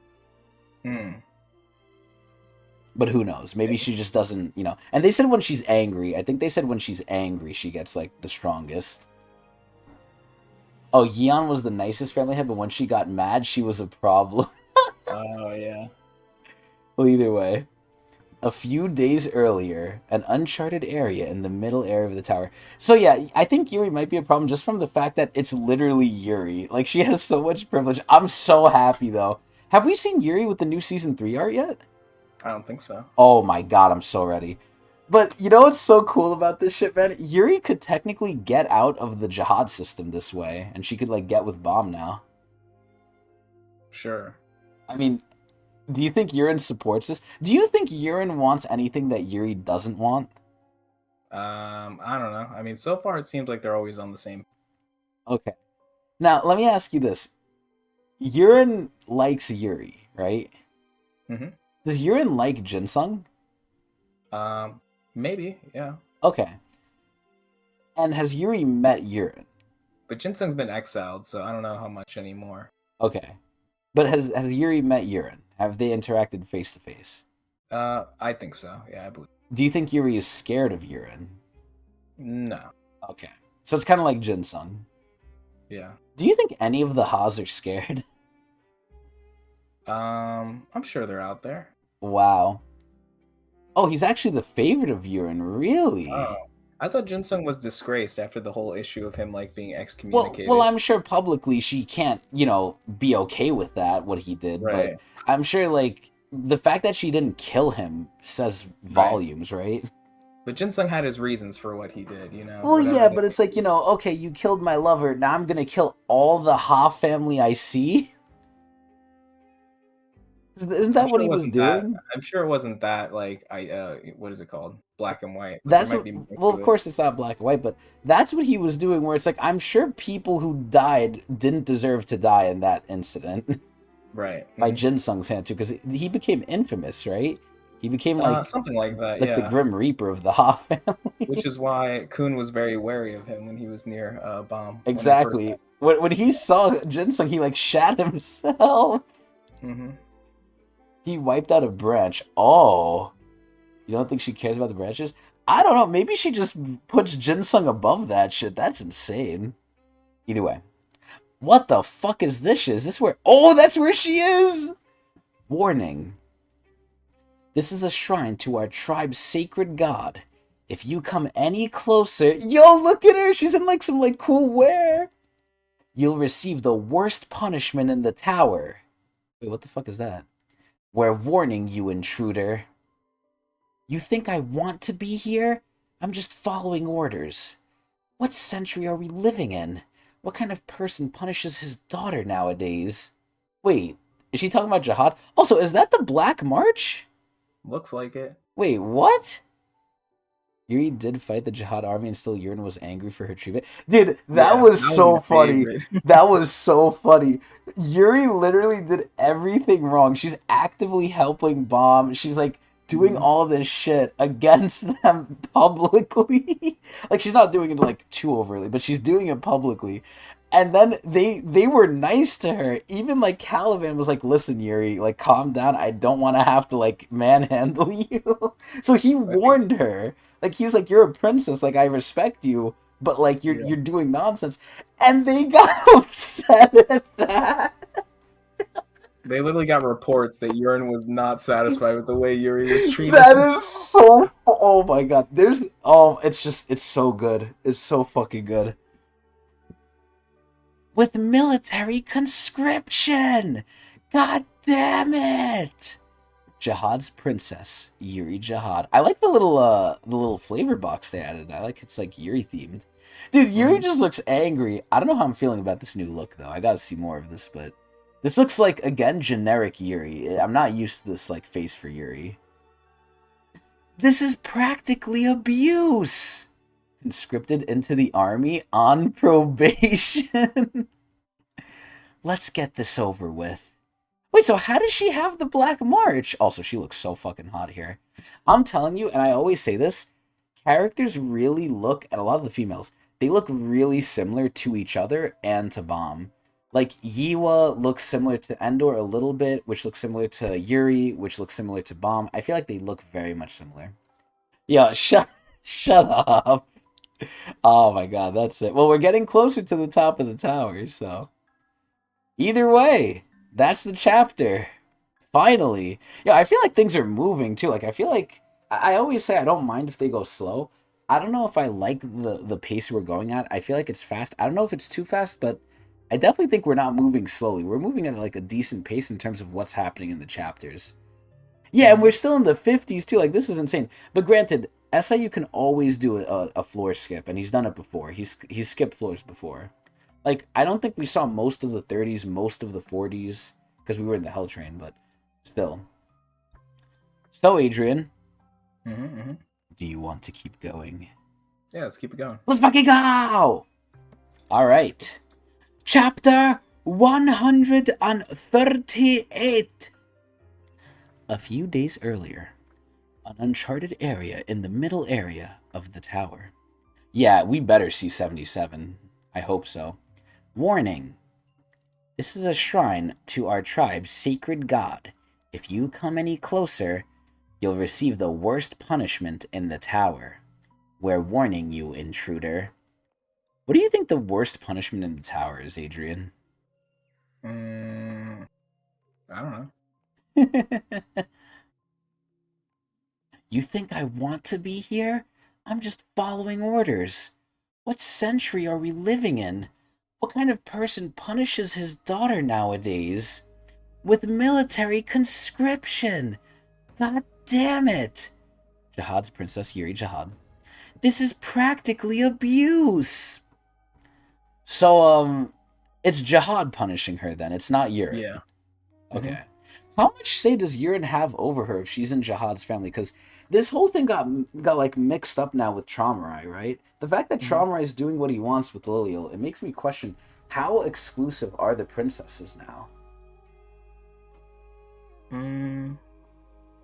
[SPEAKER 1] But who knows? Maybe she just doesn't, you know. And they said when she's angry. I think they said when she's angry she gets like the strongest. Oh, Yeon was the nicest family head, but when she got mad, she was a problem.
[SPEAKER 2] Oh, yeah.
[SPEAKER 1] Well, either way. A few days earlier, an uncharted area in the middle area of the tower. So yeah, I think Yuri might be a problem just from the fact that it's literally Yuri. Like she has so much privilege. I'm so happy though. Have we seen Yuri with the new season 3 art yet?
[SPEAKER 2] I don't think so.
[SPEAKER 1] Oh my god, I'm so ready. But you know what's so cool about this shit, man? Yuri could technically get out of the jihad system this way, and she could like get with Bomb now.
[SPEAKER 2] Sure.
[SPEAKER 1] I mean, do you think Urine supports this? Do you think Urine wants anything that Yuri doesn't want?
[SPEAKER 2] I don't know. I mean, so far it seems like they're always on the same.
[SPEAKER 1] Okay. Now, let me ask you this. Urine likes Yuri, right?
[SPEAKER 2] Hmm.
[SPEAKER 1] Does Urine like Jinsung?
[SPEAKER 2] Um, Maybe, yeah.
[SPEAKER 1] Okay. And has Yuri met Urine?
[SPEAKER 2] But Jinsung's been exiled, so I don't know how much anymore.
[SPEAKER 1] Okay. But has Yuri met Urine? Have they interacted face to face?
[SPEAKER 2] I think so. Yeah, I believe.
[SPEAKER 1] Do you think Yuri is scared of Urine?
[SPEAKER 2] No.
[SPEAKER 1] Okay. So it's kind of like Jinsung.
[SPEAKER 2] Yeah.
[SPEAKER 1] Do you think any of the Haas are scared?
[SPEAKER 2] I'm sure they're out there.
[SPEAKER 1] Wow. Oh, he's actually the favorite of Urine,
[SPEAKER 2] Oh,
[SPEAKER 1] really?
[SPEAKER 2] I thought Jinsung was disgraced after the whole issue of him like being
[SPEAKER 1] Well,
[SPEAKER 2] excommunicated.
[SPEAKER 1] I'm sure publicly she can't, be okay with that, what he did, but
[SPEAKER 2] Right.
[SPEAKER 1] I'm sure, like, the fact that she didn't kill him says
[SPEAKER 2] Right.
[SPEAKER 1] volumes, right?
[SPEAKER 2] But Jinsung had his reasons for what he did.
[SPEAKER 1] Well,
[SPEAKER 2] Whatever
[SPEAKER 1] yeah,
[SPEAKER 2] they
[SPEAKER 1] but
[SPEAKER 2] may
[SPEAKER 1] it's like,
[SPEAKER 2] be.
[SPEAKER 1] okay, you killed my lover, now I'm gonna kill all the Ha family I see? Isn't
[SPEAKER 2] I'm
[SPEAKER 1] that what
[SPEAKER 2] sure it
[SPEAKER 1] he was
[SPEAKER 2] wasn't that.
[SPEAKER 1] doing?
[SPEAKER 2] I'm sure it wasn't that like what is it called? Black and white. But there
[SPEAKER 1] That's
[SPEAKER 2] might
[SPEAKER 1] what,
[SPEAKER 2] be more
[SPEAKER 1] well, of
[SPEAKER 2] to it.
[SPEAKER 1] course it's not black and white, but that's what he was doing, where it's like, I'm sure people who died didn't deserve to die in that incident.
[SPEAKER 2] Right.
[SPEAKER 1] By
[SPEAKER 2] Hmm.
[SPEAKER 1] Jin Sung's hand too, because he became infamous, right? He became
[SPEAKER 2] Something like that.
[SPEAKER 1] like the
[SPEAKER 2] Yeah.
[SPEAKER 1] Grim Reaper of the Ha
[SPEAKER 2] Which
[SPEAKER 1] family.
[SPEAKER 2] is wy Kun was very wary of him when he was near Bomb when they first
[SPEAKER 1] Exactly. When he saw Jin Sung, he like shat himself.
[SPEAKER 2] met. Hmm.
[SPEAKER 1] He wiped out a branch. Oh, you don't think she cares about the branches? I don't know. Maybe she just puts Jin Sung above that shit. That's insane. Either way, what the fuck is this? Is this where? Oh, that's where she is. Warning. This is a shrine to our tribe's sacred god. If you come any closer, yo, look at her. She's in like some like cool wear. You'll receive the worst punishment in the tower. Wait, what the fuck is that? We're warning you, intruder. You think I want to be here? I'm just following orders. What century are we living in? What kind of person punishes his daughter nowadays? Wait, is she talking about jihad? Also, is that the Black March?
[SPEAKER 2] Looks like it.
[SPEAKER 1] Wait, what? Yuri did fight the Jihad army and still Yurin was angry for her treatment. Dude, that
[SPEAKER 2] Yeah,
[SPEAKER 1] was
[SPEAKER 2] that was
[SPEAKER 1] so
[SPEAKER 2] my
[SPEAKER 1] funny.
[SPEAKER 2] favorite.
[SPEAKER 1] That was so funny. Yuri literally did everything wrong. She's actively helping Bomb. She's like doing
[SPEAKER 2] Mhm.
[SPEAKER 1] all this shit against them publicly. Like she's not doing it like too overtly, but she's doing it publicly. And then they were nice to her. Even like Caliban was like, "Listen, Yuri, like calm down. I don't want to have to like manhandle you." So he
[SPEAKER 2] I think
[SPEAKER 1] warned her. Like he's like, "You're a princess. Like I respect you, but like you're
[SPEAKER 2] yeah.
[SPEAKER 1] you're doing nonsense." And they got upset at that.
[SPEAKER 2] They literally got reports that Urine was not satisfied with the way Yuri was treated.
[SPEAKER 1] That is so. Oh my god. It's so good. It's so fucking good. With military conscription. God damn it. Jihad's princess, Yuri Jihad. I like the little flavor box they added. I like it's like Yuri themed. Dude, Yuri
[SPEAKER 2] Hmm.
[SPEAKER 1] just looks angry. I don't know how I'm feeling about this new look though. I gotta see more of this, but this looks like again generic Yuri. I'm not used to this like face for Yuri. This is practically abuse. Conscripted into the army on probation. Let's get this over with. Wait, so how does she have the Black March? Also, she looks so fucking hot here. I'm telling you, and I always say this, characters really look, and a lot of the females, they look really similar to each other and to Bomb. Like, Yiwa looks similar to Endor a little bit, which looks similar to Yuri, which looks similar to Bomb. I feel like they look very much similar. Yeah, shut up. Oh my god, that's it. Well, we're getting closer to the top of the tower, so. Either way, that's the chapter. Finally. Yeah, I feel like things are moving too. Like I feel like I always say I don't mind if they go slow. I don't know if I like the pace we're going at. I feel like it's fast. I don't know if it's too fast, but I definitely think we're not moving slowly. We're moving at like a decent pace in terms of what's happening in the chapters. Yeah, and we're
[SPEAKER 2] Hmm.
[SPEAKER 1] still in the 50s too. Like this is insane. But granted, SIU can always do a floor skip, and he's done it before. He's skipped floors before. Like I don't think we saw most of the 30s, most of the 40s, because we were in the Hell Train, but still. So Adrian,
[SPEAKER 2] Hmm.
[SPEAKER 1] do you want to keep going?
[SPEAKER 2] Yeah, let's keep it going.
[SPEAKER 1] Let's fucking go! All right. Chapter 138. A few days earlier, an uncharted area in the middle area of the tower. Yeah, we better see 77. I hope so. Warning. This is a shrine to our tribe's sacred god. If you come any closer, you'll receive the worst punishment in the tower. We're warning you, intruder. What do you think the worst punishment in the tower is, Adrian?
[SPEAKER 2] Mm, I don't know.
[SPEAKER 1] You think I want to be here? I'm just following orders. What century are we living in? What kind of person punishes his daughter nowadays? With military conscription! God damn it! Jihad's Princess Yuri Jihad. This is practically abuse! So, it's Jihad punishing her then. It's not
[SPEAKER 2] Yeah.
[SPEAKER 1] Yurin.
[SPEAKER 2] Hmm.
[SPEAKER 1] Okay. How much say does Yurin have over her if she's in Jihad's family? Because this whole thing got like mixed up now with Traumarai, right? The fact that
[SPEAKER 2] Hmm.
[SPEAKER 1] Traumarai is doing what he wants with Lilial, it makes me question how exclusive are the princesses now?
[SPEAKER 2] Mm,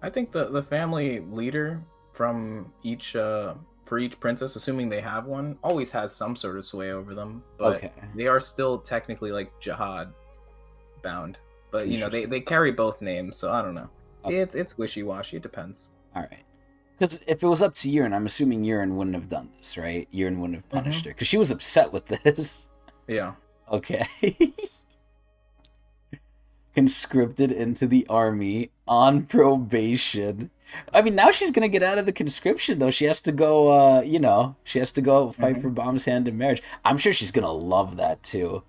[SPEAKER 2] I think the family leader from each for each princess, assuming they have one, always has some sort of sway over them, but
[SPEAKER 1] Okay,
[SPEAKER 2] they are still technically like jihad bound. But
[SPEAKER 1] interesting.
[SPEAKER 2] they carry both names, so I don't know.
[SPEAKER 1] Okay,
[SPEAKER 2] It's wishy washy. It depends.
[SPEAKER 1] all right. Because if it was up to Yurin, I'm assuming Yurin wouldn't have done this, right? Yurin wouldn't have punished
[SPEAKER 2] Hmm.
[SPEAKER 1] her because she was upset with this.
[SPEAKER 2] Yeah.
[SPEAKER 1] Okay. Conscripted into the army on probation. I mean, now she's gonna get out of the conscription though. She has to go. She has to go fight for
[SPEAKER 2] Hmm.
[SPEAKER 1] Bomb's hand in marriage. I'm sure she's gonna love that too.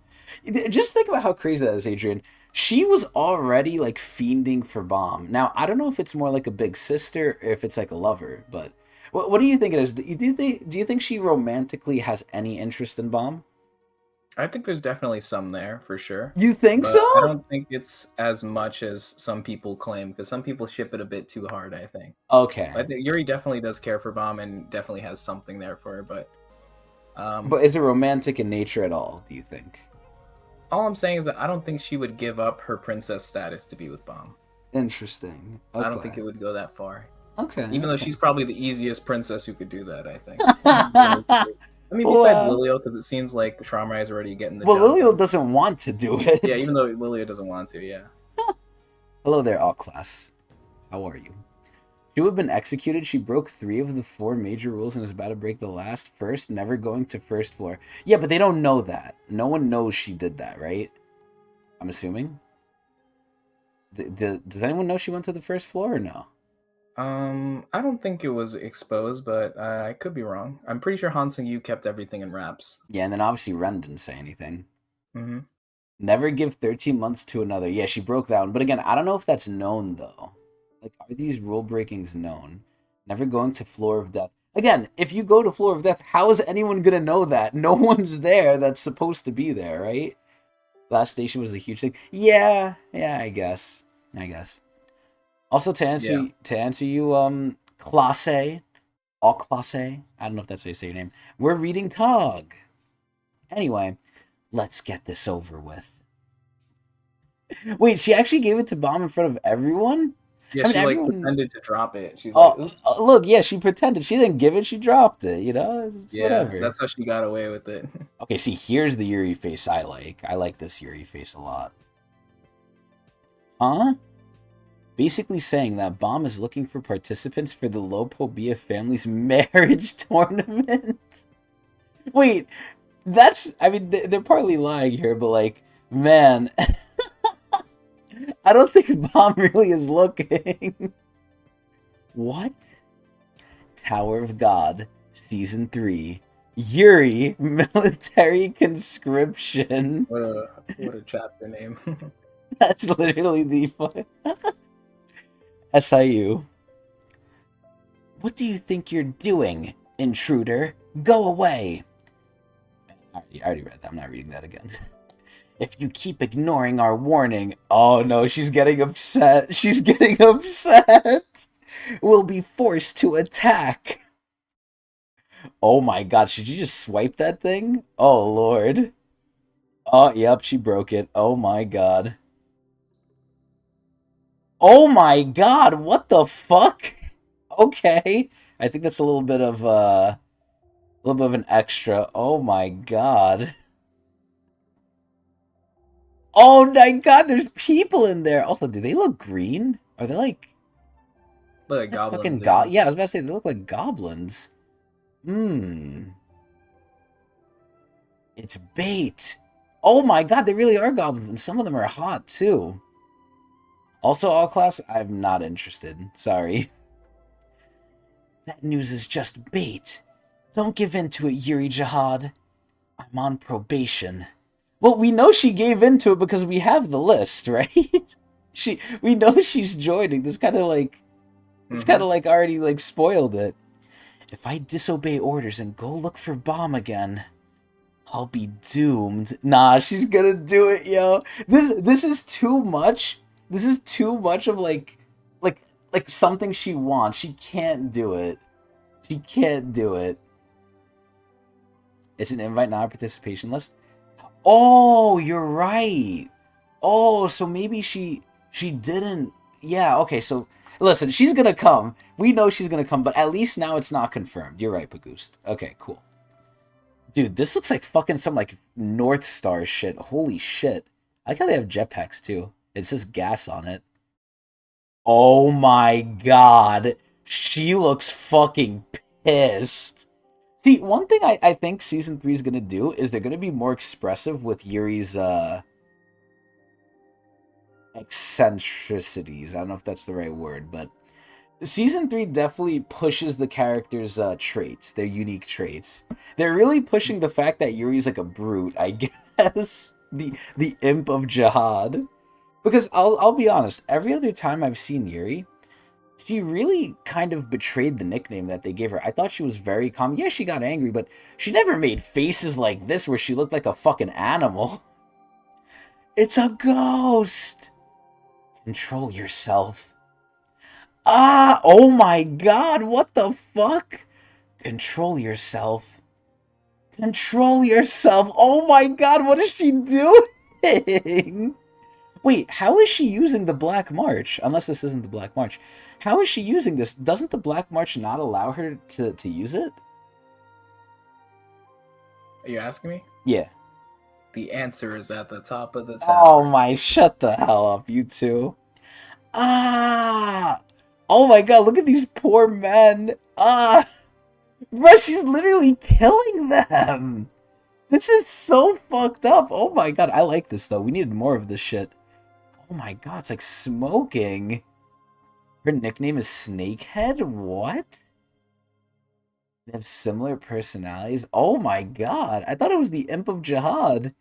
[SPEAKER 1] Just think about how crazy that is, Adrian. She was already like fiending for Bomb. Now I don't know if it's more like a big sister or if it's like a lover, but what do you think it is? Do you think she romantically has any interest in Bomb?
[SPEAKER 2] I think there's definitely some there for sure,
[SPEAKER 1] You think
[SPEAKER 2] but I
[SPEAKER 1] so?
[SPEAKER 2] don't think it's as much as some people claim because some people ship it a bit too hard. I think.
[SPEAKER 1] Okay,
[SPEAKER 2] I think Yuri definitely does care for Bomb and definitely has something there for her, but
[SPEAKER 1] but is it romantic in nature at all? Do you think?
[SPEAKER 2] all I'm saying is that I don't think she would give up her princess status to be with Bomb.
[SPEAKER 1] Interesting.
[SPEAKER 2] I don't think
[SPEAKER 1] Okay.
[SPEAKER 2] it would go that far.
[SPEAKER 1] Okay.
[SPEAKER 2] Even though
[SPEAKER 1] Okay.
[SPEAKER 2] she's probably the easiest princess who could do that, I think. Realistically. I mean, besides
[SPEAKER 1] Well,
[SPEAKER 2] Lilio, because it seems like Shamrai is already getting the
[SPEAKER 1] well,
[SPEAKER 2] job
[SPEAKER 1] Lilial
[SPEAKER 2] done.
[SPEAKER 1] doesn't want to do
[SPEAKER 2] Yeah, even
[SPEAKER 1] it.
[SPEAKER 2] though Lilio doesn't want to, yeah.
[SPEAKER 1] Hello there, all class. How are you? She would have been executed. She broke 3 of the 4 major rules and is about to break the last. First, never going to first floor. Yeah, but they don't know that. No one knows she did that, right? I'm assuming. Does anyone know she went to the first floor or no?
[SPEAKER 2] I don't think it was exposed, but I could be wrong. I'm pretty sure Han Sung Yu kept everything in wraps.
[SPEAKER 1] Yeah, and then obviously Ren didn't say anything.
[SPEAKER 2] Hmm.
[SPEAKER 1] Never give 13 months to another. Yeah, she broke that one. But again, I don't know if that's known, though. Like, are these rule breakings known? Never going to Floor of Death. Again, if you go to Floor of Death, how is anyone going to know that? No one's there that's supposed to be there, right? Last station was a huge thing. Yeah, I guess. I guess. Also,
[SPEAKER 2] Yeah.
[SPEAKER 1] to answer you, Classe, all Classe, I don't know if that's how you say your name. We're reading Tog. Anyway, let's get this over with. Wait, she actually gave it to Bomb in front of everyone?
[SPEAKER 2] Yeah,
[SPEAKER 1] I mean,
[SPEAKER 2] she like
[SPEAKER 1] everyone.
[SPEAKER 2] pretended to drop it. She's like,
[SPEAKER 1] Oh,
[SPEAKER 2] "Oop."
[SPEAKER 1] look, yeah, she pretended. She didn't give it, she dropped it, you know? It's
[SPEAKER 2] Yeah,
[SPEAKER 1] whatever.
[SPEAKER 2] that's how she got away with it.
[SPEAKER 1] Okay, see, here's the Yuri face I like. I like this Yuri face a lot. Huh? Basically saying that Bomb is looking for participants for the Lopobia family's marriage tournament. Wait, I mean, they're partly lying here, but like, man, I don't think Bomb really is looking. What? Tower of God, Season 3. Yuri, military conscription.
[SPEAKER 2] What a chapter name.
[SPEAKER 1] That's literally the SIU. What do you think you're doing, intruder? Go away. I already read that. I'm not reading that again. If you keep ignoring our warning... Oh no, she's getting upset. She's getting upset. We'll be forced to attack. Oh my god, should you just swipe that thing? Oh lord. Oh, yep, she broke it. Oh my god. Oh my god, what the fuck? Okay. I think that's a little bit of an extra. Oh my god. Oh my god, there's people in there. Also, do they look green? Are they
[SPEAKER 2] Like
[SPEAKER 1] like fucking
[SPEAKER 2] goblins or something.
[SPEAKER 1] yeah, I was about to say they look like goblins. Hmm. It's bait. Oh my god, they really are goblins, and some of them are hot too. Also, all class, I'm not interested. Sorry. That news is just bait. Don't give in to it, Yuri Jihad. I'm on probation. Well, we know she gave in to it because we have the list, right? We know she's joining. This kind
[SPEAKER 2] Mm-hmm.
[SPEAKER 1] of like already like spoiled it. If I disobey orders and go look for Bomb again, I'll be doomed. Nah, she's gonna do it, yo. This is too much. This is too much of like like something she wants. She can't do it. She can't do it. It's an invite, not a participation list. Oh, you're right. Oh, so maybe she didn't. Yeah, okay. So listen, she's gonna come. We know she's gonna come, but at least now it's not confirmed. You're right, Pagoost. Okay, cool. Dude, this looks like fucking some like North Star shit. Holy shit. I like how they have jetpacks too. It says gas on it. Oh my god. She looks fucking pissed. See, one thing I think season 3 is gonna do is they're gonna be more expressive with Yuri's eccentricities. I don't know if that's the right word, but season 3 definitely pushes the characters' traits, their unique traits. They're really pushing the fact that Yuri's like a brute, I guess. The imp of jihad. Because I'll be honest, every other time I've seen Yuri, she really kind of betrayed the nickname that they gave her. I thought she was very calm. Yeah, she got angry, but she never made faces like this where she looked like a fucking animal. It's a ghost! Control yourself. Ah! Oh my god, what the fuck? Control yourself. Control yourself. Oh my god, what is she doing? Wait, how is she using the Black March? Unless this isn't the Black March. How is she using this? Doesn't the Black March not allow her to use it?
[SPEAKER 2] Are you asking me?
[SPEAKER 1] Yeah.
[SPEAKER 2] The answer is at the top of the
[SPEAKER 1] Oh
[SPEAKER 2] tower.
[SPEAKER 1] my, shut the hell up, you two. Ah! Oh my god, look at these poor men. Ah! Bro, she's literally killing them. This is so fucked up. Oh my god, I like this though. We needed more of this shit. Oh my god, it's like smoking. Her nickname is Snakehead? What? They have similar personalities? Oh my god, I thought it was the Imp of Jihad.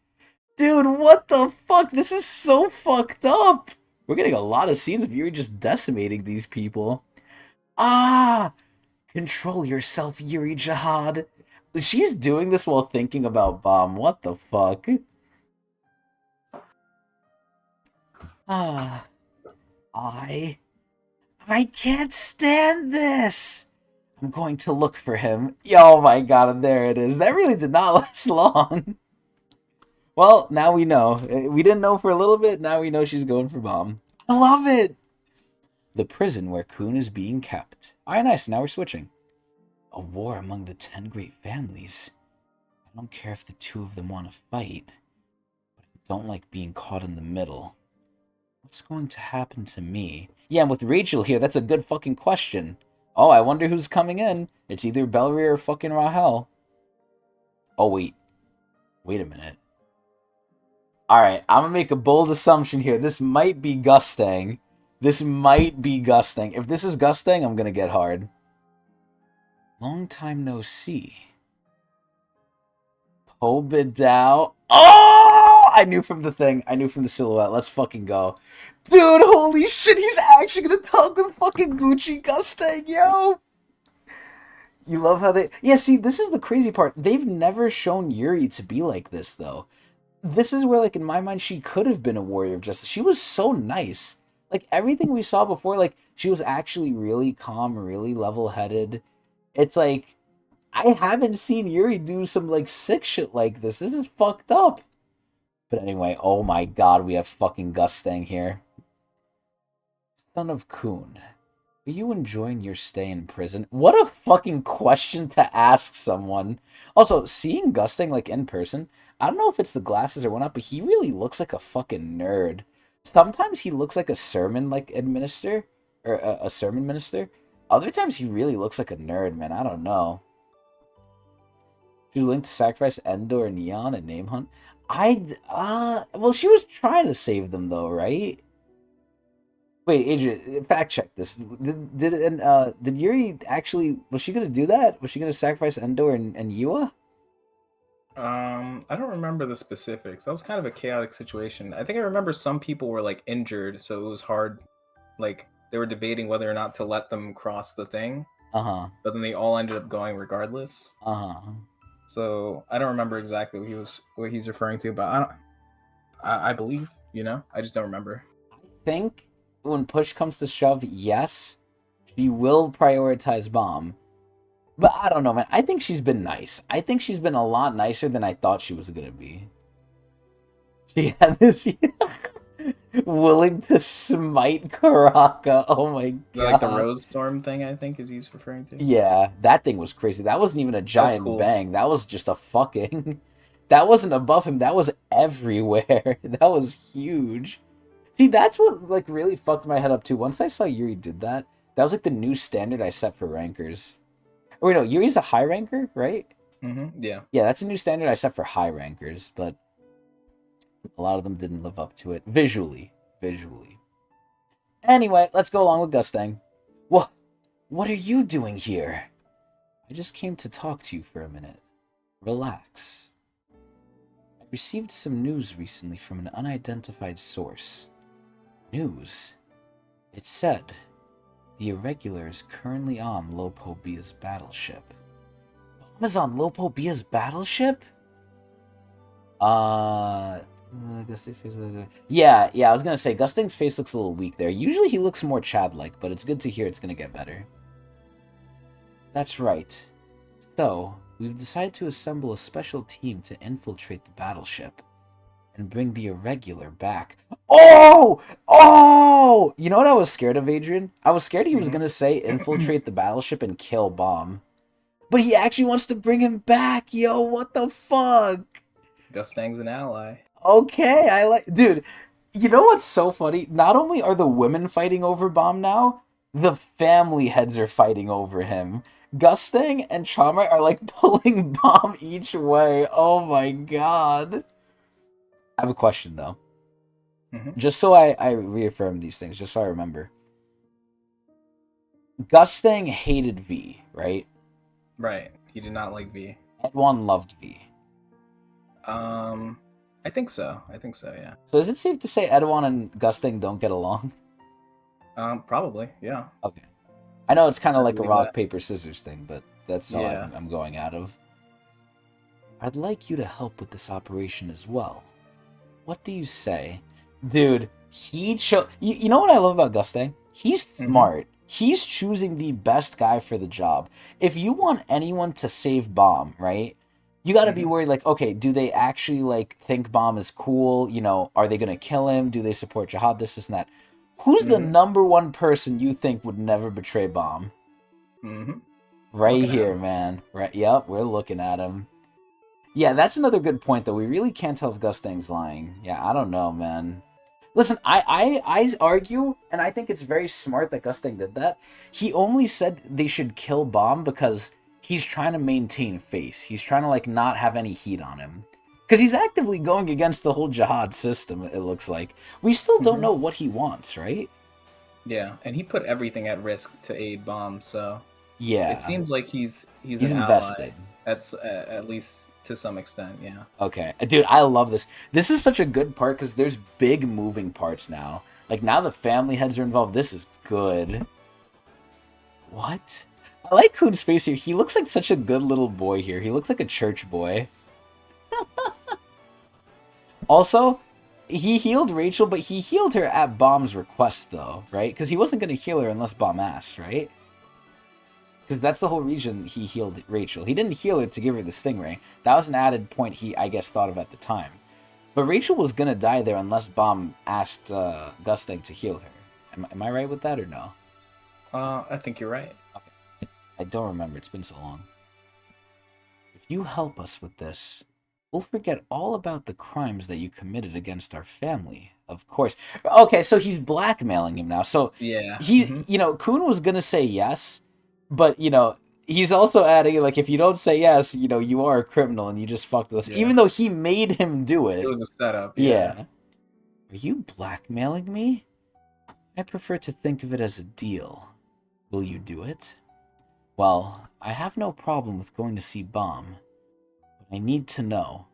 [SPEAKER 1] Dude, what the fuck? This is so fucked up. We're getting a lot of scenes of Yuri just decimating these people. Ah! Control yourself, Yuri Jihad. She's doing this while thinking about Bomb. What the fuck? Ah, I can't stand this. I'm going to look for him. Oh my god, and there it is. That really did not last long. Well, now we know. We didn't know for a little bit. Now we know she's going for Bomb. I love it. The prison where Kun is being kept. Alright, nice. Now we're switching. A war among the 10 great families. I don't care if the two of them want to fight, but I don't like being caught in the middle. What's going to happen to me? Yeah, and with Rachel here, that's a good fucking question. Oh, I wonder who's coming in. It's either Bellry or fucking Rahel. Oh, wait. Wait a minute. All right, I'm gonna make a bold assumption here. This might be Gustang. This might be Gustang. If this is Gustang, I'm gonna get hard. Long time no see. Pobidao. Oh! I knew from the thing. I knew from the silhouette. Let's fucking go. Dude, holy shit, he's actually gonna talk with fucking Gucci Gustang, yo! You love how they... Yeah, see, this is the crazy part. They've never shown Yuri to be like this, though. This is where, like, in my mind, she could have been a warrior of justice. She was so nice. Like, everything we saw before, like, she was actually really calm, really level-headed. It's like, I haven't seen Yuri do some, like, sick shit like this. This is fucked up. But anyway, oh my god, we have fucking Gustang here. Son of Kun, are you enjoying your stay in prison? What a fucking question to ask someone. Also, seeing Gustang, like, in person, I don't know if it's the glasses or whatnot, but he really looks like a fucking nerd. Sometimes he looks like a sermon, like, administer, or a sermon minister. Other times he really looks like a nerd, man. I don't know. She was willing to sacrifice Endor and Neon and Name Hunt. Well, she was trying to save them, though, right? Wait, Adrian, fact check this. Did Yuri actually, was she gonna do that? Was she gonna sacrifice Endor and Yua?
[SPEAKER 2] I don't remember the specifics. That was kind of a chaotic situation. I think I remember some people were like injured, so it was hard. Like they were debating whether or not to let them cross the thing,
[SPEAKER 1] Uh-huh.
[SPEAKER 2] but then they all ended up going regardless.
[SPEAKER 1] Uh-huh.
[SPEAKER 2] So I don't remember exactly what he's referring to, but I believe, I just don't remember.
[SPEAKER 1] I think when push comes to shove, yes, she will prioritize Bomb. But I don't know, man. I think she's been nice. I think she's been a lot nicer than I thought she was gonna be. She had this willing to smite Karaka. Oh my god.
[SPEAKER 2] Like the Rose Storm thing, I think is he's referring to.
[SPEAKER 1] Yeah, that thing was crazy. That wasn't even a giant
[SPEAKER 2] cool.
[SPEAKER 1] bang. That was just a fucking... That wasn't above him. That was everywhere. That was huge. See, that's what like really fucked my head up too. Once I saw Yuri did that, that was like the new standard I set for rankers. Oh, wait, no, Yuri's a high ranker, right?
[SPEAKER 2] Mm-hmm. Yeah.
[SPEAKER 1] Yeah, that's a new standard I set for high rankers, but a lot of them didn't live up to it visually. Anyway, let's go along with Gustang. What are you doing here? I just came to talk to you for a minute. Relax. I received some news recently from an unidentified source. News? It said the Irregular is currently on Lopobia's battleship. Bomb is on Lopobia's battleship? Yeah, I was gonna say, Gustang's face looks a little weak there. Usually he looks more Chad-like, but it's good to hear it's gonna get better. That's right. So, we've decided to assemble a special team to infiltrate the battleship and bring the Irregular back. Oh! You know what I was scared of, Adrian? I was scared he was gonna say infiltrate the battleship and kill Bomb. But he actually wants to bring him back, yo, what the fuck?
[SPEAKER 2] Gustang's an ally.
[SPEAKER 1] Okay, I like... Dude, you know what's so funny? Not only are the women fighting over Bomb now, the family heads are fighting over him. Gustang and Trauma are like pulling Bomb each way. Oh my god. I have a question though. Just so I reaffirm these things, just so I remember. Gustang hated V, right?
[SPEAKER 2] Right. He did not like V.
[SPEAKER 1] Edwan loved V.
[SPEAKER 2] I think so, yeah.
[SPEAKER 1] So is it safe to say Edwan and Gustang don't get along?
[SPEAKER 2] Probably, yeah.
[SPEAKER 1] Okay. I know it's kind of like a rock, paper, scissors thing, but that's all
[SPEAKER 2] Yeah.
[SPEAKER 1] I'm going out of. I'd like you to help with this operation as well. What do you say? Dude, you know what I love about Gustang? He's smart. He's choosing the best guy for the job. If you want anyone to save Bomb, right? You got to be worried, like, okay, do they actually, like, think Bomb is cool? You know, are they going to kill him? Do they support Jihad? This and that. Who's the number one person you think would never betray Bomb? Right here, man. Right. Yep, we're looking at him. Yeah, that's another good point, though. We really can't tell if Gustang's lying. Yeah, I don't know, man. Listen, I argue, and I think it's very smart that Gustang did that. He only said they should kill Bomb because he's trying to maintain face. He's trying to, like, not have any heat on him. Because he's actively going against the whole jihad system, it looks like. We still don't
[SPEAKER 2] Hmm.
[SPEAKER 1] know what he wants, right?
[SPEAKER 2] Yeah, and he put everything at risk to aid Bomb, so it
[SPEAKER 1] Yeah.
[SPEAKER 2] seems like he's
[SPEAKER 1] He's
[SPEAKER 2] an ally.
[SPEAKER 1] invested.
[SPEAKER 2] That's at least to some extent. Yeah.
[SPEAKER 1] Okay. Dude, I love this. This is such a good part because there's big moving parts now. Like, now the family heads are involved. This is good. What? I like Coon's face here. He looks like such a good little boy here. He looks like a church boy. Also, he healed Rachel, but he healed her at Bomb's request, though, right? Because he wasn't going to heal her unless Bomb asked, right? Because that's the whole reason he healed Rachel. He didn't heal her to give her the stingray. That was an added point he, I guess, thought of at the time. But Rachel was going to die there unless Bomb asked Gustang to heal her. Am I right with that or no?
[SPEAKER 2] I think you're right.
[SPEAKER 1] I don't remember. It's been so long. If you help us with this, we'll forget all about the crimes that you committed against our family. Of course. Okay, so he's blackmailing him now. So
[SPEAKER 2] Yeah.
[SPEAKER 1] he,
[SPEAKER 2] Hmm.
[SPEAKER 1] Kun was gonna say yes, but he's also adding like if you don't say yes, you are a criminal and you just fucked with us.
[SPEAKER 2] Yeah.
[SPEAKER 1] Even though he made him do
[SPEAKER 2] It
[SPEAKER 1] it.
[SPEAKER 2] was a setup. Yeah.
[SPEAKER 1] Yeah. Are you blackmailing me? I prefer to think of it as a deal. Will you do it? Well, I have no problem with going to see Bomb, but I need to know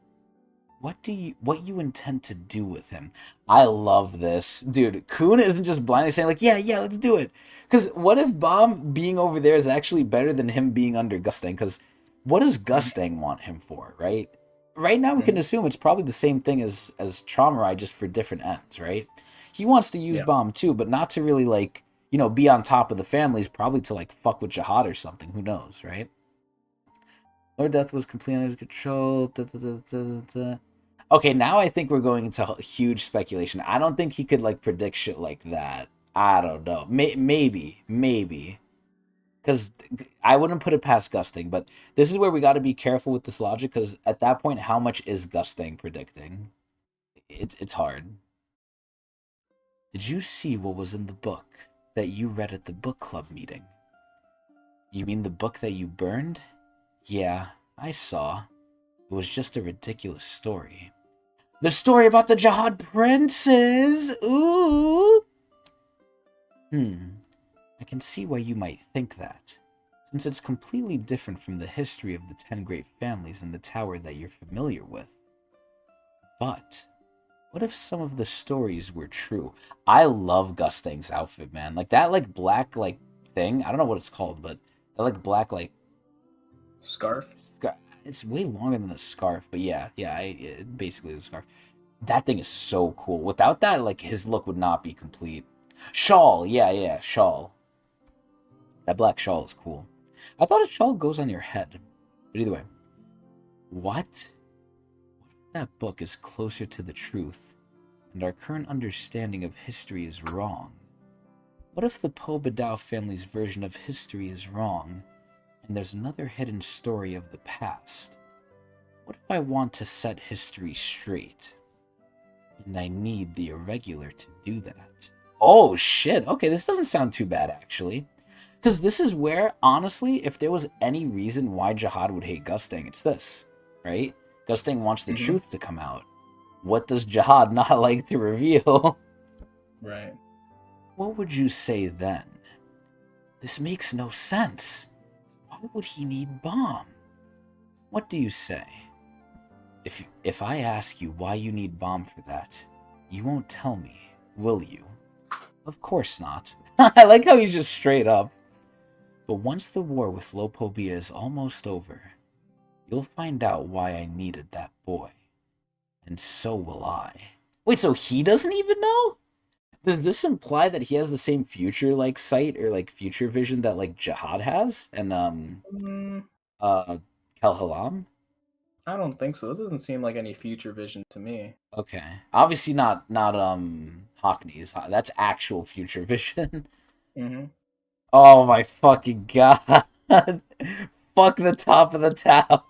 [SPEAKER 1] what you intend to do with him. I love this. Dude, Kun isn't just blindly saying like, yeah, let's do it. Cuz what if Bomb being over there is actually better than him being under Gustang? Cuz what does
[SPEAKER 2] Hmm.
[SPEAKER 1] Gustang want him for, right? Right now we can
[SPEAKER 2] Hmm.
[SPEAKER 1] assume it's probably the same thing as Traumarai just for different ends, right? He wants to use
[SPEAKER 2] Yeah.
[SPEAKER 1] Bomb too, but not to really like, be on top of the families, probably to like fuck with Jihad or something. Who knows, right? Lord Death was completely under control. Da, da, da, da, da, da. Okay, now I think we're going into huge speculation. I don't think he could like predict shit like that. I don't know. Maybe, because I wouldn't put it past Gusting. But this is where we got to be careful with this logic, because at that point, how much is Gusting predicting? It's hard. Did you see what was in the book that you read at the book club meeting? You mean the book that you burned? Yeah, I saw. It was just a ridiculous story. The story about the Jihad princes! Ooh! I can see why you might think that, since it's completely different from the history of the 10 great families in the tower that you're familiar with. But, what if some of the stories were true? I love Gustang's outfit, man. Like, that, like, black, like, thing. I don't know what it's called, but that, like, black, like,
[SPEAKER 2] Scarf.
[SPEAKER 1] it's way longer than a scarf, but yeah, it basically is a scarf. That thing is so cool. Without that, like his look would not be complete. Shawl, yeah, shawl. That black shawl is cool. I thought a shawl goes on your head, but either way, what? That book is closer to the truth, and our current understanding of history is wrong. What if the Pobadao family's version of history is wrong, and there's another hidden story of the past? What if I want to set history straight? And I need the irregular to do that. Oh shit. Okay, this doesn't sound too bad actually. Because this is where, honestly, if there was any reason why Jihad would hate Gustang, it's this, right? Gustang wants the
[SPEAKER 2] Hmm.
[SPEAKER 1] truth to come out. What does Jihad not like to reveal?
[SPEAKER 2] Right.
[SPEAKER 1] What would you say then? This makes no sense. Why would he need Bomb? What do you say? If I ask you why you need Bomb for that, you won't tell me, will you? Of course not. I like how he's just straight up. But once the war with Lopobia is almost over, you'll find out why I needed that boy. And so will I. Wait, so he doesn't even know? Does this imply that he has the same future like sight or like future vision that like Jihad has and
[SPEAKER 2] Mm,
[SPEAKER 1] uh Kelhalam?
[SPEAKER 2] I don't think so. This doesn't seem like any future vision to me.
[SPEAKER 1] Okay. Obviously not Hockney's. That's actual future vision.
[SPEAKER 2] Hmm.
[SPEAKER 1] Oh my fucking god. Fuck the top of the tower.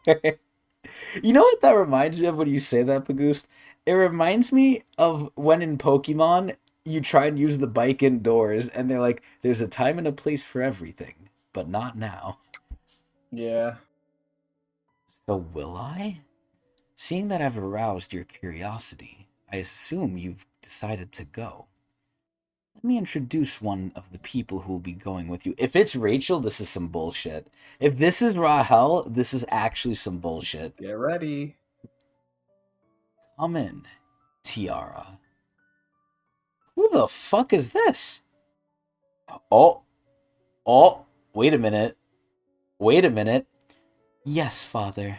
[SPEAKER 1] You know what that reminds me of when you say that, Pagoost? It reminds me of when in Pokemon you try and use the bike indoors and they're like, there's a time and a place for everything, but not now.
[SPEAKER 2] Yeah.
[SPEAKER 1] So will I? Seeing that I've aroused your curiosity, I assume you've decided to go. Let me introduce one of the people who will be going with you. If it's Rachel, this is some bullshit. If this is Rahel, this is actually some bullshit.
[SPEAKER 2] Get ready.
[SPEAKER 1] Come in, Tiara. Who the fuck is this? Oh, oh, wait a minute. Wait a minute. Yes, father.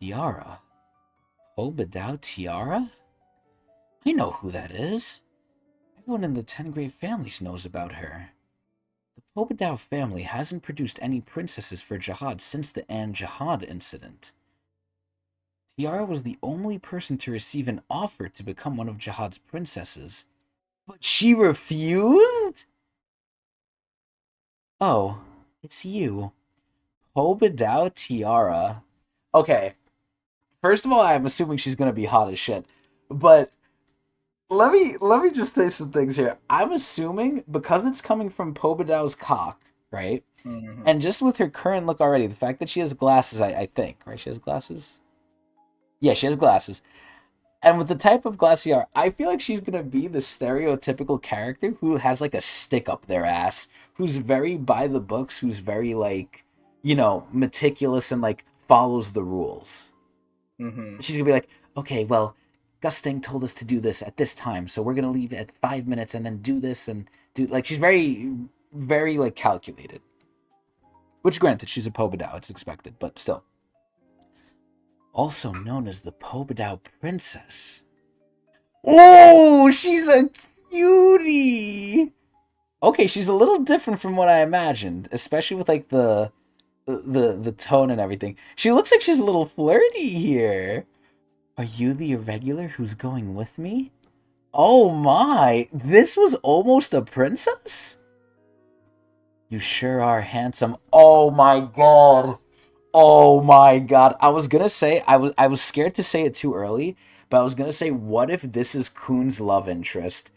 [SPEAKER 1] Tiara. Obadiah Tiara? I know who that is. Everyone in the 10 great families knows about her. The Obadiah family hasn't produced any princesses for Jihad since the Jihad incident. Tiara was the only person to receive an offer to become one of Jihad's princesses. But she refused? Oh, it's you. Obadiah Tiara. Okay, first of all, I'm assuming she's gonna be hot as shit. But let me just say some things here. I'm assuming because it's coming from Pobadow's cock, right?
[SPEAKER 2] Mm-hmm.
[SPEAKER 1] And just with her current look already, the fact that she has glasses, I think, right? She has glasses? Yeah, she has glasses. And with the type of glass she are, I feel like she's gonna be the stereotypical character who has like a stick up their ass, who's very by the books, who's very like, meticulous and like follows the rules.
[SPEAKER 2] Mm-hmm.
[SPEAKER 1] She's gonna be like, okay, well, Gusting told us to do this at this time, so we're gonna leave at 5 minutes and then do this and do like she's very, very like calculated. Which, granted, she's a Pobadao, it's expected, but still. Also known as the Pobadao Princess. Oh, she's a cutie. Okay, she's a little different from what I imagined, especially with like the tone and everything. She looks like she's a little flirty here. Are you the irregular who's going with me? Oh my, this was almost a princess? You sure are handsome. Oh my god. Oh my god. I was gonna say, I was scared to say it too early, but I was gonna say, what if this is Kuhn's love interest?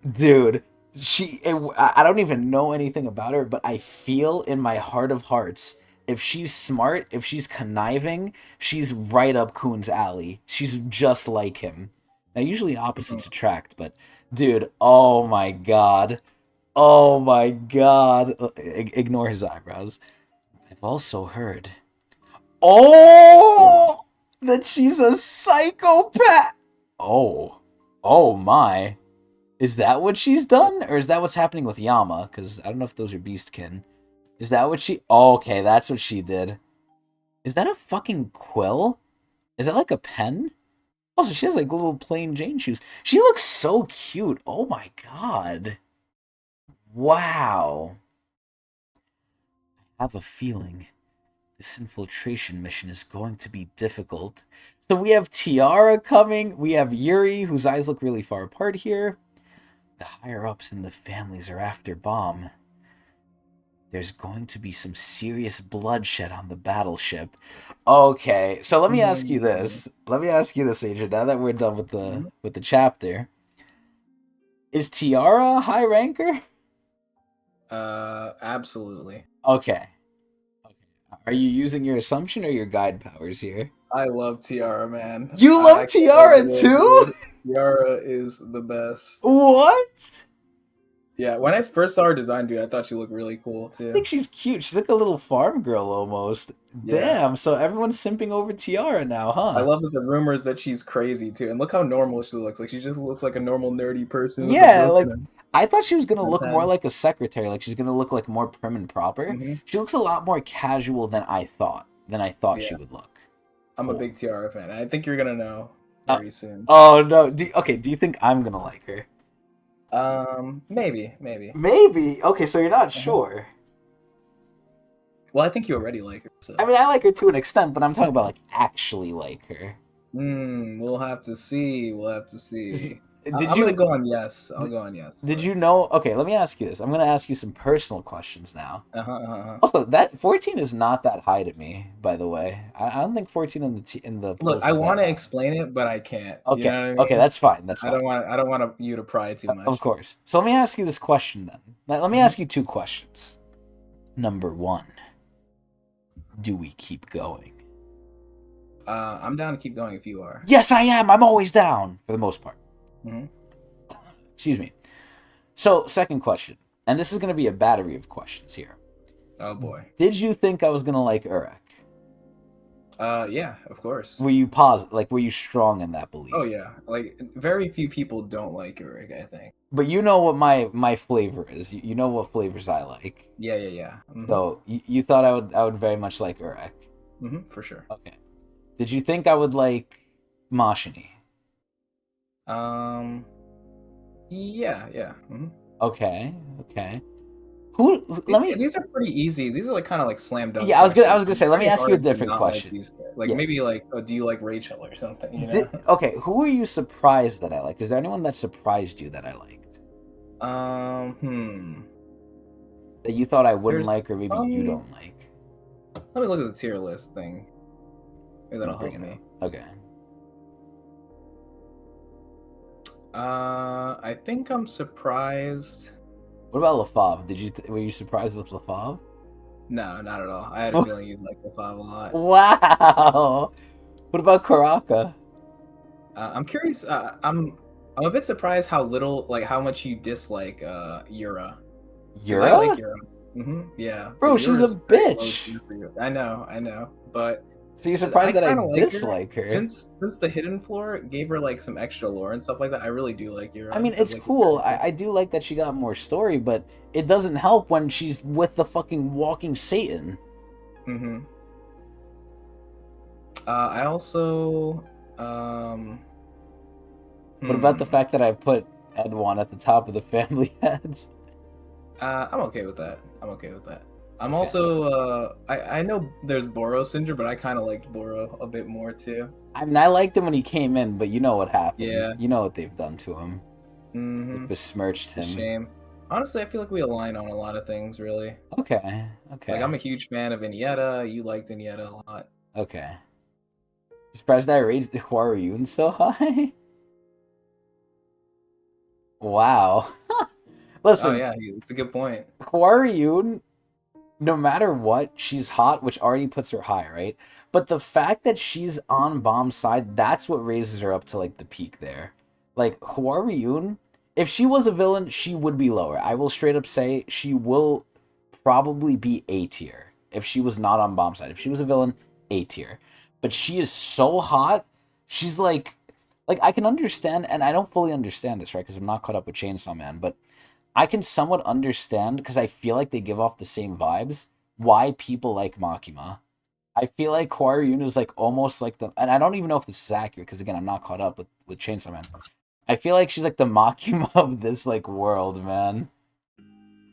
[SPEAKER 1] Dude, I don't even know anything about her, but I feel in my heart of hearts, if she's smart, if she's conniving, she's right up Kuhn's alley. She's just like him. Now, usually opposites attract, but dude, oh my god. Oh my god. Ignore his eyebrows. I've also heard. Oh! That she's a psychopath! Oh. Oh my. Is that what she's done? Or is that what's happening with Yama? Because I don't know if those are beastkin. Is that what she... Oh, okay, that's what she did. Is that a fucking quill? Is that like a pen? Also, she has like little plain Jane shoes. She looks so cute. Oh my god. Wow. I have a feeling this infiltration mission is going to be difficult. So we have Tiara coming. We have Yuri, whose eyes look really far apart here. The higher-ups in the families are after Bomb. There's going to be some serious bloodshed on the battleship. Okay, so let me ask you this. Let me ask you this, Agent, now that we're done with the chapter. Is Tiara a high ranker?
[SPEAKER 2] Absolutely.
[SPEAKER 1] Okay. Are you using your assumption or your guide powers here?
[SPEAKER 2] I love Tiara, man.
[SPEAKER 1] You love Tiara too?
[SPEAKER 2] Tiara is the best.
[SPEAKER 1] What?
[SPEAKER 2] Yeah, when I first saw her design, dude, I thought she looked really cool too.
[SPEAKER 1] I think she's cute. She's like a little farm girl almost.
[SPEAKER 2] Yeah.
[SPEAKER 1] Damn, so everyone's simping over Tiara now, huh?
[SPEAKER 2] I love the rumors that she's crazy too, and look how normal she looks. Like she just looks like a normal nerdy person.
[SPEAKER 1] Yeah, like I thought she was gonna look more like a secretary. Like she's gonna look like more prim and proper.
[SPEAKER 2] Mm-hmm.
[SPEAKER 1] She looks a lot more casual than I thought. She would look.
[SPEAKER 2] I'm a big Tiara fan. I think you're gonna know very soon.
[SPEAKER 1] Oh no! Do you think I'm gonna like her?
[SPEAKER 2] Maybe.
[SPEAKER 1] Maybe. Okay, so you're not sure.
[SPEAKER 2] Well, I think you already like her. So.
[SPEAKER 1] I mean, I like her to an extent, but I'm talking about like actually like her.
[SPEAKER 2] We'll have to see. I'm
[SPEAKER 1] you
[SPEAKER 2] gonna go on yes. I'll go on yes.
[SPEAKER 1] Did you know? Okay, let me ask you this. I'm gonna ask you some personal questions now. Also, that 14 is not that high to me, by the way. I don't think 14 in the
[SPEAKER 2] look. I want to explain it, but I can't.
[SPEAKER 1] Okay,
[SPEAKER 2] you know what I mean?
[SPEAKER 1] Okay, that's fine. That's fine.
[SPEAKER 2] I don't want you to pry too much.
[SPEAKER 1] Of course. So let me ask you this question then. Let me ask you two questions. Number one, do we keep going?
[SPEAKER 2] I'm down to keep going if you are.
[SPEAKER 1] Yes, I am. I'm always down for the most part.
[SPEAKER 2] Hmm.
[SPEAKER 1] Excuse me. So, second question, and this is going to be a battery of questions here.
[SPEAKER 2] Oh boy.
[SPEAKER 1] Did you think I was going to like Urek?
[SPEAKER 2] Yeah, of course.
[SPEAKER 1] Were you positive? Like, were you strong in that belief?
[SPEAKER 2] Oh yeah, like very few people don't like Uric, I think.
[SPEAKER 1] But you know what my flavor is. You know what flavors I like.
[SPEAKER 2] Yeah, yeah, yeah.
[SPEAKER 1] So you thought I would very much like Urek.
[SPEAKER 2] For sure.
[SPEAKER 1] Okay. Did you think I would like Mashini?
[SPEAKER 2] Um, yeah, yeah.
[SPEAKER 1] Okay. Okay. Who?
[SPEAKER 2] These
[SPEAKER 1] Let me.
[SPEAKER 2] these are pretty easy. These are like kind of like slam dunk
[SPEAKER 1] Yeah, I
[SPEAKER 2] questions.
[SPEAKER 1] was gonna
[SPEAKER 2] It's
[SPEAKER 1] say. Let me
[SPEAKER 2] pretty
[SPEAKER 1] ask you a
[SPEAKER 2] hard to
[SPEAKER 1] different
[SPEAKER 2] not like
[SPEAKER 1] question.
[SPEAKER 2] these guys. Like
[SPEAKER 1] Yeah.
[SPEAKER 2] maybe like, oh, do you like Rachel or something? You know?
[SPEAKER 1] Okay. Who are you surprised that I liked? Is there anyone that surprised you that I liked?
[SPEAKER 2] Hmm.
[SPEAKER 1] That you thought I wouldn't
[SPEAKER 2] There's
[SPEAKER 1] like, or maybe you don't like?
[SPEAKER 2] let me look at the tier list thing. Maybe
[SPEAKER 1] Let me
[SPEAKER 2] that'll
[SPEAKER 1] bring
[SPEAKER 2] help
[SPEAKER 1] it
[SPEAKER 2] me.
[SPEAKER 1] up. Okay.
[SPEAKER 2] I think I'm surprised.
[SPEAKER 1] What about LaFave? Were you surprised with LaFave?
[SPEAKER 2] No, not at all. I had a feeling you'd like the five a lot.
[SPEAKER 1] Wow. What about Karaka?
[SPEAKER 2] I'm curious. I'm a bit surprised how little, like, how much you dislike Yura, because I like
[SPEAKER 1] Yura?
[SPEAKER 2] Yura. Yeah,
[SPEAKER 1] Bro,
[SPEAKER 2] but
[SPEAKER 1] she's a
[SPEAKER 2] Yura's very low
[SPEAKER 1] bitch.
[SPEAKER 2] tier for you. I know, but
[SPEAKER 1] So you're
[SPEAKER 2] I
[SPEAKER 1] surprised that I
[SPEAKER 2] kind of like her
[SPEAKER 1] dislike her?
[SPEAKER 2] since the Hidden Floor gave her like some extra lore and stuff like that. I really do like
[SPEAKER 1] I
[SPEAKER 2] Yura
[SPEAKER 1] mean,
[SPEAKER 2] as
[SPEAKER 1] it's
[SPEAKER 2] like a
[SPEAKER 1] cool.
[SPEAKER 2] character.
[SPEAKER 1] I do like that she got more story, but it doesn't help when she's with the fucking walking Satan.
[SPEAKER 2] hmm I also um
[SPEAKER 1] What about the
[SPEAKER 2] hmm
[SPEAKER 1] fact that I put Edwan at the top of the family heads?
[SPEAKER 2] I'm okay with that. I'm okay with that. I'm
[SPEAKER 1] Okay.
[SPEAKER 2] also I know there's Boro Cinder, but I kind of liked Boro a bit more too.
[SPEAKER 1] I mean, I liked him when he came in, but you know what happened.
[SPEAKER 2] Yeah.
[SPEAKER 1] You know what they've done to him. They've
[SPEAKER 2] Mm-hmm.
[SPEAKER 1] besmirched
[SPEAKER 2] It's a
[SPEAKER 1] him.
[SPEAKER 2] shame. Honestly, I feel like we align on a lot of things, really.
[SPEAKER 1] Okay.
[SPEAKER 2] Like
[SPEAKER 1] Okay.
[SPEAKER 2] I'm a huge fan of Iniesta. You liked Iniesta a lot.
[SPEAKER 1] Okay. You surprised that I raised Huaruyun so high? Wow.
[SPEAKER 2] Oh
[SPEAKER 1] Listen,
[SPEAKER 2] yeah, it's a good point.
[SPEAKER 1] Huaruyun, no matter what, she's hot, which already puts her high, right? But the fact that she's on Bomb's side, that's what raises her up to like the peak there. Like Huaruyun, if she was a villain, she would be lower. I will straight up say she will probably be A tier if she was not on Bomb's side. If she was a villain, A tier. But she is so hot. She's like I can understand, and I don't fully understand this, right? Because I'm not caught up with Chainsaw Man, but I can somewhat understand because I feel like they give off the same vibes. Why people like Makima? I feel like Quarryun is like almost like the, and I don't even know if this is accurate because again I'm not caught up with Chainsaw Man. I feel like she's like the Makima of this like world, man.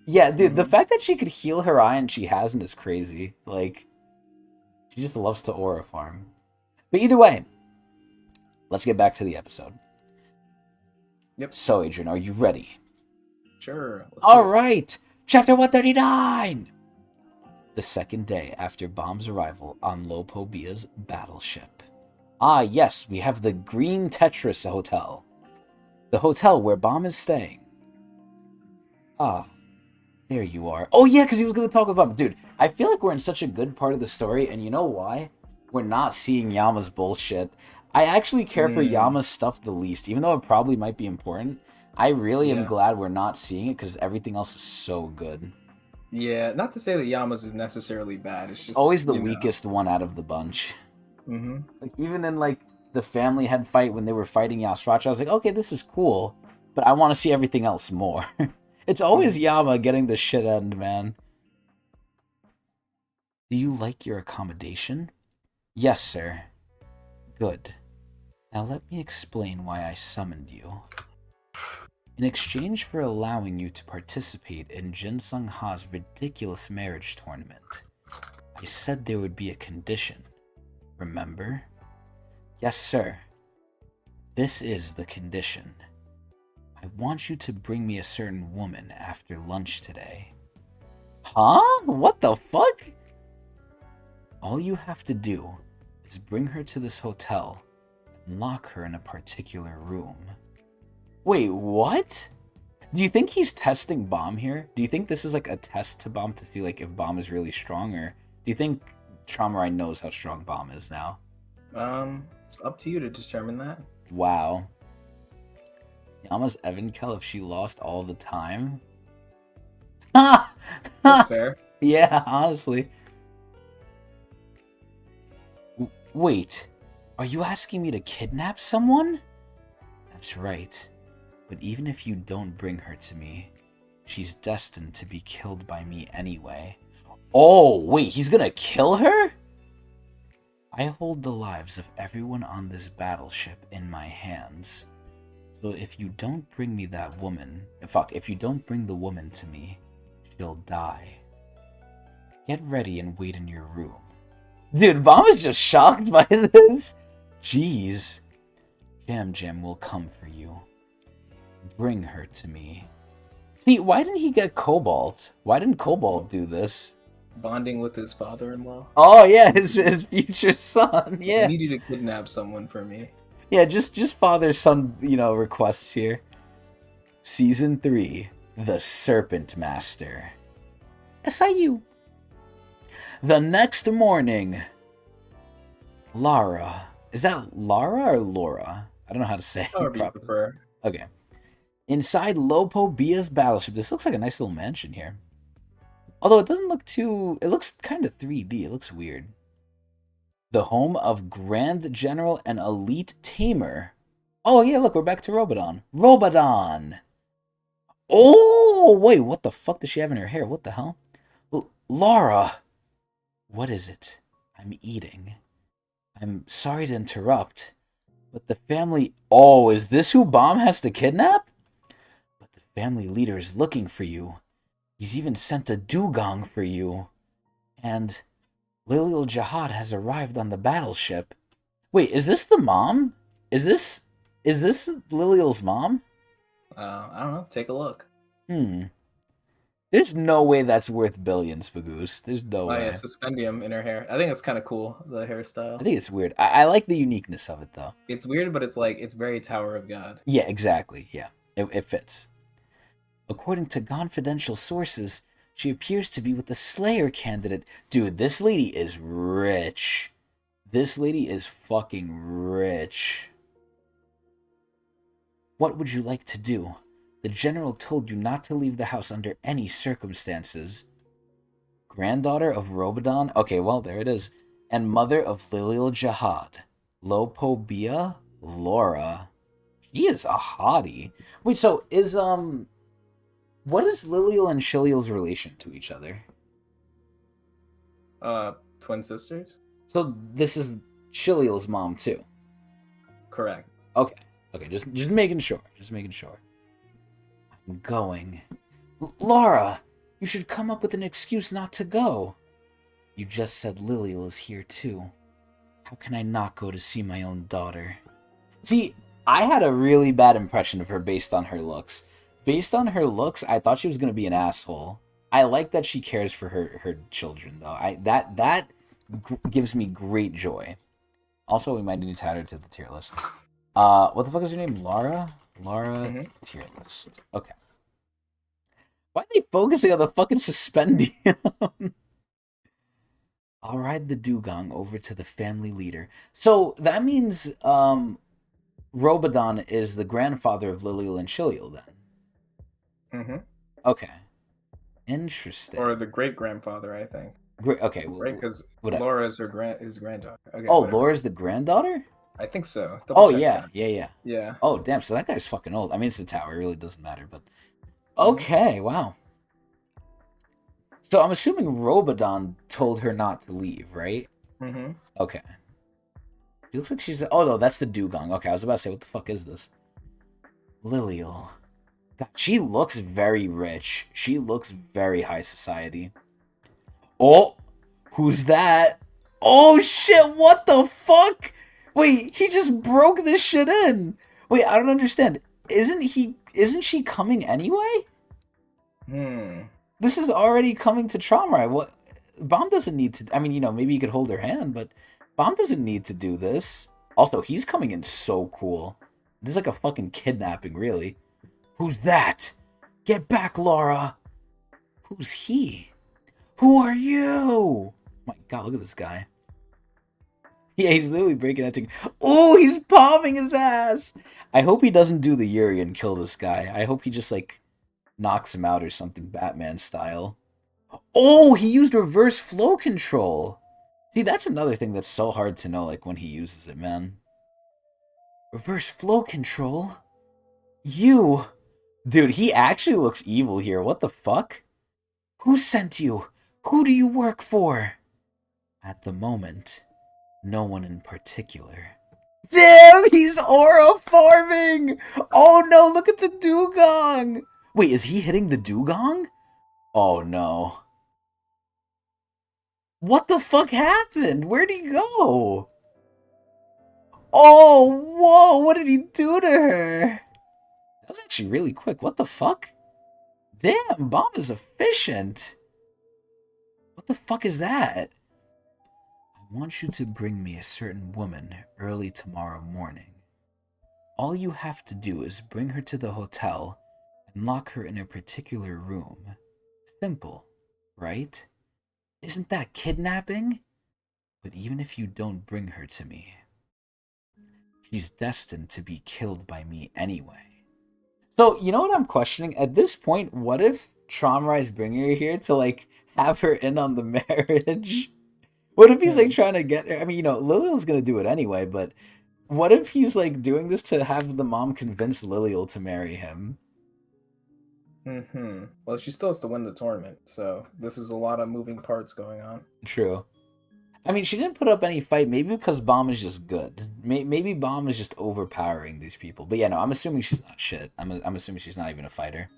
[SPEAKER 1] Yeah, dude, the
[SPEAKER 2] hmm
[SPEAKER 1] fact that she could heal her eye and she hasn't is crazy. Like she just loves to aura farm. But either way, let's get back to the episode.
[SPEAKER 2] Yep.
[SPEAKER 1] So Adrian, are you ready?
[SPEAKER 2] Sure. Let's do
[SPEAKER 1] All
[SPEAKER 2] it.
[SPEAKER 1] right, chapter 139. The second day after Bomb's arrival on Lopobia's battleship. Ah, yes, we have the Green Tetris Hotel. The hotel where Bomb is staying. Ah, there you are. Oh, yeah, because he was going to talk with Bomb. Dude, I feel like we're in such a good part of the story, and you know why? We're not seeing Yama's bullshit. I actually care for
[SPEAKER 2] Mm,
[SPEAKER 1] Yama's stuff the least, even though it probably might be important. I really am
[SPEAKER 2] yeah.
[SPEAKER 1] glad we're not seeing it because everything else is so good.
[SPEAKER 2] Yeah. Not to say that Yama's is necessarily bad. It's
[SPEAKER 1] It's
[SPEAKER 2] just
[SPEAKER 1] always the weakest one out of the bunch.
[SPEAKER 2] hmm
[SPEAKER 1] Like even in like the family head fight when they were fighting Yasracha, I was like, okay, this is cool, but I want to see everything else more. It's always Yama getting the shit end, man. Do you like your accommodation? Yes, sir. Good. Now let me explain why I summoned you. In exchange for allowing you to participate in Jinsung Ha's ridiculous marriage tournament, I said there would be a condition. Remember? Yes, sir. This is the condition. I want you to bring me a certain woman after lunch today. Huh? What the fuck? All you have to do is bring her to this hotel and lock her in a particular room. Wait, what? Do you think he's testing Bomb here? Do you think this is like a test to Bomb to see like if Bomb is really strong, or do you think Traumarine knows how strong Bomb is now?
[SPEAKER 2] It's up to you to determine that.
[SPEAKER 1] Wow. Yama's Evankel if she lost all the time? Ha!
[SPEAKER 2] That's
[SPEAKER 1] Ha!
[SPEAKER 2] fair.
[SPEAKER 1] Yeah, honestly. Wait, are you asking me to kidnap someone? That's right. But even if you don't bring her to me, she's destined to be killed by me anyway. Oh, wait, he's gonna kill her? I hold the lives of everyone on this battleship in my hands. So if you don't bring me that woman, if you don't bring the woman to me, she'll die. Get ready and wait in your room. Dude, Bomb is just shocked by this. Jeez. Jam Jam will come for you. Bring her to me. See, why didn't he get Cobalt? Why didn't Cobalt do this?
[SPEAKER 2] Bonding with his father-in-law.
[SPEAKER 1] Oh yeah, his future son.
[SPEAKER 2] I
[SPEAKER 1] Yeah.
[SPEAKER 2] need you to kidnap someone for me.
[SPEAKER 1] Yeah, just father son, requests here. Season 3, The Serpent Master. SIU. The next morning, Lara. Is that Lara or Laura? I don't know how to say it
[SPEAKER 2] However you
[SPEAKER 1] properly.
[SPEAKER 2] prefer.
[SPEAKER 1] Okay. Inside Lopo Bia's battleship. This looks like a nice little mansion here. Although it doesn't look too... It looks kind of 3D. It looks weird. The home of Grand General and Elite Tamer. Oh, yeah, look, we're back to Robodon. Robodon! Oh, wait, what the fuck does she have in her hair? What the hell? Laura! What is it? I'm eating. I'm sorry to interrupt, but the family... Oh, is this who Bomb has to kidnap? But the family leader is looking for you. He's even sent a dugong for you. And Lilial Jihad has arrived on the battleship. Wait, is this the mom? Is this Lilial's mom?
[SPEAKER 2] I don't know. Take a look.
[SPEAKER 1] There's no way that's worth billions, Bagoose. There's no way.
[SPEAKER 2] Yeah, suspendium in her hair. I think it's kind of cool, the hairstyle.
[SPEAKER 1] I think it's weird. I like the uniqueness of it, though.
[SPEAKER 2] It's weird, but it's very Tower of God.
[SPEAKER 1] Yeah, exactly. Yeah, it fits. According to confidential sources, she appears to be with the Slayer candidate. Dude, this lady is rich. This lady is fucking rich. What would you like to do? The general told you not to leave the house under any circumstances. Granddaughter of Robodon? Okay, well, there it is. And mother of Lilial Jihad. Lopobia? Laura. She is a hottie. Wait, so is, what is Lilial and Shilial's relation to each other?
[SPEAKER 2] Twin sisters?
[SPEAKER 1] So this is Shilial's mom, too?
[SPEAKER 2] Correct.
[SPEAKER 1] Okay, just making sure. Just making sure. I'm going. Laura! You should come up with an excuse not to go. You just said Lilial is here too. How can I not go to see my own daughter? See, I had a really bad impression of her based on her looks. Based on her looks, I thought she was going to be an asshole. I like that she cares for her children, though. That gives me great joy. Also, we might need to add her to the tier list. What the fuck is her name? Lara? Lara tier list. Okay. Why are they focusing on the fucking suspendium? I'll ride the dugong over to the family leader. So that means Robodon is the grandfather of Lilial and Shilial then. Okay. Interesting.
[SPEAKER 2] Or the great grandfather, I think.
[SPEAKER 1] Okay.
[SPEAKER 2] Right, because Laura is his granddaughter. Okay,
[SPEAKER 1] oh, whatever. Laura's the granddaughter?
[SPEAKER 2] I think so.
[SPEAKER 1] Oh yeah, that.
[SPEAKER 2] Yeah.
[SPEAKER 1] Oh damn, so that guy's fucking old. I mean, it's the tower. It really doesn't matter, but okay, wow. So I'm assuming Robodon told her not to leave, right? Okay. She looks like she's... Oh, no, that's the dugong. Okay, I was about to say, what the fuck is this? Lilial. God, she looks very rich. She looks very high society. Oh! Who's that? Oh, shit! What the fuck? Wait, he just broke this shit in. Wait, I don't understand. Isn't she coming anyway? This is already coming to Traumrai. What? Bomb doesn't need to... I mean, maybe you could hold her hand, but Bomb doesn't need to do this. Also, he's coming in so cool. This is like a fucking kidnapping, really. Who's that? Get back, Laura! Who's he? Who are you? Oh my god, look at this guy. Yeah, he's literally breaking that thing. Oh, he's palming his ass. I hope he doesn't do the Yuri and kill this guy. I hope he just like knocks him out or something, Batman style. Oh, he used reverse flow control. See, that's another thing that's so hard to know, like when he uses it, man. Reverse flow control. You, dude, he actually looks evil here. What the fuck? Who sent you? Who do you work for? At the moment, no one in particular. Damn, he's aura forming! Oh no, look at the dugong! Wait, is he hitting the dugong? Oh no. What the fuck happened? Where'd he go? Oh, whoa, what did he do to her? That was actually really quick. What the fuck? Damn, Bomb is efficient. What the fuck is that? I want you to bring me a certain woman early tomorrow morning. All you have to do is bring her to the hotel and lock her in a particular room. Simple, right? Isn't that kidnapping? But even if you don't bring her to me, she's destined to be killed by me anyway. So, you know what I'm questioning? At this point, what if Traumarized bringing her here to, like, have her in on the marriage? What if he's, like,
[SPEAKER 2] Hmm.
[SPEAKER 1] trying to get her? I mean, you know, Liliel's gonna do it anyway, but what if he's, like, doing this to have the mom convince Liliel to marry him?
[SPEAKER 2] Hmm. Well, she still has to win the tournament, so this is a lot of moving parts going on.
[SPEAKER 1] True. I mean, she didn't put up any fight, maybe because Bomb is just good. Maybe Bomb is just overpowering these people. But yeah, no, I'm assuming she's not shit. I'm assuming she's not even a fighter.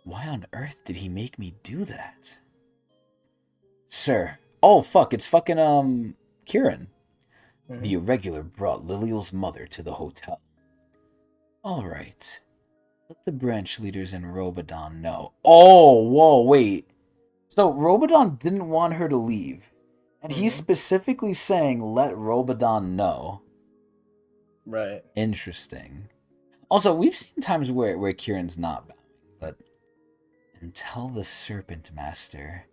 [SPEAKER 1] Why on earth did he make me do that? Sir. Oh, fuck, it's fucking, Kieran. The
[SPEAKER 2] Hmm.
[SPEAKER 1] irregular brought Liliel's mother to the hotel. Alright. Let the branch leaders and Robodon know. Oh, whoa, wait. So Robodon didn't want her to leave. And he's
[SPEAKER 2] Hmm.
[SPEAKER 1] specifically saying, let Robodon know.
[SPEAKER 2] Right.
[SPEAKER 1] Interesting. Also, we've seen times where Kieran's not bowing, but and tell the Serpent Master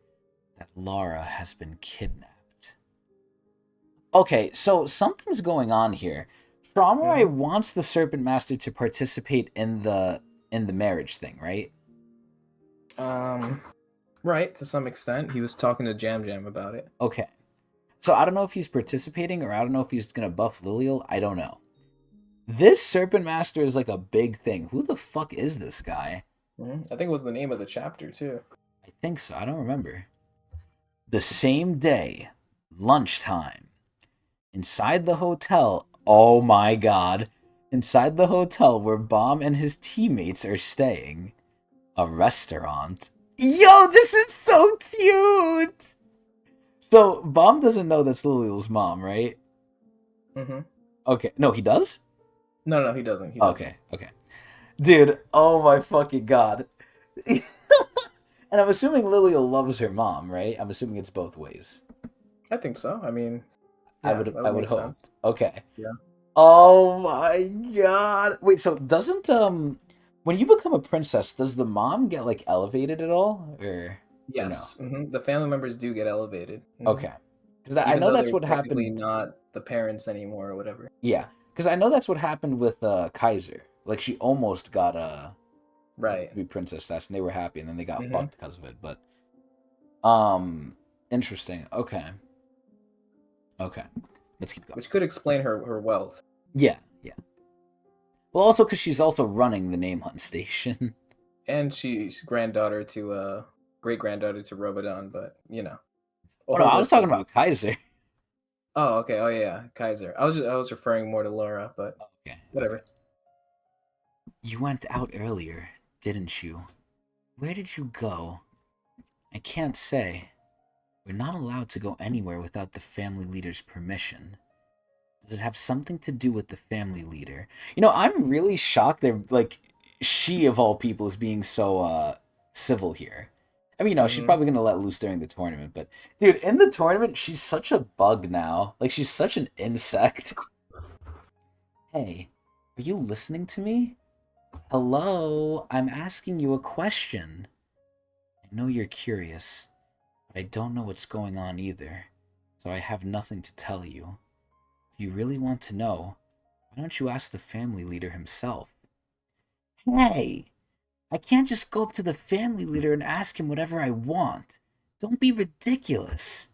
[SPEAKER 1] that Lara has been kidnapped. Okay, so something's going on here. Traumarai
[SPEAKER 2] Hmm.
[SPEAKER 1] wants the Serpent Master to participate in the marriage thing, right?
[SPEAKER 2] Um. Right. To some extent, he was talking to Jam Jam about it.
[SPEAKER 1] Okay. So I don't know if he's participating or I don't know if he's gonna buff Liliel. I don't know. This Serpent Master is like a big thing. Who the fuck is this guy?
[SPEAKER 2] I think it was the name of the chapter too.
[SPEAKER 1] I think so. I don't remember. The same day, lunchtime, inside the hotel. Oh my god. Inside the hotel where Bomb and his teammates are staying. A restaurant. Yo, this is so cute! So, Bomb doesn't know that's Liliel's mom, right?
[SPEAKER 2] Hmm.
[SPEAKER 1] Okay. No, he does?
[SPEAKER 2] No, no, he doesn't. He doesn't.
[SPEAKER 1] Okay, okay. Dude, oh my fucking god. And I'm assuming Liliel loves her mom, right? I'm assuming it's both ways.
[SPEAKER 2] I think so. I mean,
[SPEAKER 1] I
[SPEAKER 2] yeah,
[SPEAKER 1] would
[SPEAKER 2] that
[SPEAKER 1] I
[SPEAKER 2] would
[SPEAKER 1] would
[SPEAKER 2] make
[SPEAKER 1] hope.
[SPEAKER 2] sense.
[SPEAKER 1] Okay.
[SPEAKER 2] Yeah.
[SPEAKER 1] Oh my god. Wait, so doesn't when you become a princess, does the mom get like elevated at all or no?
[SPEAKER 2] Yes. The family members do get elevated.
[SPEAKER 1] Okay. Cuz I
[SPEAKER 2] Even
[SPEAKER 1] know
[SPEAKER 2] though
[SPEAKER 1] that's
[SPEAKER 2] they're
[SPEAKER 1] what
[SPEAKER 2] technically
[SPEAKER 1] happened.
[SPEAKER 2] not the parents anymore or whatever.
[SPEAKER 1] Yeah. Cuz I know that's what happened with Kaiser. Like she almost got
[SPEAKER 2] Right.
[SPEAKER 1] to be princess. That's and they were happy and then they got
[SPEAKER 2] Hmm.
[SPEAKER 1] fucked because of it. But um interesting. Okay. Okay. Let's keep going.
[SPEAKER 2] Which could explain her wealth.
[SPEAKER 1] Yeah. Yeah. Well, also cuz she's also running the name hunt station.
[SPEAKER 2] And she's granddaughter to great granddaughter to Robodon, but a
[SPEAKER 1] Oh no,
[SPEAKER 2] whole
[SPEAKER 1] I was
[SPEAKER 2] list
[SPEAKER 1] talking
[SPEAKER 2] of
[SPEAKER 1] about
[SPEAKER 2] reasons.
[SPEAKER 1] Kaiser.
[SPEAKER 2] Oh, okay. Oh yeah, Kaiser. I was referring more to Laura, but
[SPEAKER 1] Okay. Okay.
[SPEAKER 2] whatever.
[SPEAKER 1] You went out earlier, didn't you? Where did you go? I can't say. We're not allowed to go anywhere without the family leader's permission. Does it have something to do with the family leader? You know, I'm really shocked that like she of all people is being so civil here. I mean, you know, she's
[SPEAKER 2] Hmm.
[SPEAKER 1] probably gonna let loose during the tournament, but dude, in the tournament, she's such a bug now. Like she's such an insect. Hey, are you listening to me? Hello, I'm asking you a question. I know you're curious, but I don't know what's going on either, so I have nothing to tell you. If you really want to know, why don't you ask the family leader himself? Hey, I can't just go up to the family leader and ask him whatever I want. Don't be ridiculous.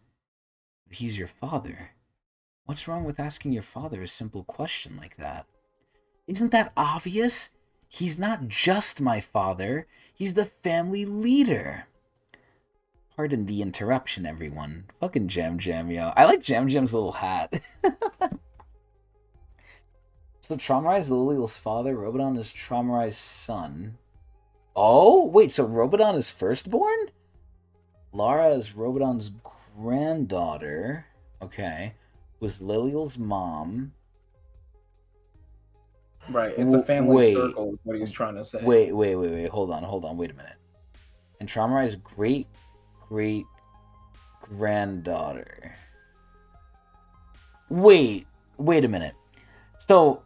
[SPEAKER 1] He's your father. What's wrong with asking your father a simple question like that? Isn't that obvious? He's not just my father, he's the family leader. Pardon the interruption, everyone. Fucking Jam Jam, yo. I like Jam Jam's little hat. So, traumatized Liliel's father, Robodon is traumatized son. Oh, wait, so Robodon is firstborn? Lara is Robodon's granddaughter. Okay. Was Liliel's mom.
[SPEAKER 2] Right. It's a family circle is what he's trying to say.
[SPEAKER 1] Wait. Hold on. Wait a minute. And traumatized great granddaughter. Wait a minute. So,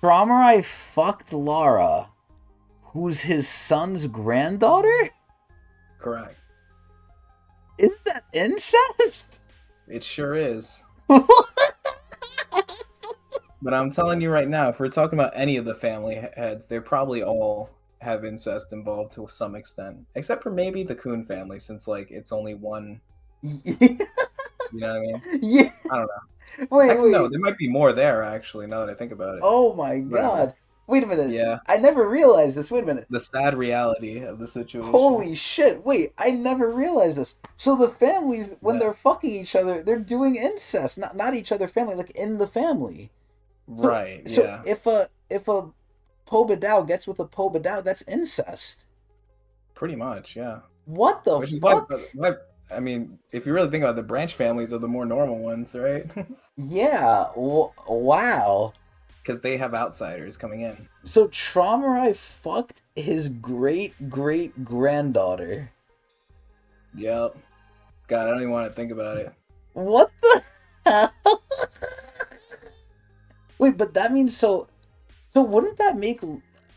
[SPEAKER 1] Traumarai fucked Lara, who's his son's granddaughter?
[SPEAKER 2] Correct.
[SPEAKER 1] Isn't that incest?
[SPEAKER 2] It sure is. But I'm telling you right now, if we're talking about any of the family heads, they probably all have incest involved to some extent, except for maybe the Coon family, since like it's only one. You know what I mean?
[SPEAKER 1] Yeah.
[SPEAKER 2] I don't know.
[SPEAKER 1] Wait.
[SPEAKER 2] No, there might be more there actually. Now that I think about it.
[SPEAKER 1] Oh my god! Wait a minute.
[SPEAKER 2] Yeah.
[SPEAKER 1] I never realized this. Wait a minute.
[SPEAKER 2] The sad reality of the situation.
[SPEAKER 1] Holy shit! Wait, I never realized this. So the families, when they're fucking each other, they're doing incest, not each other family, like in the family.
[SPEAKER 2] Right.
[SPEAKER 1] So if a Pobadao gets with a Pobadao, that's incest.
[SPEAKER 2] Pretty much, yeah.
[SPEAKER 1] What the fuck?
[SPEAKER 2] I mean, if you really think about it, the branch families are the more normal ones, right?
[SPEAKER 1] Yeah. Wow.
[SPEAKER 2] Because they have outsiders coming in.
[SPEAKER 1] So Traumarai fucked his great granddaughter.
[SPEAKER 2] Yep. God, I don't even want to think about it.
[SPEAKER 1] What the hell? Wait, but that means so wouldn't that make...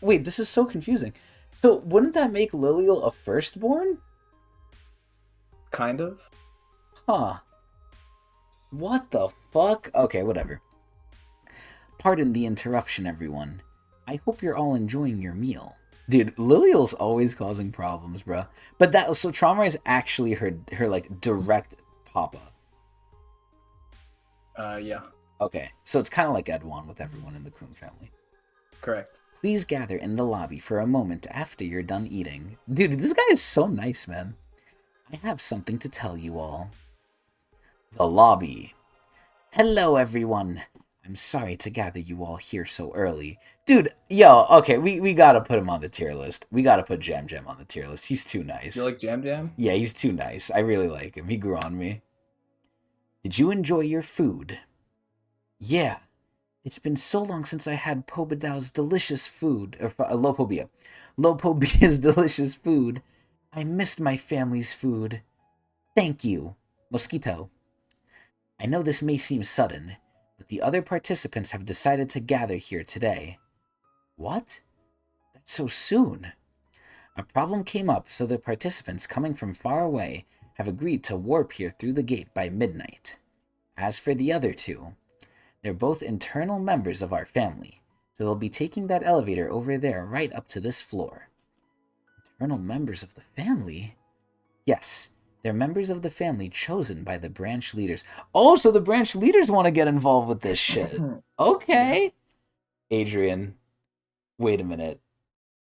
[SPEAKER 1] Wait, this is so confusing. So wouldn't that make Liliel a firstborn?
[SPEAKER 2] Kind of.
[SPEAKER 1] Huh. What the fuck? Okay, whatever. Pardon the interruption, everyone. I hope you're all enjoying your meal. Dude, Liliel's always causing problems, bruh. But so Trauma is actually her like direct papa.
[SPEAKER 2] Yeah.
[SPEAKER 1] Okay, so it's kind of like Edwan with everyone in the Coon family.
[SPEAKER 2] Correct.
[SPEAKER 1] Please gather in the lobby for a moment after you're done eating. Dude, this guy is so nice, man. I have something to tell you all. The lobby. Hello, everyone. I'm sorry to gather you all here so early. Dude, yo, okay, we gotta put him on the tier list. We gotta put Jam Jam on the tier list. He's too nice.
[SPEAKER 2] You like Jam Jam?
[SPEAKER 1] Yeah, he's too nice. I really like him. He grew on me. Did you enjoy your food? Yeah. It's been so long since I had Pobadao's delicious food, or Lopobia's delicious food. I missed my family's food. Thank you, Mosquito. I know this may seem sudden, but the other participants have decided to gather here today. What? That's so soon. A problem came up, so the participants coming from far away have agreed to warp here through the gate by midnight. As for the other two, they're both internal members of our family, so they'll be taking that elevator over there right up to this floor. Internal members of the family? Yes, they're members of the family chosen by the branch leaders. Oh, so the branch leaders want to get involved with this shit. Okay. Adrian, wait a minute.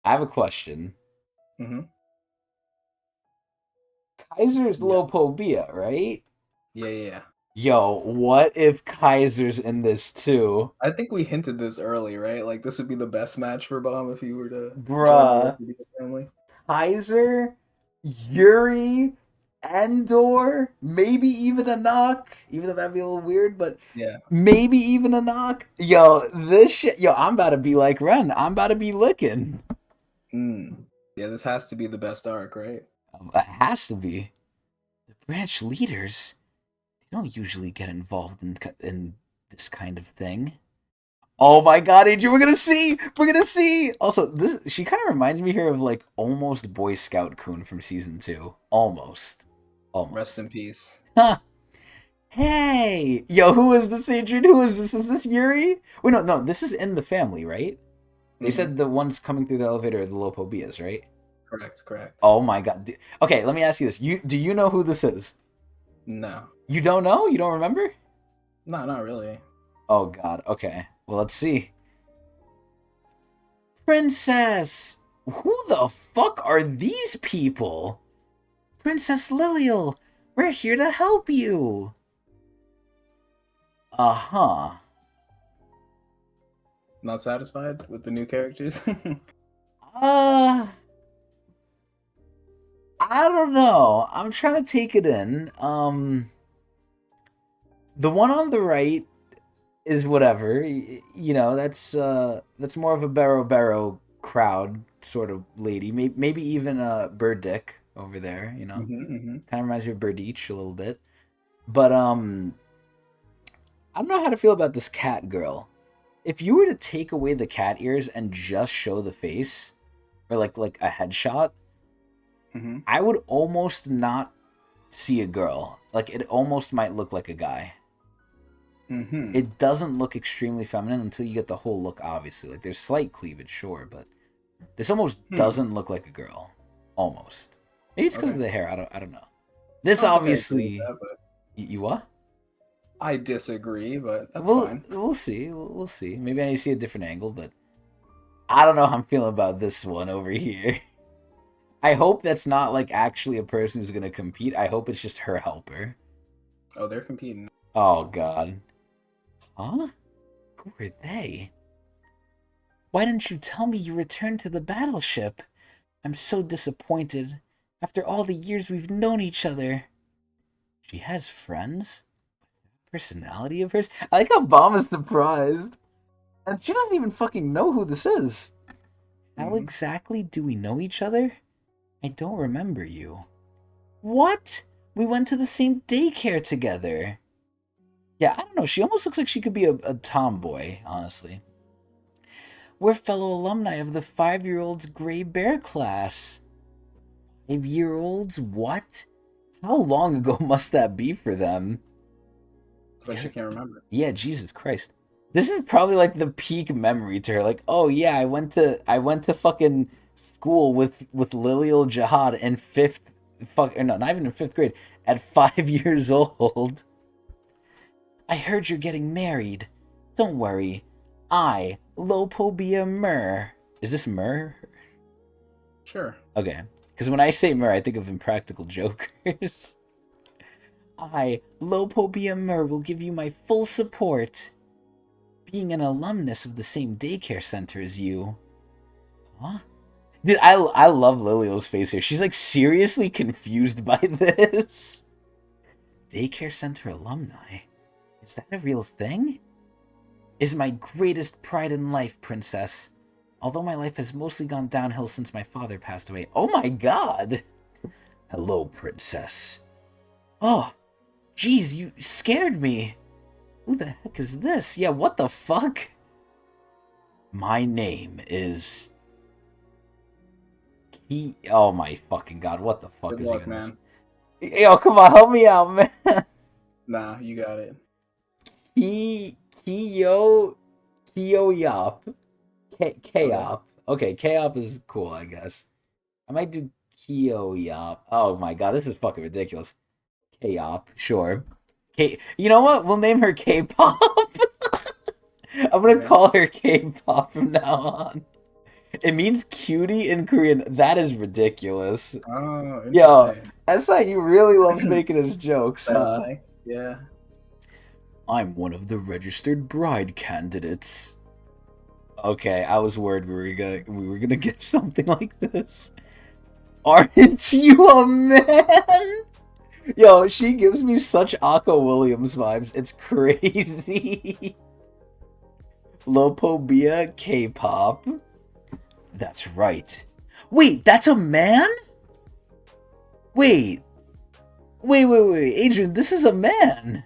[SPEAKER 1] I have a question.
[SPEAKER 2] Mm-hmm.
[SPEAKER 1] Kaiser's Lopobia, right?
[SPEAKER 2] Yeah.
[SPEAKER 1] Yo, what if Kaiser's in this too?
[SPEAKER 2] I think we hinted this early, right? Like this would be the best match for Bomb if he were to
[SPEAKER 1] Bruh.
[SPEAKER 2] join the family.
[SPEAKER 1] Kaiser, Yuri, Endor, maybe even a knock. Even though that'd be a little weird, but
[SPEAKER 2] yeah,
[SPEAKER 1] maybe even a knock. Yo, this shit. Yo, I'm about to be like Ren. I'm about to be licking.
[SPEAKER 2] Yeah, this has to be the best arc, right?
[SPEAKER 1] It has to be. The branch leaders, they don't usually get involved in this kind of thing. Oh my god, Adrian, we're gonna see! Also, she kind of reminds me here of, like, almost Boy Scout Coon from Season 2. Almost.
[SPEAKER 2] Rest in peace.
[SPEAKER 1] Huh. Hey! Yo, who is this, Adrian? Who is this? Is this Yuri? Wait, no, no, this is in the family, right? They
[SPEAKER 2] Hmm.
[SPEAKER 1] said the ones coming through the elevator are the Lopobias, right?
[SPEAKER 2] Correct, correct.
[SPEAKER 1] Oh my god. Okay, let me ask you this. Do you know who this is?
[SPEAKER 2] No,
[SPEAKER 1] You don't know? You don't remember?
[SPEAKER 2] no, not really.
[SPEAKER 1] Oh god. Okay. Well, let's see. Princess! Who the fuck are these people? Princess Lilial, we're here to help you. Uh-huh.
[SPEAKER 2] Not satisfied with the new characters.
[SPEAKER 1] Uh, I don't know. I'm trying to take it in. The one on the right is whatever. You know, that's more of a Barrow crowd sort of lady. Maybe even Bird Dick over there, you know.
[SPEAKER 2] Hmm, hmm.
[SPEAKER 1] Kind of reminds me of Birdeach a little bit. But I don't know how to feel about this cat girl. If you were to take away the cat ears and just show the face, or like a headshot,
[SPEAKER 2] Hmm.
[SPEAKER 1] I would almost not see a girl. Like it almost might look like a guy.
[SPEAKER 2] Hmm.
[SPEAKER 1] It doesn't look extremely feminine until you get the whole look. Obviously, like there's slight cleavage, sure, but this almost
[SPEAKER 2] Hmm.
[SPEAKER 1] doesn't look like a girl. Almost. Maybe it's because of
[SPEAKER 2] Okay.
[SPEAKER 1] the hair. I don't know. This
[SPEAKER 2] I don't think I agree with
[SPEAKER 1] obviously.
[SPEAKER 2] that, but
[SPEAKER 1] You what?
[SPEAKER 2] I disagree, but that's
[SPEAKER 1] We'll
[SPEAKER 2] fine.
[SPEAKER 1] we'll see. We'll see. Maybe I need to see a different angle, but I don't know how I'm feeling about this one over here. I hope that's not like actually a person who's gonna compete. I hope it's just her helper.
[SPEAKER 2] Oh, they're competing.
[SPEAKER 1] Oh god. Huh? Who are they? Why didn't you tell me you returned to the battleship? I'm so disappointed. After all the years we've known each other. She has friends? Personality of hers? I like how Bomb is surprised. And she doesn't even fucking know who this is. How
[SPEAKER 2] Hmm.
[SPEAKER 1] exactly do we know each other? I don't remember you. What? We went to the same daycare together. Yeah, I don't know. She almost looks like she could be a tomboy, honestly. We're fellow alumni of the 5-year-olds Gray Bear class. 5-year-olds? What? How long ago must that be for them?
[SPEAKER 2] It's like she can't remember.
[SPEAKER 1] Yeah, Jesus Christ. This is probably like the peak memory to her. Like, oh yeah, I went to fucking school with Lilial Jihad in fifth fuck or no, not even in fifth grade, at 5 years old. I heard you're getting married. Don't worry. Lopobia Mur. Is this Mur?
[SPEAKER 2] Sure.
[SPEAKER 1] Okay. Because when I say Mur, I think of Impractical Jokers. Lopobia Mur, will give you my full support. Being an alumnus of the same daycare center as you. Huh? Dude, I love Lilial's face here. She's like seriously confused by this. Daycare center alumni? Is that a real thing? Is my greatest pride in life, princess. Although my life has mostly gone downhill since my father passed away. Oh my god! Hello, princess. Oh, jeez, you scared me. Who the heck is this? Yeah, what the fuck? My name is... Oh my fucking god, what the fuck
[SPEAKER 2] Good
[SPEAKER 1] is
[SPEAKER 2] luck,
[SPEAKER 1] even this?
[SPEAKER 2] man.
[SPEAKER 1] Yo, come on, help me out, man.
[SPEAKER 2] Nah, you got it.
[SPEAKER 1] Ki... Kiyo... Kiyoyop.
[SPEAKER 2] Okay.
[SPEAKER 1] K-op. Okay, K-op is cool, I guess. I might do Kiyoyop. Oh my god, this is fucking ridiculous. K-op, sure. You know what? We'll name her K-pop. I'm gonna
[SPEAKER 2] Okay.
[SPEAKER 1] call her K-pop from now on. It means cutie in Korean. That is ridiculous.
[SPEAKER 2] Oh,
[SPEAKER 1] Yo,
[SPEAKER 2] interesting.
[SPEAKER 1] SIU really loves making his jokes, huh?
[SPEAKER 2] Ironic. Yeah.
[SPEAKER 1] I'm one of the registered bride candidates. Okay, I was worried we were gonna get something like this. Aren't you a man? Yo, she gives me such Akko Williams vibes. It's crazy. Lopobia K-pop. That's right. Wait, that's a man? Wait. Wait. Adrian, this is a man.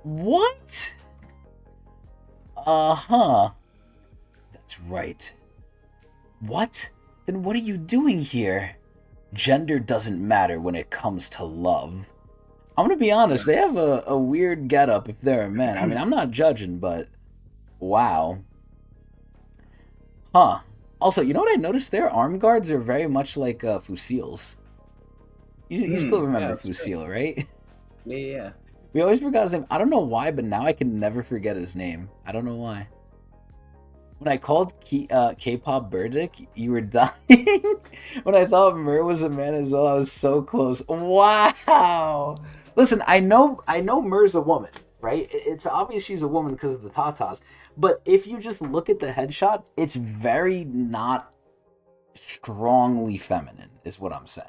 [SPEAKER 1] What? Uh-huh. That's right. What? Then what are you doing here? Gender doesn't matter when it comes to love. I'm gonna be
[SPEAKER 2] Yeah.
[SPEAKER 1] honest. They have a weird getup if they're a man. I mean, I'm not judging, but wow, huh? Also, you know what I noticed? Their arm guards are very much like Fusil's. You still
[SPEAKER 2] Yeah,
[SPEAKER 1] remember
[SPEAKER 2] that's true.
[SPEAKER 1] Fusil, right?
[SPEAKER 2] Yeah, yeah, yeah.
[SPEAKER 1] We always forgot his name. I don't know why, but now I can never forget his name. I don't know why. When I called K-pop Burdick, you were dying. When I thought Mur was a man as well, I was so close. Wow. Listen, I know Mur's a woman, right? It's obvious she's a woman because of the tatas. But if you just look at the headshot, it's very not strongly feminine, is what I'm saying.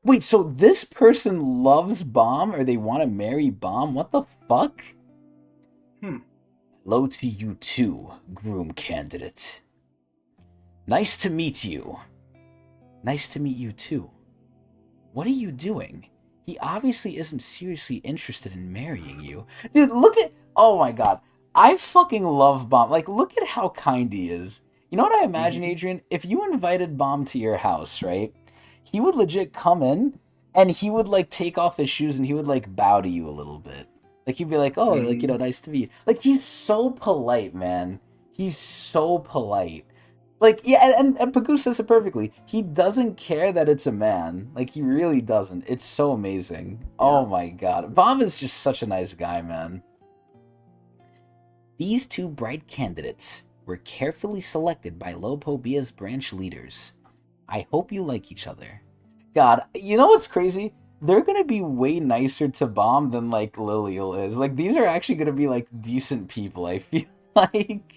[SPEAKER 1] Wait, so this person loves Bomb or they want to marry Bomb? What the fuck?
[SPEAKER 2] Hmm.
[SPEAKER 1] Hello to you too, groom candidate. Nice to meet you. Nice to meet you too. What are you doing? He obviously isn't seriously interested in marrying you. Dude, look at. Oh my god. I fucking love Bomb. Like, look at how kind he is. You know what I imagine,
[SPEAKER 2] Hmm.
[SPEAKER 1] Adrian? If you invited Bomb to your house, right? He would legit come in and he would, like, take off his shoes and he would, like, bow to you a little bit. Like, he'd be like, oh, like,
[SPEAKER 2] Hmm.
[SPEAKER 1] nice to meet you. Like, he's so polite, man. He's so polite. Like, yeah, and Pagu says it perfectly. He doesn't care that it's a man. Like, he really doesn't. It's so amazing.
[SPEAKER 2] Yeah.
[SPEAKER 1] Oh my god. Bob is just such a nice guy, man. These two bright candidates were carefully selected by Lopobia's branch leaders. I hope you like each other. God, you know what's crazy? They're gonna be way nicer to Bomb than, like, Lilial is. Like, these are actually gonna be, like, decent people, I feel like.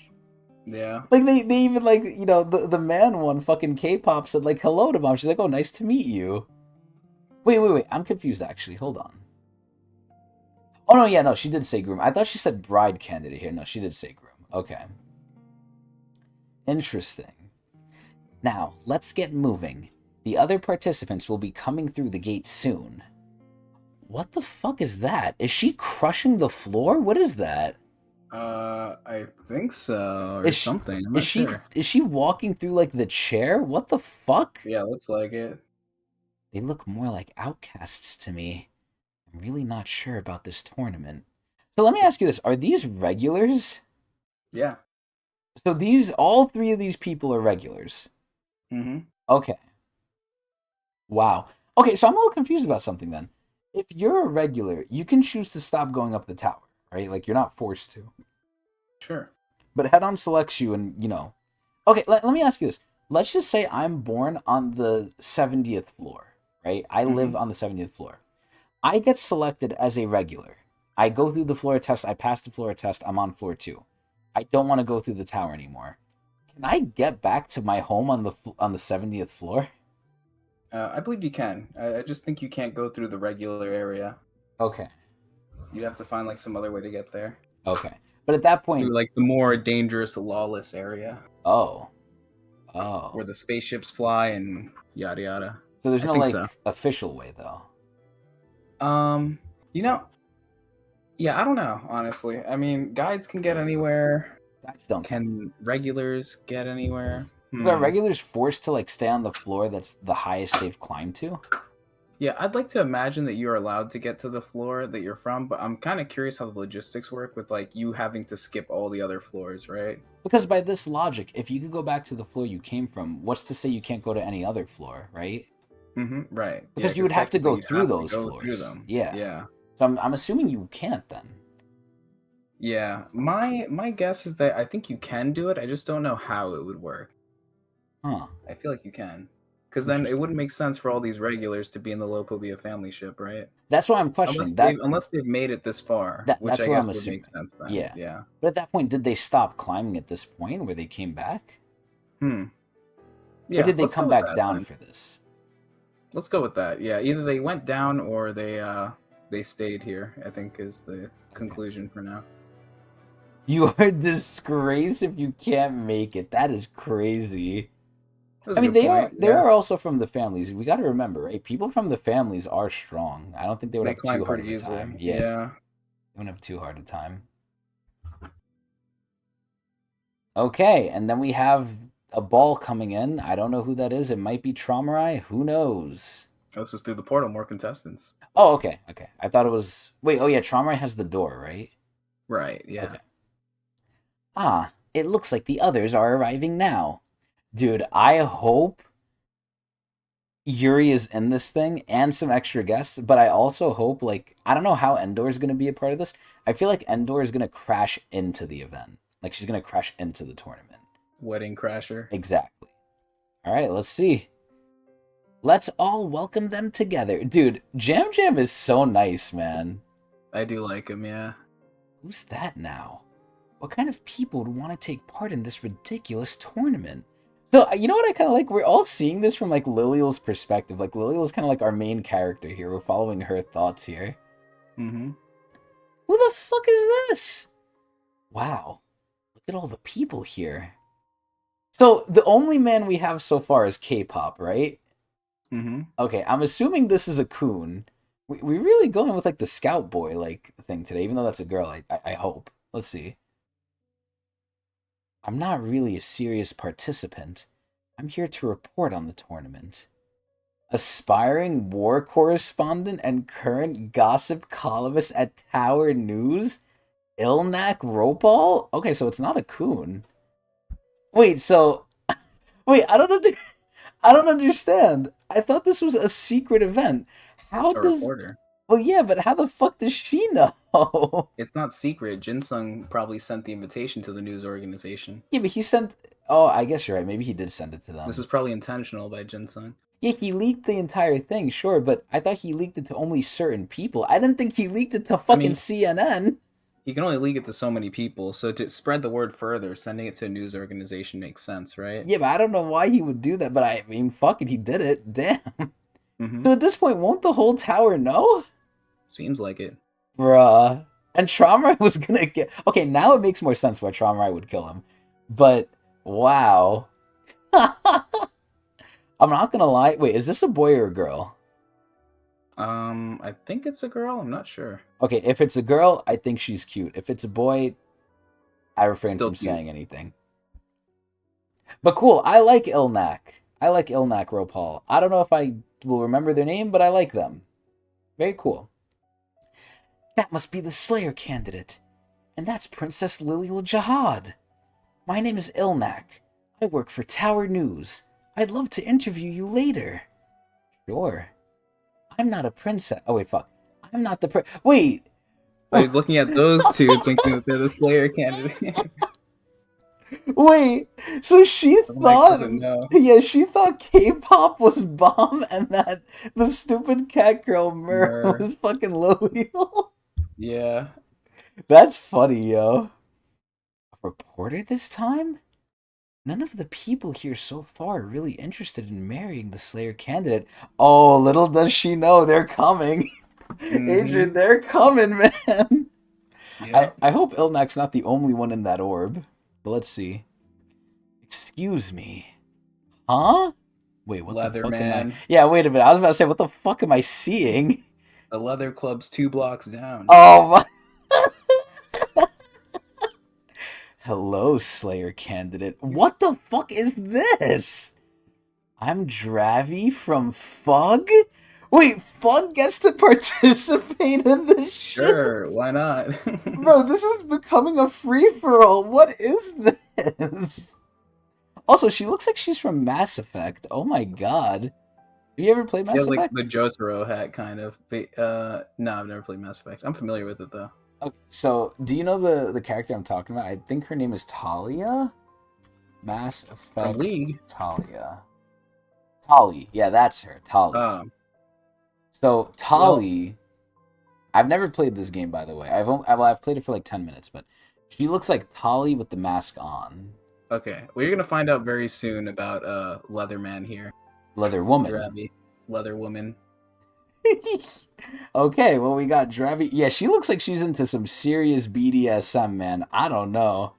[SPEAKER 2] Yeah.
[SPEAKER 1] Like they even like the man one fucking K-pop said like hello to Mom. She's like, oh, nice to meet you. Wait. I'm confused actually. Hold on. Oh no, yeah, no, she did say groom. I thought she said bride candidate here. No, she did say groom. Okay, interesting. Now let's get moving. The other participants will be coming through the gate soon. What the fuck is that? Is she crushing the floor? What is that?
[SPEAKER 2] I think so, or
[SPEAKER 1] Is she
[SPEAKER 2] something. I'm
[SPEAKER 1] is
[SPEAKER 2] not
[SPEAKER 1] she
[SPEAKER 2] sure.
[SPEAKER 1] is she walking through like the chair? What the fuck?
[SPEAKER 2] Yeah, looks like it.
[SPEAKER 1] They look more like outcasts to me. I'm really not sure about this tournament. So let me ask you this: are these regulars?
[SPEAKER 2] Yeah.
[SPEAKER 1] So all three of these people are regulars.
[SPEAKER 2] Hmm.
[SPEAKER 1] Okay. Wow. Okay, so I'm a little confused about something then. If you're a regular, you can choose to stop going up the tower, right? Like you're not forced to.
[SPEAKER 2] Sure.
[SPEAKER 1] But head on selects you, and Okay, let me ask you this. Let's just say I'm born on the 70th floor, right? I live
[SPEAKER 2] Hmm.
[SPEAKER 1] on the 70th floor. I get selected as a regular. I go through the floor test. I pass the floor test. I'm on floor 2. I don't want to go through the tower anymore. Can I get back to my home on the 70th floor?
[SPEAKER 2] I believe you can. I just think you can't go through the regular area.
[SPEAKER 1] Okay.
[SPEAKER 2] You'd have to find like some other way to get there.
[SPEAKER 1] Okay. But at that point,
[SPEAKER 2] Through like the more dangerous, lawless area
[SPEAKER 1] oh, oh.
[SPEAKER 2] where the spaceships fly and yada yada.
[SPEAKER 1] So there's
[SPEAKER 2] I
[SPEAKER 1] no
[SPEAKER 2] think so.
[SPEAKER 1] like official way though.
[SPEAKER 2] Um, you know, yeah, I don't know, honestly. I mean, guides can get anywhere.
[SPEAKER 1] Guys don't though.
[SPEAKER 2] Can regulars get anywhere?
[SPEAKER 1] So are
[SPEAKER 2] Hmm.
[SPEAKER 1] regulars forced to like stay on the floor that's the highest they've climbed to?
[SPEAKER 2] Yeah, I'd like to imagine that you're allowed to get to the floor that you're from, but I'm kind of curious how the logistics work with like you having to skip all the other floors, right?
[SPEAKER 1] Because by this logic, if you could go back to the floor you came from, what's to say you can't go to any other floor, right?
[SPEAKER 2] Right. Yeah,
[SPEAKER 1] Because you
[SPEAKER 2] because
[SPEAKER 1] would have to
[SPEAKER 2] technically
[SPEAKER 1] go
[SPEAKER 2] you'd
[SPEAKER 1] through
[SPEAKER 2] have to
[SPEAKER 1] those
[SPEAKER 2] go through
[SPEAKER 1] floors.
[SPEAKER 2] them.
[SPEAKER 1] Yeah.
[SPEAKER 2] Yeah.
[SPEAKER 1] So I'm assuming you can't then.
[SPEAKER 2] Yeah. My guess is that I think you can do it. I just don't know how it would work.
[SPEAKER 1] Huh.
[SPEAKER 2] I feel like you can. Because then it
[SPEAKER 1] Interesting.
[SPEAKER 2] wouldn't make sense for all these regulars to be in the Lopobia family ship, right?
[SPEAKER 1] That's what I'm questioning. That
[SPEAKER 2] Unless they've made it this far,
[SPEAKER 1] that
[SPEAKER 2] which
[SPEAKER 1] that's
[SPEAKER 2] I
[SPEAKER 1] what
[SPEAKER 2] guess
[SPEAKER 1] I'm
[SPEAKER 2] would make
[SPEAKER 1] assuming.
[SPEAKER 2] sense then.
[SPEAKER 1] Yeah.
[SPEAKER 2] Yeah.
[SPEAKER 1] But at that point, did they stop climbing at this point where they came back?
[SPEAKER 2] Hmm.
[SPEAKER 1] Or
[SPEAKER 2] Yeah,
[SPEAKER 1] did they
[SPEAKER 2] let's go
[SPEAKER 1] come
[SPEAKER 2] with
[SPEAKER 1] back
[SPEAKER 2] that
[SPEAKER 1] down
[SPEAKER 2] then.
[SPEAKER 1] for this?
[SPEAKER 2] Let's go with that. Yeah, either they went down or they stayed here, I think is the
[SPEAKER 1] Okay.
[SPEAKER 2] conclusion for now.
[SPEAKER 1] You are a disgrace if you can't make it. That is crazy.
[SPEAKER 2] That's
[SPEAKER 1] I
[SPEAKER 2] a
[SPEAKER 1] mean,
[SPEAKER 2] good
[SPEAKER 1] they are
[SPEAKER 2] point.
[SPEAKER 1] they
[SPEAKER 2] Yeah.
[SPEAKER 1] are also from the families. We got to remember, right? People from the families are strong. I don't think they would
[SPEAKER 2] They
[SPEAKER 1] have too
[SPEAKER 2] climb
[SPEAKER 1] hard of
[SPEAKER 2] pretty
[SPEAKER 1] a time.
[SPEAKER 2] easily.
[SPEAKER 1] Yeah,
[SPEAKER 2] Yeah.
[SPEAKER 1] they wouldn't have too hard a time. Okay, and then we have a ball coming in. I don't know who that is. It might be Traumarai. Who knows?
[SPEAKER 2] Let's just through the portal, more contestants.
[SPEAKER 1] Oh, okay, okay. I thought it was. Wait, oh yeah, Tromrai has the door, right?
[SPEAKER 2] Right, yeah.
[SPEAKER 1] Okay. Ah, it looks like the others are arriving now. Dude, I hope Yuri is in this thing and some extra guests, but I also hope, like, I don't know how Endor is going to be a part of this. I feel like Endor is going to crash into the event. Like, she's going to crash into the tournament.
[SPEAKER 2] Wedding Crasher.
[SPEAKER 1] Exactly. All right, let's see. Let's all welcome them together. Dude, Jam Jam is so nice, man.
[SPEAKER 2] I do like him, yeah.
[SPEAKER 1] Who's that now? What kind of people would want to take part in this ridiculous tournament? So, you know what I kind of like? We're all seeing this from, like, Liliel's perspective. Like, Liliel's kind of like our main character here. We're following her thoughts here.
[SPEAKER 2] Mm-hmm.
[SPEAKER 1] Who the fuck is this? Wow. Look at all the people here. So, the only man we have so far is K-pop, right?
[SPEAKER 2] Mm-hmm.
[SPEAKER 1] Okay, I'm assuming this is a coon. We really going with, like, the scout boy, like, thing today, even though that's a girl, I hope. Let's see. I'm not really a serious participant. I'm here to report on the tournament. Aspiring war correspondent and current gossip columnist at Tower News, Ilnak Ropal? Okay, so it's not a coon. Wait, so wait, I don't understand. I thought this was a secret event. How
[SPEAKER 2] A
[SPEAKER 1] does
[SPEAKER 2] reporter.
[SPEAKER 1] Well, yeah, but how the fuck does she know?
[SPEAKER 2] It's not secret. Jinsung probably sent the invitation to the news organization.
[SPEAKER 1] Yeah, but he sent. Oh, I guess you're right. Maybe he did send it to
[SPEAKER 2] This
[SPEAKER 1] them.
[SPEAKER 2] is probably intentional by Jinsung.
[SPEAKER 1] Yeah, he leaked the entire thing, sure, but I thought he leaked it to only certain people. I didn't think he leaked it to
[SPEAKER 2] I
[SPEAKER 1] fucking
[SPEAKER 2] mean,
[SPEAKER 1] CNN.
[SPEAKER 2] you can only leak it to so many people, so to spread the word further, sending it to a news organization makes sense, right?
[SPEAKER 1] Yeah, but I don't know why he would do that, but I mean, fuck it, he did it. Damn.
[SPEAKER 2] Mm-hmm.
[SPEAKER 1] So at this point, won't the whole tower know?
[SPEAKER 2] Seems like it.
[SPEAKER 1] Bruh. And Tromrai was gonna get. Okay, now it makes more sense why Tromrai would kill him. But, wow. I'm not gonna lie. Wait, is this a boy or a girl?
[SPEAKER 2] I think it's a girl. I'm not sure.
[SPEAKER 1] Okay, if it's a girl, I think she's cute. If it's a boy, I refrain
[SPEAKER 2] Still
[SPEAKER 1] from
[SPEAKER 2] cute.
[SPEAKER 1] saying anything. But cool, I like Ilnak. I like Ilnak Ropal. I don't know if I will remember their name, but I like them. Very cool. That must be the Slayer candidate. And that's Princess Lilial Jihad. My name is Ilnak. I work for Tower News. I'd love to interview you later. Sure. I'm not a princess. Oh, wait, fuck. I'm not the Wait!
[SPEAKER 2] So he's looking at those two, thinking that they're the Slayer candidate.
[SPEAKER 1] Wait, so she
[SPEAKER 2] Mike
[SPEAKER 1] thought,
[SPEAKER 2] doesn't know.
[SPEAKER 1] yeah, she thought K-pop was bomb, and that the stupid cat girl Mer
[SPEAKER 2] Mer.
[SPEAKER 1] was fucking Lilial.
[SPEAKER 2] Yeah.
[SPEAKER 1] That's funny, yo. A reporter this time? None of the people here so far are really interested in marrying the Slayer candidate. Oh, little does she know they're coming. Adrian,
[SPEAKER 2] Mm-hmm.
[SPEAKER 1] they're coming, man.
[SPEAKER 2] Yeah.
[SPEAKER 1] I hope Ilnak's not the only one in that orb. But let's see. Excuse me. Huh? Wait, what the fuck am I?
[SPEAKER 2] Leatherman.
[SPEAKER 1] Yeah, wait a minute. I was about to say, what the fuck am I seeing?
[SPEAKER 2] The Leather Club's 2 blocks down.
[SPEAKER 1] Oh my. Hello, Slayer candidate. What the fuck is this? I'm Dravy from Fug? Wait, Fug gets to participate in this shit?
[SPEAKER 2] Sure, why not?
[SPEAKER 1] Bro, this is becoming a free-for-all. What is this? Also, she looks like she's from Mass Effect. Oh my god. Have you ever played
[SPEAKER 2] She
[SPEAKER 1] Mass
[SPEAKER 2] has like
[SPEAKER 1] Effect?
[SPEAKER 2] the Jotaro hat, kind of. But, no, I've never played Mass Effect. I'm familiar with it though.
[SPEAKER 1] Okay, so do you know the character I'm talking about? I think her name is Talia? Mass
[SPEAKER 2] From
[SPEAKER 1] Effect
[SPEAKER 2] League.
[SPEAKER 1] Talia. Tali. Yeah, that's her. Tali. So
[SPEAKER 2] Well,
[SPEAKER 1] Tali, I've never played this game by the way. I've played it for like 10 minutes, but she looks like Tali with the mask on.
[SPEAKER 2] okay. Well, you're gonna find out very soon about Leatherman here.
[SPEAKER 1] Leather woman.
[SPEAKER 2] Dravy. Leather Woman.
[SPEAKER 1] Okay, well we got Dravy. Yeah, she looks like she's into some serious BDSM, man. I don't know.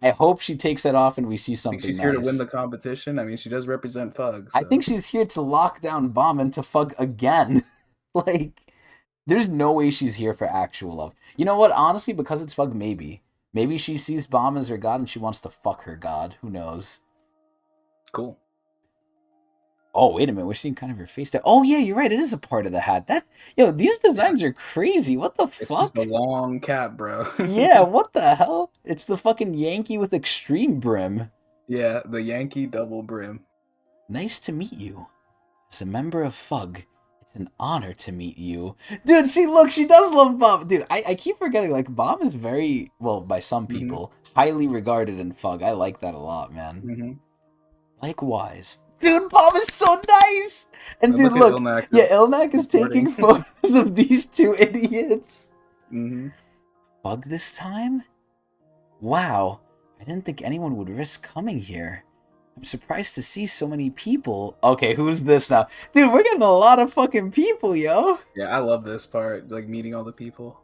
[SPEAKER 1] I hope she takes that off and we see
[SPEAKER 2] I think
[SPEAKER 1] something
[SPEAKER 2] she's
[SPEAKER 1] nice.
[SPEAKER 2] here to win the competition. I mean, she does represent Fug.
[SPEAKER 1] I
[SPEAKER 2] So.
[SPEAKER 1] think she's here to lock down Bomb and to fuck again. Like, there's no way she's here for actual love. You know what? Honestly, because it's Fug, maybe. Maybe she sees Bomb as her god and she wants to fuck her god. Who knows?
[SPEAKER 2] Cool.
[SPEAKER 1] Oh, wait a minute. We're seeing kind of her face there. Oh, yeah, you're right. It is a part of the hat. These
[SPEAKER 2] Yeah,
[SPEAKER 1] designs are crazy. What the
[SPEAKER 2] it's just a
[SPEAKER 1] fuck?
[SPEAKER 2] long cap, bro.
[SPEAKER 1] Yeah, what the hell? It's the fucking Yankee with extreme brim.
[SPEAKER 2] Yeah, the Yankee double brim.
[SPEAKER 1] Nice to meet you. As a member of Fug, it's an honor to meet you. Dude, see, look, she does love Bomb. Dude, I keep forgetting, like, Bomb is very, well, by some
[SPEAKER 2] Hmm.
[SPEAKER 1] people, highly regarded in Fug. I like that a lot, man.
[SPEAKER 2] Hmm.
[SPEAKER 1] Likewise. Dude, Bomb is so nice! And
[SPEAKER 2] And
[SPEAKER 1] dude,
[SPEAKER 2] look at
[SPEAKER 1] look,
[SPEAKER 2] Ilnak
[SPEAKER 1] yeah, Ilnak is
[SPEAKER 2] recording.
[SPEAKER 1] taking photos of these two idiots.
[SPEAKER 2] Hmm.
[SPEAKER 1] Fug this time? Wow, I didn't think anyone would risk coming here. I'm surprised to see so many people. Okay, who's this now? Dude, we're getting a lot of fucking people, yo.
[SPEAKER 2] Yeah, I love this part, like meeting all the people.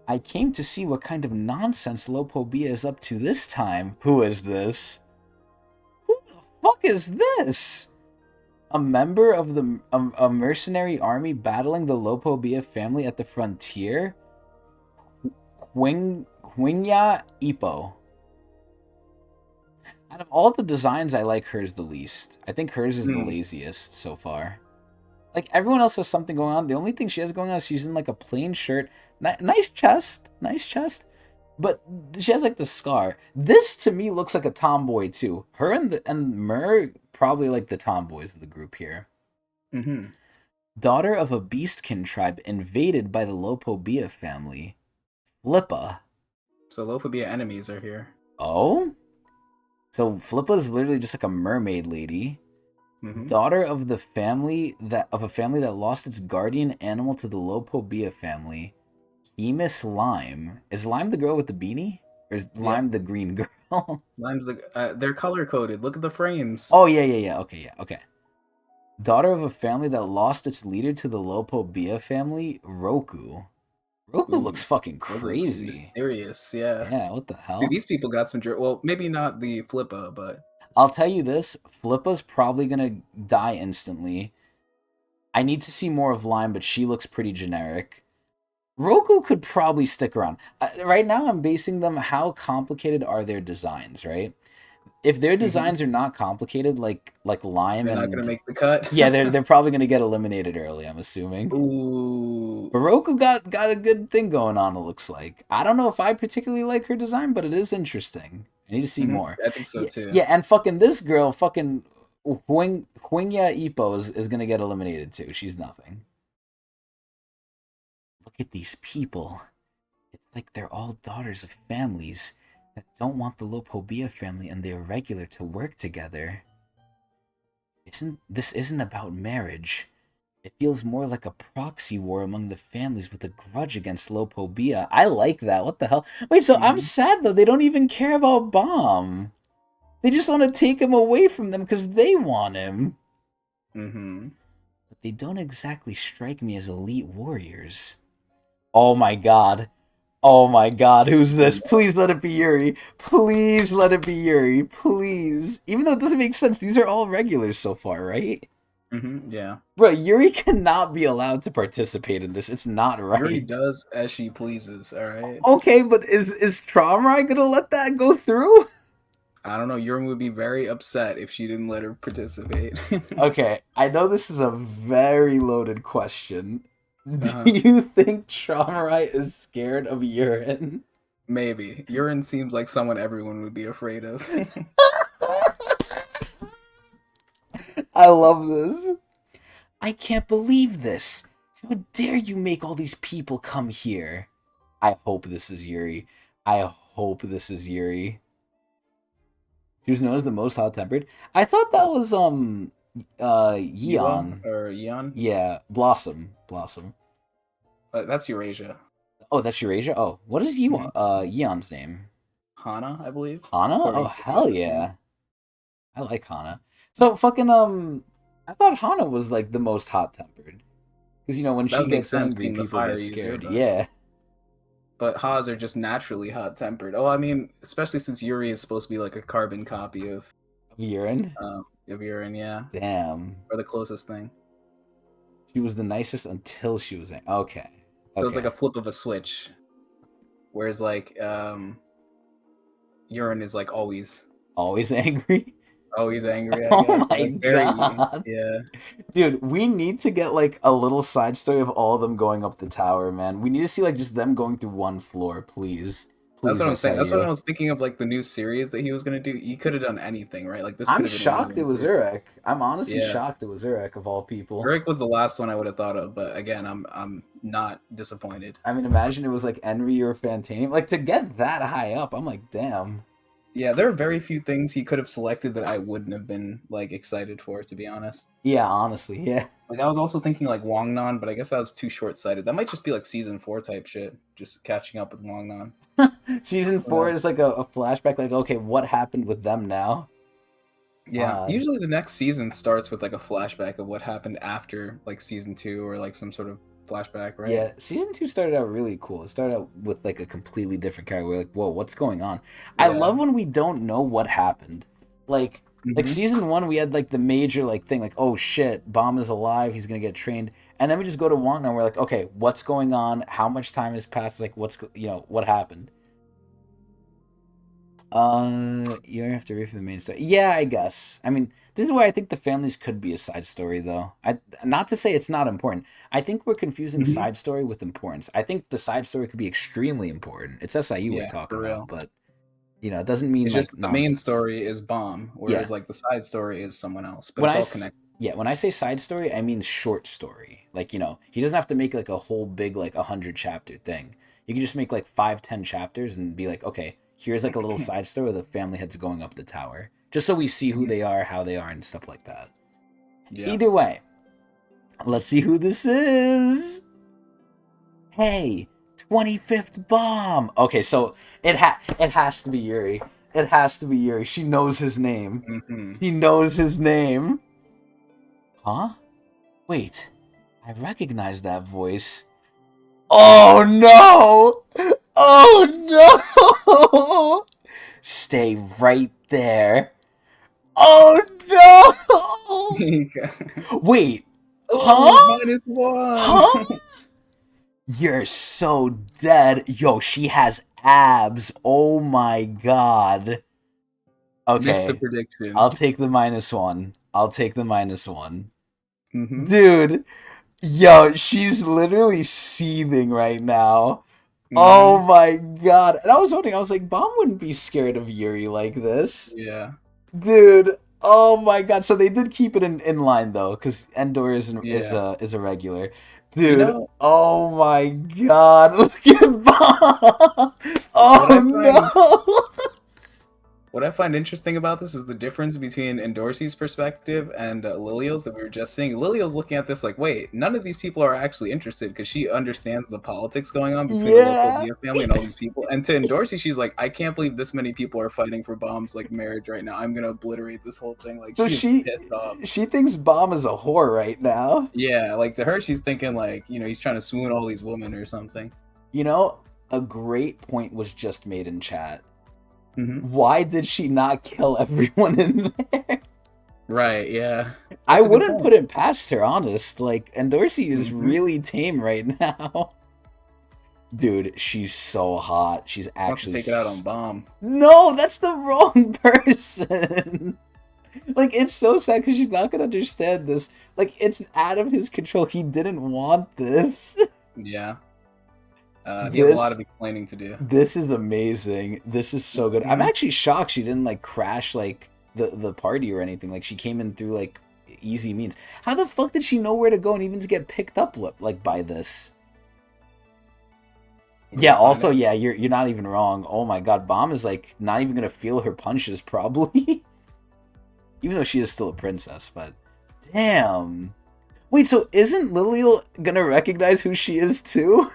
[SPEAKER 1] I came to see what kind of nonsense Lopobia is up to this time. Who is this? Who the fuck is this? A member of a mercenary army battling the Lopobia family at the frontier? Huinya Ipo. Out of all the designs, I like hers the least. I think hers is the
[SPEAKER 2] Hmm.
[SPEAKER 1] laziest so far. Like, everyone else has something going on. The only thing she has going on is she's in, like, a plain shirt. Nice chest. Nice chest. But she has, like, the scar. This, to me, looks like a tomboy, too. Her and Mer, probably, like, the tomboys of the group here.
[SPEAKER 2] Hmm.
[SPEAKER 1] Daughter of a beastkin tribe invaded by the Lopobia family. Flippa.
[SPEAKER 2] So Lopabia enemies are here.
[SPEAKER 1] Oh? So Flippa is literally just like a mermaid lady.
[SPEAKER 2] Hmm.
[SPEAKER 1] Daughter of a family that lost its guardian animal to the Lopobia family. Emis Lime. Is Lime the girl with the beanie? Or is
[SPEAKER 2] Yep.
[SPEAKER 1] Lime the green girl?
[SPEAKER 2] Lime's the they're color coded. Look at the frames.
[SPEAKER 1] Oh yeah. Okay. Daughter of a family that lost its leader to the Lopobia family, Roku. Roku
[SPEAKER 2] Ooh,
[SPEAKER 1] looks fucking
[SPEAKER 2] look, looks
[SPEAKER 1] crazy.
[SPEAKER 2] mysterious. Yeah.
[SPEAKER 1] Yeah, what the
[SPEAKER 2] Dude,
[SPEAKER 1] hell?
[SPEAKER 2] these people got some. Well, maybe not the Flippa, but.
[SPEAKER 1] I'll tell you this, Flippa's probably gonna die instantly. I need to see more of Lime, but she looks pretty generic. Roku could probably stick around. Right now, I'm basing them how complicated are their designs, right? If their
[SPEAKER 2] Hmm.
[SPEAKER 1] designs are not complicated, like Lime
[SPEAKER 2] They're not gonna
[SPEAKER 1] and
[SPEAKER 2] make the cut.
[SPEAKER 1] yeah, they're probably gonna get eliminated early. I'm assuming.
[SPEAKER 2] Ooh.
[SPEAKER 1] But Roku got a good thing going on. It looks like. I don't know if I particularly like her design, but it is interesting. I need to see
[SPEAKER 2] Hmm.
[SPEAKER 1] more.
[SPEAKER 2] I think so
[SPEAKER 1] Yeah,
[SPEAKER 2] too.
[SPEAKER 1] yeah, and fucking this girl, fucking Huinya Ipo is gonna get eliminated too. She's nothing. Look at these people. It's like they're all daughters of families that don't want the Lopobia family and the irregular to work together. Isn't about marriage. It feels more like a proxy war among the families with a grudge against Lopobia. I like that. What the hell? Wait, so I'm
[SPEAKER 2] Hmm.
[SPEAKER 1] sad though. They don't even care about Bomb. They just want to take him away from them because they want him.
[SPEAKER 2] Hmm.
[SPEAKER 1] But they don't exactly strike me as elite warriors. Oh my god. Oh my god, who's
[SPEAKER 2] Oh
[SPEAKER 1] this?
[SPEAKER 2] no.
[SPEAKER 1] Please let it be Yuri. Please let it be Yuri. Please. Even though it doesn't make sense, these are all regulars so far, right?
[SPEAKER 2] Hmm. Yeah.
[SPEAKER 1] Bro, Yuri cannot be allowed to participate in this. It's not
[SPEAKER 2] Yuri
[SPEAKER 1] right.
[SPEAKER 2] does as she pleases. All right.
[SPEAKER 1] Okay, but is Traumarai gonna let that go through?
[SPEAKER 2] I don't know. Yuri would be very upset if she didn't let her participate.
[SPEAKER 1] Okay, I know this is a very loaded question. Do
[SPEAKER 2] Uh-huh.
[SPEAKER 1] you think Traumarai is scared of urine?
[SPEAKER 2] Maybe. Urine seems like someone everyone would be afraid of.
[SPEAKER 1] I love this. I can't believe this. How dare you make all these people come here? I hope this is Yuri. I hope this is Yuri. She was known as the most hot tempered. I thought that was
[SPEAKER 2] Ewa
[SPEAKER 1] Yeon.
[SPEAKER 2] or Eon?
[SPEAKER 1] Yeah, Blossom. Blossom.
[SPEAKER 2] That's Eurasia.
[SPEAKER 1] Oh, that's Eurasia? Oh, what is
[SPEAKER 2] Hmm.
[SPEAKER 1] Yeon's name?
[SPEAKER 2] Hana, I believe,
[SPEAKER 1] Hana? Oh
[SPEAKER 2] according to
[SPEAKER 1] hell
[SPEAKER 2] the thing.
[SPEAKER 1] yeah. I like Hana. So fucking I thought Hana was like the most hot tempered. Because when
[SPEAKER 2] That
[SPEAKER 1] she
[SPEAKER 2] would make
[SPEAKER 1] gets
[SPEAKER 2] sense
[SPEAKER 1] angry,
[SPEAKER 2] being the
[SPEAKER 1] people
[SPEAKER 2] fire
[SPEAKER 1] get
[SPEAKER 2] user,
[SPEAKER 1] scared.
[SPEAKER 2] but
[SPEAKER 1] Yeah.
[SPEAKER 2] Haas are just naturally hot tempered. Oh, I mean, especially since Yuri is supposed to be like a carbon copy
[SPEAKER 1] Of urine.
[SPEAKER 2] of Urine, yeah,
[SPEAKER 1] Damn.
[SPEAKER 2] or the closest thing.
[SPEAKER 1] She was the nicest until she was angry. Okay.
[SPEAKER 2] So it's like
[SPEAKER 1] Okay.
[SPEAKER 2] a flip of a switch. Whereas like Urine is like always.
[SPEAKER 1] Always angry.
[SPEAKER 2] Oh, he's angry, I guess.
[SPEAKER 1] Oh my
[SPEAKER 2] Like very,
[SPEAKER 1] god.
[SPEAKER 2] yeah.
[SPEAKER 1] Dude, we need to get like a little side story of all of them going up the tower, man. We need to see like just them going through one floor, please.
[SPEAKER 2] That's
[SPEAKER 1] Please,
[SPEAKER 2] what I'm saying. That's what I
[SPEAKER 1] SIU.
[SPEAKER 2] was thinking of, like the new series that he was gonna do. He could have done anything, right? Like this could
[SPEAKER 1] I'm
[SPEAKER 2] have been one of the
[SPEAKER 1] shocked it
[SPEAKER 2] new
[SPEAKER 1] was
[SPEAKER 2] series.
[SPEAKER 1] Urek. I'm honestly
[SPEAKER 2] Yeah.
[SPEAKER 1] shocked it was Urek of all people.
[SPEAKER 2] Rick was the last one I would have thought of, but again, I'm not disappointed.
[SPEAKER 1] I mean, imagine it was like Enry or Fantanium. Like to get that high up, I'm like, damn.
[SPEAKER 2] Yeah, there are very few things he could have selected that I wouldn't have been like excited for, to be honest.
[SPEAKER 1] Yeah, honestly, yeah.
[SPEAKER 2] Like I was also thinking like Wangnan, but I guess that was too short sighted. That might just be like season 4 type shit, just catching up with Wangnan.
[SPEAKER 1] Season
[SPEAKER 2] Who
[SPEAKER 1] 4
[SPEAKER 2] knows?
[SPEAKER 1] is like a flashback, like, okay, what happened with them now?
[SPEAKER 2] Yeah,
[SPEAKER 1] Odd.
[SPEAKER 2] usually the next season starts with like a flashback of what happened after like season 2 or like some sort of flashback, right?
[SPEAKER 1] Yeah, season 2 started out really cool. It started out with like a completely different character. We're like, whoa, what's going on? I
[SPEAKER 2] Yeah.
[SPEAKER 1] love when we don't know what happened. Like,
[SPEAKER 2] Hmm.
[SPEAKER 1] season 1, we had like the major like thing, like, oh shit, Bomb is alive. He's gonna get trained, and then we just go to Wong and we're like, okay, what's going on? How much time has passed? Like, what happened? You don't have to read for the main story. Yeah, I guess. I mean, this is why I think the families could be a side story, though. Not to say it's not important. I think we're confusing
[SPEAKER 2] Hmm.
[SPEAKER 1] side story with importance. I think the side story could be extremely important. It's SIU we're
[SPEAKER 2] Yeah,
[SPEAKER 1] talking
[SPEAKER 2] for
[SPEAKER 1] about,
[SPEAKER 2] real.
[SPEAKER 1] but it doesn't mean
[SPEAKER 2] It's just
[SPEAKER 1] like
[SPEAKER 2] that the main
[SPEAKER 1] nonsense.
[SPEAKER 2] story is Bomb,
[SPEAKER 1] Yeah,
[SPEAKER 2] whereas like the side story is someone else, but
[SPEAKER 1] when
[SPEAKER 2] it's
[SPEAKER 1] I
[SPEAKER 2] all
[SPEAKER 1] s-
[SPEAKER 2] connected.
[SPEAKER 1] yeah when I say side story, I mean short story. Like he doesn't have to make like a whole big like 100 chapter thing. You can just make like 5-10 chapters and be like, okay, here's like a little side story of the family heads going up the tower, just so we see who
[SPEAKER 2] Mhm.
[SPEAKER 1] they are, how they are, and stuff like that.
[SPEAKER 2] Yeah.
[SPEAKER 1] Either way, let's see who this is. Hey, 25th bomb. Okay, so it has to be Yuri. It has to be Yuri. She knows his name.
[SPEAKER 2] Hmm.
[SPEAKER 1] She knows his name. Huh? Wait, I recognize that voice. Oh no! Oh no! Stay right there. Oh no! Wait,
[SPEAKER 2] Oh,
[SPEAKER 1] huh?
[SPEAKER 2] -1.
[SPEAKER 1] Huh? You're so dead. Yo, she has abs. Oh my god.
[SPEAKER 2] Missed the
[SPEAKER 1] Okay,
[SPEAKER 2] prediction.
[SPEAKER 1] I'll take the -1. I'll take the -1.
[SPEAKER 2] Hmm.
[SPEAKER 1] Dude, yo, she's literally seething right now. Oh
[SPEAKER 2] Hmm.
[SPEAKER 1] my god. And I was wondering, I was like, Bomb wouldn't be scared of Yuri like this.
[SPEAKER 2] Yeah.
[SPEAKER 1] Dude, oh my god. So they did keep it in line though, because Endor
[SPEAKER 2] Yeah.
[SPEAKER 1] is a regular.
[SPEAKER 2] You
[SPEAKER 1] Dude,
[SPEAKER 2] know
[SPEAKER 1] oh my god. Look at Bomb.
[SPEAKER 2] what
[SPEAKER 1] Oh
[SPEAKER 2] I find
[SPEAKER 1] no.
[SPEAKER 2] What I find interesting about this is the difference between Endorsi's perspective and Liliel's that we were just seeing. Liliel's looking at this like, wait, none of these people are actually interested because she understands the politics going on between the local
[SPEAKER 1] Yeah.
[SPEAKER 2] Dia family and all these people. And to Endorsi, she's like, I can't believe this many people are fighting for Bomb's like marriage right now. I'm gonna obliterate this whole thing. Like
[SPEAKER 1] So
[SPEAKER 2] she is
[SPEAKER 1] she
[SPEAKER 2] pissed off.
[SPEAKER 1] she thinks Bomb is a whore right now.
[SPEAKER 2] Yeah, like to her, she's thinking like, he's trying to swoon all these women or something.
[SPEAKER 1] You know, a great point was just made in chat.
[SPEAKER 2] Hmm.
[SPEAKER 1] Why did she not kill everyone in there?
[SPEAKER 2] Right, yeah.
[SPEAKER 1] I
[SPEAKER 2] That's a good
[SPEAKER 1] wouldn't
[SPEAKER 2] point.
[SPEAKER 1] put it past her, honest. Like, and Dorsey is
[SPEAKER 2] Hmm.
[SPEAKER 1] really tame right now. Dude, she's so hot. She's
[SPEAKER 2] Wants to
[SPEAKER 1] actually.
[SPEAKER 2] take it out on Bomb.
[SPEAKER 1] No, that's the wrong person. Like, it's so sad because she's not gonna understand this. Like, it's out of his control. He didn't want this.
[SPEAKER 2] Yeah. He has a lot
[SPEAKER 1] This
[SPEAKER 2] of explaining to do.
[SPEAKER 1] this is amazing. This is so good. I'm
[SPEAKER 2] Mhm.
[SPEAKER 1] actually shocked she didn't like crash like the party or anything. Like she came in through like easy means. How the fuck did she know where to go and even to get picked up like by this?
[SPEAKER 2] We're
[SPEAKER 1] Yeah,
[SPEAKER 2] gonna find
[SPEAKER 1] also
[SPEAKER 2] out.
[SPEAKER 1] yeah, you're not even wrong. Oh my god, Bomb is like not even gonna feel her punches probably. Even though she is still a princess, but damn. Wait, so isn't Liliel gonna recognize who she is too?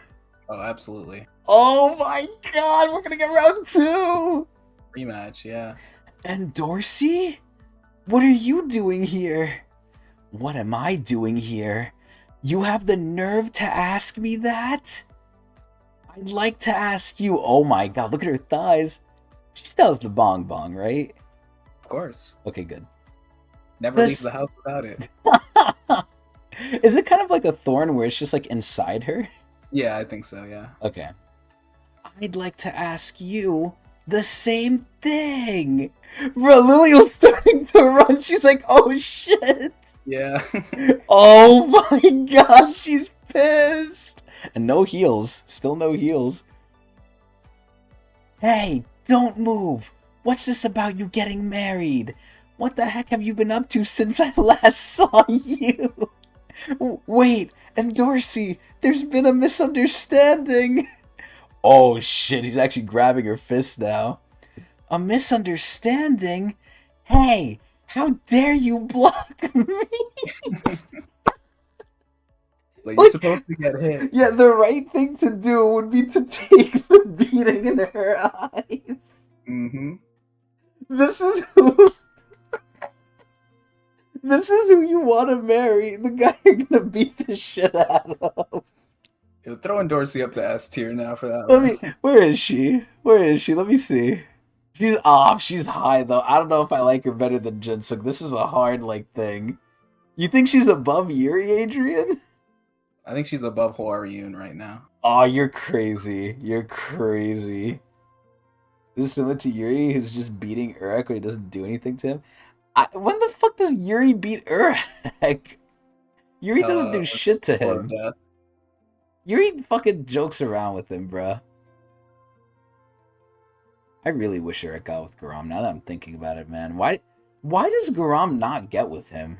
[SPEAKER 2] Oh, absolutely.
[SPEAKER 1] Oh my god, we're gonna get round 2!
[SPEAKER 2] Rematch, yeah.
[SPEAKER 1] And Dorsey? What are you doing here? What am I doing here? You have the nerve to ask me that? I'd like to ask you. Oh my god, look at her thighs. She still has the bong bong, right?
[SPEAKER 2] Of course.
[SPEAKER 1] Okay, good.
[SPEAKER 2] Never leaves
[SPEAKER 1] This.
[SPEAKER 2] the house without it.
[SPEAKER 1] Is it kind of like a thorn where it's just like inside her?
[SPEAKER 2] Yeah, I think so, yeah.
[SPEAKER 1] Okay. I'd like to ask you, The same thing. Bro, Lily was starting to run. She's like, oh shit.
[SPEAKER 2] Yeah.
[SPEAKER 1] Oh my gosh, she's pissed. And no heals. Still no heals. Hey, don't move. What's this about you getting married? What the heck have you been up to since I last saw you? Wait, and Dorsey, there's been a misunderstanding. Oh shit, he's actually grabbing her fist now. A misunderstanding? Hey, how dare you block me?
[SPEAKER 2] Like, you're
[SPEAKER 1] Like,
[SPEAKER 2] supposed to get hit.
[SPEAKER 1] yeah, the right thing to do would be to take the beating in her eyes.
[SPEAKER 2] Mm-hmm.
[SPEAKER 1] This is who. This is who you want to marry. The guy you're gonna beat the shit out of.
[SPEAKER 2] You're throwing Dorsey up to S tier now for that
[SPEAKER 1] Let
[SPEAKER 2] one.
[SPEAKER 1] me. Where is she? Where is she? Let me see. She's off. She's high though. I don't know if I like her better than Jinsuk. This is a hard like thing. You think she's above Yuri, Adrian?
[SPEAKER 2] I think she's above Hwaryun right now.
[SPEAKER 1] Oh, you're crazy. You're crazy. This is similar to Yuri, who's just beating Urek when he doesn't do anything to him. When the fuck does Yuri beat Urek? Yuri doesn't do shit to
[SPEAKER 2] Or
[SPEAKER 1] him.
[SPEAKER 2] death.
[SPEAKER 1] Yuri fucking jokes around with him, bruh. I really wish Urek got with Garam now that I'm thinking about it, man. Why does Garam not get with him?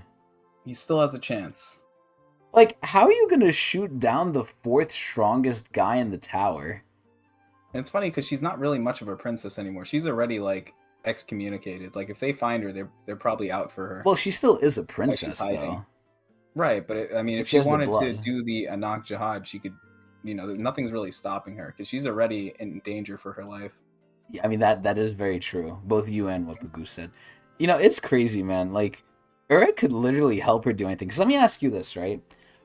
[SPEAKER 2] He still has a chance.
[SPEAKER 1] Like, how are you gonna shoot down the fourth strongest guy in the tower?
[SPEAKER 2] And it's funny because she's not really much of a princess anymore. She's already like excommunicated. Like if they find her, they're probably out for her.
[SPEAKER 1] Well, she still is a
[SPEAKER 2] Like,
[SPEAKER 1] princess, though.
[SPEAKER 2] Right, but I mean,
[SPEAKER 1] If
[SPEAKER 2] if
[SPEAKER 1] she
[SPEAKER 2] she
[SPEAKER 1] has the
[SPEAKER 2] wanted to
[SPEAKER 1] blood.
[SPEAKER 2] do the Anak Jihad, she could. Nothing's really stopping her because she's already in danger for her life.
[SPEAKER 1] Yeah, I mean that is very true. Both you and what Bagu said. You know, it's crazy, man. Like, Urek could literally help her do anything. Because let me ask you this, right?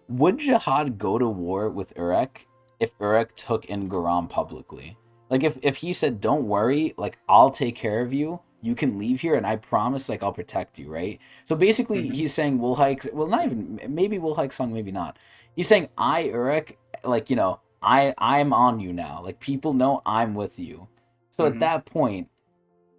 [SPEAKER 1] Would Jihad go to war with Urek if Urek took in Garam publicly? Like, if he said, don't worry, like, I'll take care of you. You can leave here, and I promise, like, I'll protect you, right? So basically,
[SPEAKER 2] Mm-hmm.
[SPEAKER 1] he's saying, we'll hike... Well, not even... Maybe we'll hike song, maybe not. He's saying, Urek, like, I'm on you now. Like, people know I'm with you. So at
[SPEAKER 2] Mm-hmm.
[SPEAKER 1] that point,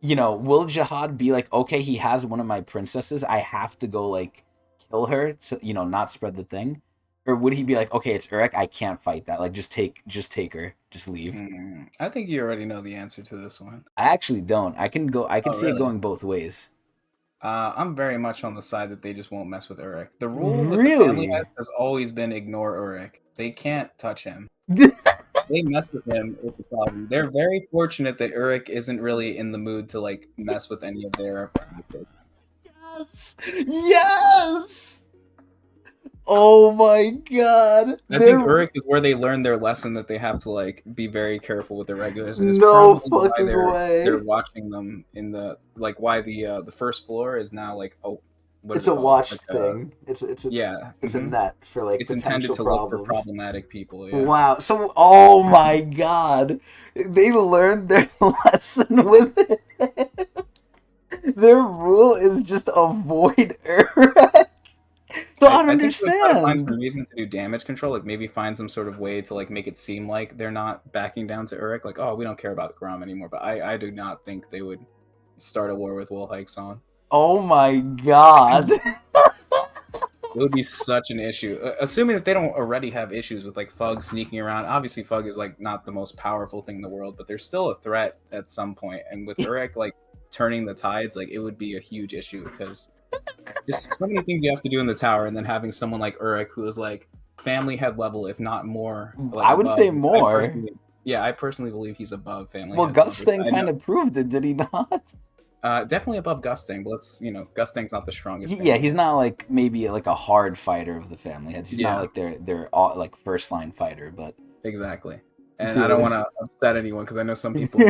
[SPEAKER 1] will Jihad be like, okay, he has one of my princesses, I have to go, like, kill her to, not spread the thing? Or would he be like, okay, it's Urek, I can't fight that. Like, just take her. Just leave.
[SPEAKER 2] I think you already know the answer to this one.
[SPEAKER 1] I actually don't. I can
[SPEAKER 2] Oh,
[SPEAKER 1] see it
[SPEAKER 2] really?
[SPEAKER 1] going both ways.
[SPEAKER 2] I'm very much on the side that they just won't mess with Urek. The rule with the family
[SPEAKER 1] Really?
[SPEAKER 2] heads has always been ignore Urek. They can't touch him. They mess with him is the problem. They're very fortunate that Urek isn't really in the mood to like mess with any of their practices.
[SPEAKER 1] Yes! Yes! Oh my god.
[SPEAKER 2] I think
[SPEAKER 1] They're
[SPEAKER 2] Uruk is where they learn their lesson that they have to like be very careful with the regulars, and it's
[SPEAKER 1] no
[SPEAKER 2] probably why
[SPEAKER 1] fucking
[SPEAKER 2] they're
[SPEAKER 1] way.
[SPEAKER 2] watching them in the like why the first floor is now like what
[SPEAKER 1] It's
[SPEAKER 2] is it
[SPEAKER 1] a
[SPEAKER 2] called
[SPEAKER 1] watch
[SPEAKER 2] like
[SPEAKER 1] thing.
[SPEAKER 2] yeah
[SPEAKER 1] It's a net for like
[SPEAKER 2] it's intended
[SPEAKER 1] potential
[SPEAKER 2] to look for
[SPEAKER 1] problems.
[SPEAKER 2] problematic people. Yeah,
[SPEAKER 1] Wow. So, oh my god. They learned their lesson with it. Their rule is just avoid Urek. So I don't
[SPEAKER 2] I think they would try to find some
[SPEAKER 1] understand.
[SPEAKER 2] reason to do damage control, like maybe find some sort of way to like make it seem like they're not backing down to Uruk, like oh we don't care about Grom anymore. But I do not think they would start a war with Will Hike-song.
[SPEAKER 1] Oh my god.
[SPEAKER 2] It would be such an issue. Assuming that they don't already have issues with like Fug sneaking around. Obviously, Fug is like not the most powerful thing in the world, but there's still a threat at some point. And with Urek like turning the tides, like it would be a huge issue because just so many things you have to do in the tower, and then having someone like Urek who is like family head level, if not more, like
[SPEAKER 1] I would
[SPEAKER 2] above.
[SPEAKER 1] say more.
[SPEAKER 2] I personally believe he's above family
[SPEAKER 1] Well,
[SPEAKER 2] head level.
[SPEAKER 1] Gusting
[SPEAKER 2] I know,
[SPEAKER 1] kind of proved it, did he not?
[SPEAKER 2] definitely above Gusting, but Gusting's not the strongest
[SPEAKER 1] Yeah,
[SPEAKER 2] family
[SPEAKER 1] he's
[SPEAKER 2] head.
[SPEAKER 1] not like maybe like a hard fighter of the family heads. He's not
[SPEAKER 2] Yeah,
[SPEAKER 1] like their all like first line fighter, but
[SPEAKER 2] exactly. And I don't
[SPEAKER 1] dude.
[SPEAKER 2] want to upset anyone because I know some people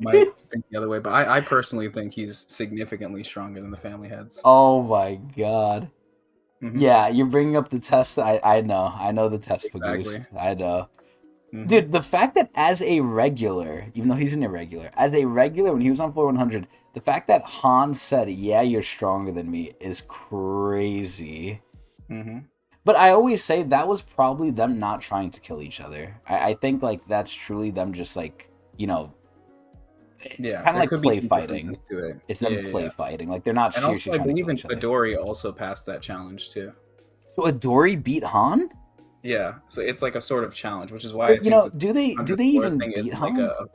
[SPEAKER 2] might think the other way, but I personally think he's significantly stronger than the family heads.
[SPEAKER 1] Oh my god.
[SPEAKER 2] Hmm.
[SPEAKER 1] Yeah, you're bringing up the test. I know the test
[SPEAKER 2] Exactly.
[SPEAKER 1] Pagoost. I know.
[SPEAKER 2] Hmm.
[SPEAKER 1] Dude, the fact that as a regular, even though he's an irregular, as a regular when he was on floor 100, the fact that Han said, "Yeah, you're stronger than me," is crazy.
[SPEAKER 2] Hmm.
[SPEAKER 1] But I always say that was probably them not trying to kill each other. I think like that's truly them just like
[SPEAKER 2] Yeah,
[SPEAKER 1] Kind of
[SPEAKER 2] there
[SPEAKER 1] like
[SPEAKER 2] could be
[SPEAKER 1] play
[SPEAKER 2] some differences
[SPEAKER 1] fighting.
[SPEAKER 2] to it.
[SPEAKER 1] It's
[SPEAKER 2] Yeah,
[SPEAKER 1] them
[SPEAKER 2] yeah,
[SPEAKER 1] play
[SPEAKER 2] yeah.
[SPEAKER 1] fighting. Like they're not
[SPEAKER 2] And also,
[SPEAKER 1] seriously
[SPEAKER 2] I
[SPEAKER 1] trying to
[SPEAKER 2] believe
[SPEAKER 1] kill
[SPEAKER 2] in
[SPEAKER 1] each other.
[SPEAKER 2] Adori also passed that challenge too.
[SPEAKER 1] So Adori beat Han?
[SPEAKER 2] Yeah, so it's like a sort of challenge, which is why I
[SPEAKER 1] But
[SPEAKER 2] think the
[SPEAKER 1] do
[SPEAKER 2] 100th
[SPEAKER 1] they
[SPEAKER 2] floor
[SPEAKER 1] even
[SPEAKER 2] thing is
[SPEAKER 1] beat
[SPEAKER 2] like
[SPEAKER 1] Han?
[SPEAKER 2] a.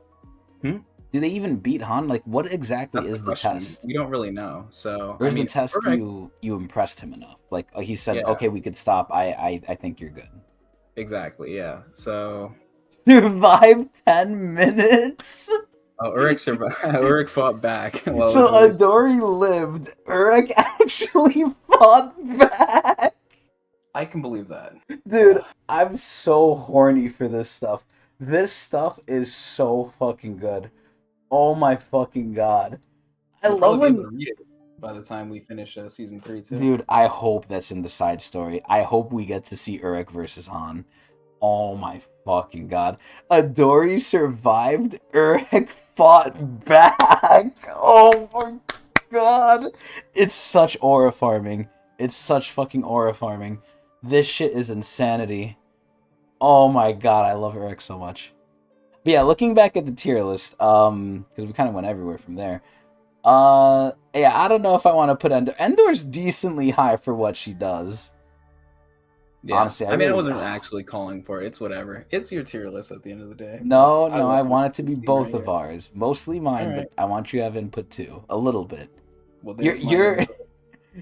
[SPEAKER 2] Hmm?
[SPEAKER 1] Do they even beat Han? Like what exactly
[SPEAKER 2] That's the
[SPEAKER 1] is the
[SPEAKER 2] question.
[SPEAKER 1] test?
[SPEAKER 2] We don't really know. So
[SPEAKER 1] Or
[SPEAKER 2] I
[SPEAKER 1] is the
[SPEAKER 2] mean,
[SPEAKER 1] test
[SPEAKER 2] Urek,
[SPEAKER 1] you impressed him enough? Like he said,
[SPEAKER 2] yeah,
[SPEAKER 1] okay, we could stop. I think you're good.
[SPEAKER 2] exactly, yeah. So
[SPEAKER 1] Survive 10 minutes.
[SPEAKER 2] Urek survived. Urek fought back while
[SPEAKER 1] So
[SPEAKER 2] Adori.
[SPEAKER 1] Adori lived. Urek actually fought back.
[SPEAKER 2] I can believe that.
[SPEAKER 1] Dude,
[SPEAKER 2] Yeah.
[SPEAKER 1] I'm so horny for this stuff. This stuff is so fucking good. Oh my fucking god. I
[SPEAKER 2] We'll
[SPEAKER 1] love
[SPEAKER 2] probably be able
[SPEAKER 1] when.
[SPEAKER 2] to read it by the time we finish season 3 too.
[SPEAKER 1] Dude, I hope that's in the side story. I hope we get to see Urek versus Han. Oh my fucking god. Adori survived. Urek fought back. Oh my god. It's such aura farming. It's such fucking aura farming. This shit is insanity. Oh my god, I love Urek so much. But yeah, looking back at the tier list, because we kind of went everywhere from there. Yeah, I don't know if I want to put Endor. Endor's decently high for what she does.
[SPEAKER 2] Yeah,
[SPEAKER 1] Honestly, I
[SPEAKER 2] I mean, I
[SPEAKER 1] really.
[SPEAKER 2] wasn't actually calling for it. It's whatever. It's your tier list at the end of the day. But
[SPEAKER 1] No,
[SPEAKER 2] I
[SPEAKER 1] no,
[SPEAKER 2] love
[SPEAKER 1] I want it to
[SPEAKER 2] this
[SPEAKER 1] be
[SPEAKER 2] scene right
[SPEAKER 1] both of
[SPEAKER 2] here.
[SPEAKER 1] ours. Mostly
[SPEAKER 2] All
[SPEAKER 1] mine, but
[SPEAKER 2] right.
[SPEAKER 1] I want you to have input too. A little bit.
[SPEAKER 2] Well,
[SPEAKER 1] Your
[SPEAKER 2] there's my
[SPEAKER 1] your
[SPEAKER 2] input.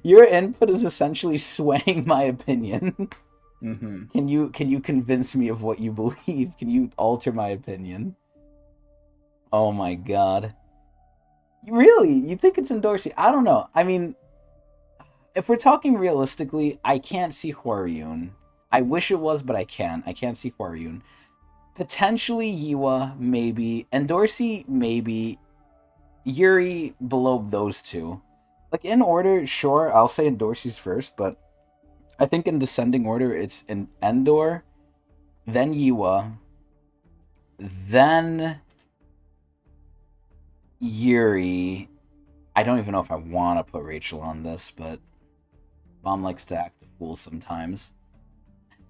[SPEAKER 1] your input is essentially swaying my opinion.
[SPEAKER 2] Mm-hmm.
[SPEAKER 1] Can you convince me of what you believe? Can you alter my opinion? Oh my god. Really? You think it's Endorsi? I don't know. I mean, if we're talking realistically, I can't see Hwaryun. I wish it was, but I can't. I can't see Hwaryun. Potentially Yiwa, maybe. Endorsi, maybe. Yuri below those two. Like in order, sure, I'll say Endorsi's first, but I think in descending order, it's in Endor, then Yiwa, then Yuri. I don't even know if I want to put Rachel on this, but Mom likes to act a fool sometimes.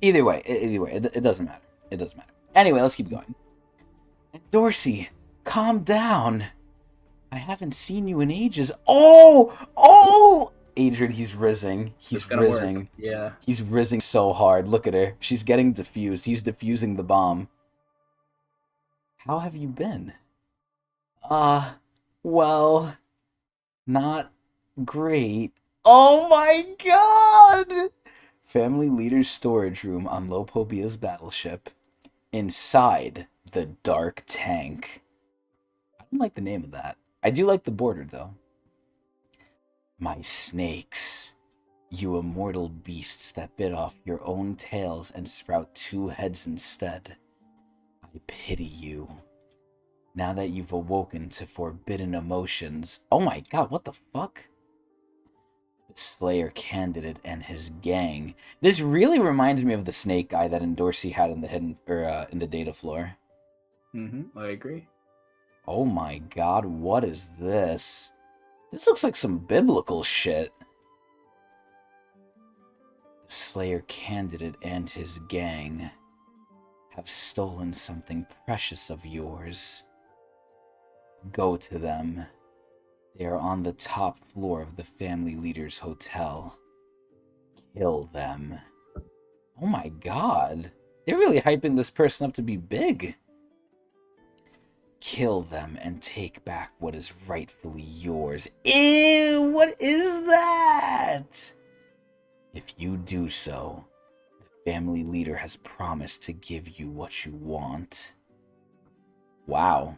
[SPEAKER 1] Either way, it doesn't matter. It doesn't matter. Anyway, let's keep going. Dorsey, calm down. I haven't seen you in ages. Oh! Adrian, he's rizzing.
[SPEAKER 2] It's
[SPEAKER 1] He's
[SPEAKER 2] gonna work.
[SPEAKER 1] rizzing.
[SPEAKER 2] Yeah.
[SPEAKER 1] He's rizzing so hard. Look at her. She's getting diffused. He's diffusing the bomb. How have you been? Well, not great. Oh my god! Family leader's storage room on Lopobia's battleship. Inside the dark tank. I don't like the name of that. I do like the border, though. My snakes. You immortal beasts that bit off your own tails and sprout two heads instead. I pity you. Now that you've awoken to forbidden emotions. Oh my god, what the fuck? The Slayer candidate and his gang. This really reminds me of the snake guy that Endorsi had in the hidden in the data floor.
[SPEAKER 2] Mm-hmm. I agree.
[SPEAKER 1] Oh my god, what is this? This looks like some biblical shit. The Slayer candidate and his gang have stolen something precious of yours. Go to them. They are on the top floor of the family leader's hotel. Kill them. Oh my god. They're really hyping this person up to be big. Kill them and take back what is rightfully yours. Ew, what is that? If you do so, the family leader has promised to give you what you want. Wow.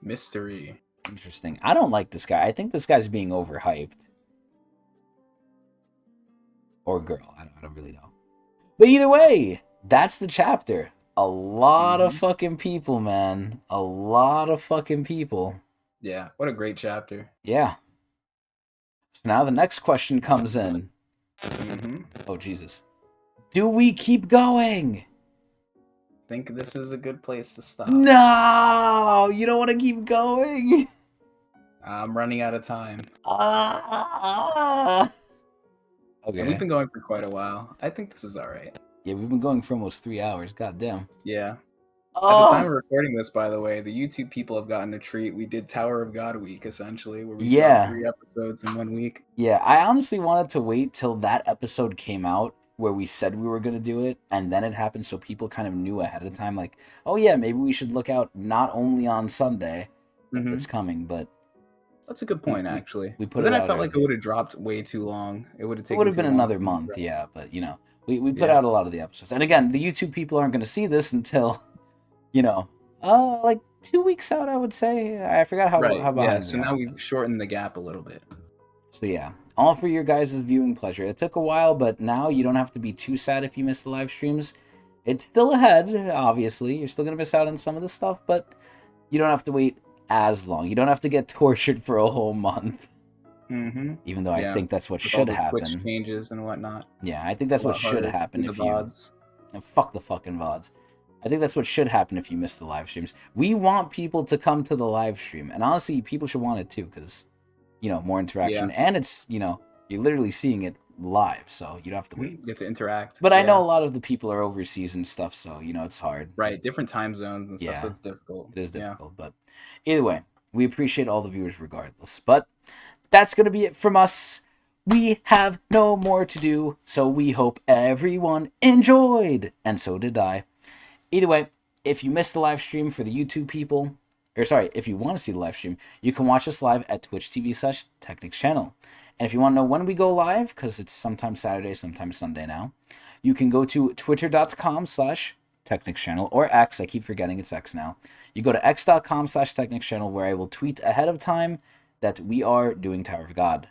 [SPEAKER 2] Mystery.
[SPEAKER 1] Interesting. I don't like this guy. I think this guy's being overhyped. Or girl. I don't really know. But either way, that's the chapter. A lot of fucking people, man. A lot of fucking people.
[SPEAKER 2] Yeah. What a great chapter.
[SPEAKER 1] Yeah. So now the next question comes in.
[SPEAKER 2] Mm-hmm.
[SPEAKER 1] Oh, Jesus. Do we keep going?
[SPEAKER 2] Think this is a good place to stop.
[SPEAKER 1] No! You don't want to keep going?
[SPEAKER 2] I'm running out of time.
[SPEAKER 1] Ah.
[SPEAKER 2] And we've
[SPEAKER 1] Okay.
[SPEAKER 2] been going for quite a while. I think this is all right.
[SPEAKER 1] Yeah, we've been going for almost 3 hours. God damn.
[SPEAKER 2] Yeah. At the time
[SPEAKER 1] Oh,
[SPEAKER 2] of recording this, by the way, the YouTube people have gotten a treat. We did Tower of God week, essentially, where we dropped
[SPEAKER 1] yeah.
[SPEAKER 2] 3 episodes in 1 week.
[SPEAKER 1] Yeah, I honestly wanted to wait till that episode came out where we said we were going to do it and then it happened so people kind of knew ahead of time like, "Oh yeah, maybe we should look out not only on Sunday that it's
[SPEAKER 2] Hmm.
[SPEAKER 1] coming, but
[SPEAKER 2] That's a good
[SPEAKER 1] we
[SPEAKER 2] point,
[SPEAKER 1] we,
[SPEAKER 2] actually.
[SPEAKER 1] we
[SPEAKER 2] But
[SPEAKER 1] put
[SPEAKER 2] then
[SPEAKER 1] it
[SPEAKER 2] I
[SPEAKER 1] out
[SPEAKER 2] felt like it would
[SPEAKER 1] earlier."
[SPEAKER 2] have dropped way too long. It would have
[SPEAKER 1] It would
[SPEAKER 2] taken
[SPEAKER 1] have
[SPEAKER 2] too
[SPEAKER 1] been
[SPEAKER 2] long
[SPEAKER 1] another
[SPEAKER 2] for me to
[SPEAKER 1] month,
[SPEAKER 2] drop.
[SPEAKER 1] yeah, but we put
[SPEAKER 2] Yeah.
[SPEAKER 1] out a lot of the episodes. And again, the YouTube people aren't going to see this until, you know, like 2 weeks out, I would say. I forgot
[SPEAKER 2] Right.
[SPEAKER 1] how
[SPEAKER 2] Yeah.
[SPEAKER 1] behind we
[SPEAKER 2] So
[SPEAKER 1] are,
[SPEAKER 2] now
[SPEAKER 1] but
[SPEAKER 2] we've shortened the gap a little bit.
[SPEAKER 1] so yeah, all for your guys' viewing pleasure. It took a while, but now you don't have to be too sad if you miss the live streams. It's still ahead, obviously. You're still gonna miss out on some of the stuff, but you don't have to wait as long. You don't have to get tortured for a whole month.
[SPEAKER 2] Hmm.
[SPEAKER 1] Even though I
[SPEAKER 2] Yeah.
[SPEAKER 1] think that's what
[SPEAKER 2] With all
[SPEAKER 1] should
[SPEAKER 2] the Twitch
[SPEAKER 1] happen.
[SPEAKER 2] changes and whatnot,
[SPEAKER 1] Yeah, I think
[SPEAKER 2] it's a
[SPEAKER 1] that's what
[SPEAKER 2] lot
[SPEAKER 1] should
[SPEAKER 2] harder to see
[SPEAKER 1] happen
[SPEAKER 2] the
[SPEAKER 1] if you
[SPEAKER 2] VODs.
[SPEAKER 1] and fuck the fucking VODs. I think that's what should happen if you miss the live streams. We want people to come to the live stream, and honestly, people should want it too, because more
[SPEAKER 2] Yeah.
[SPEAKER 1] interaction, and it's you're literally seeing it live, so you don't have to wait.
[SPEAKER 2] You get to interact.
[SPEAKER 1] But I know
[SPEAKER 2] Yeah.
[SPEAKER 1] a lot of the people are overseas and stuff, so it's hard.
[SPEAKER 2] Right. Different time zones and stuff, so
[SPEAKER 1] Yeah,
[SPEAKER 2] it's difficult.
[SPEAKER 1] it is
[SPEAKER 2] Yeah.
[SPEAKER 1] difficult, but either way, we appreciate all the viewers regardless. But that's gonna be it from us. We have no more to do, so we hope everyone enjoyed, and so did I. Either way, if you missed the live stream for the YouTube people, or sorry, if you want to see the live stream, you can watch us live at Twitch TV/Technics channel. And if you want to know when we go live, because it's sometimes Saturday, sometimes Sunday now, you can go to twitter.com/Technics channel or X. I keep forgetting it's X now. You go to x.com/Technics channel where I will tweet ahead of time that we are doing Tower of God.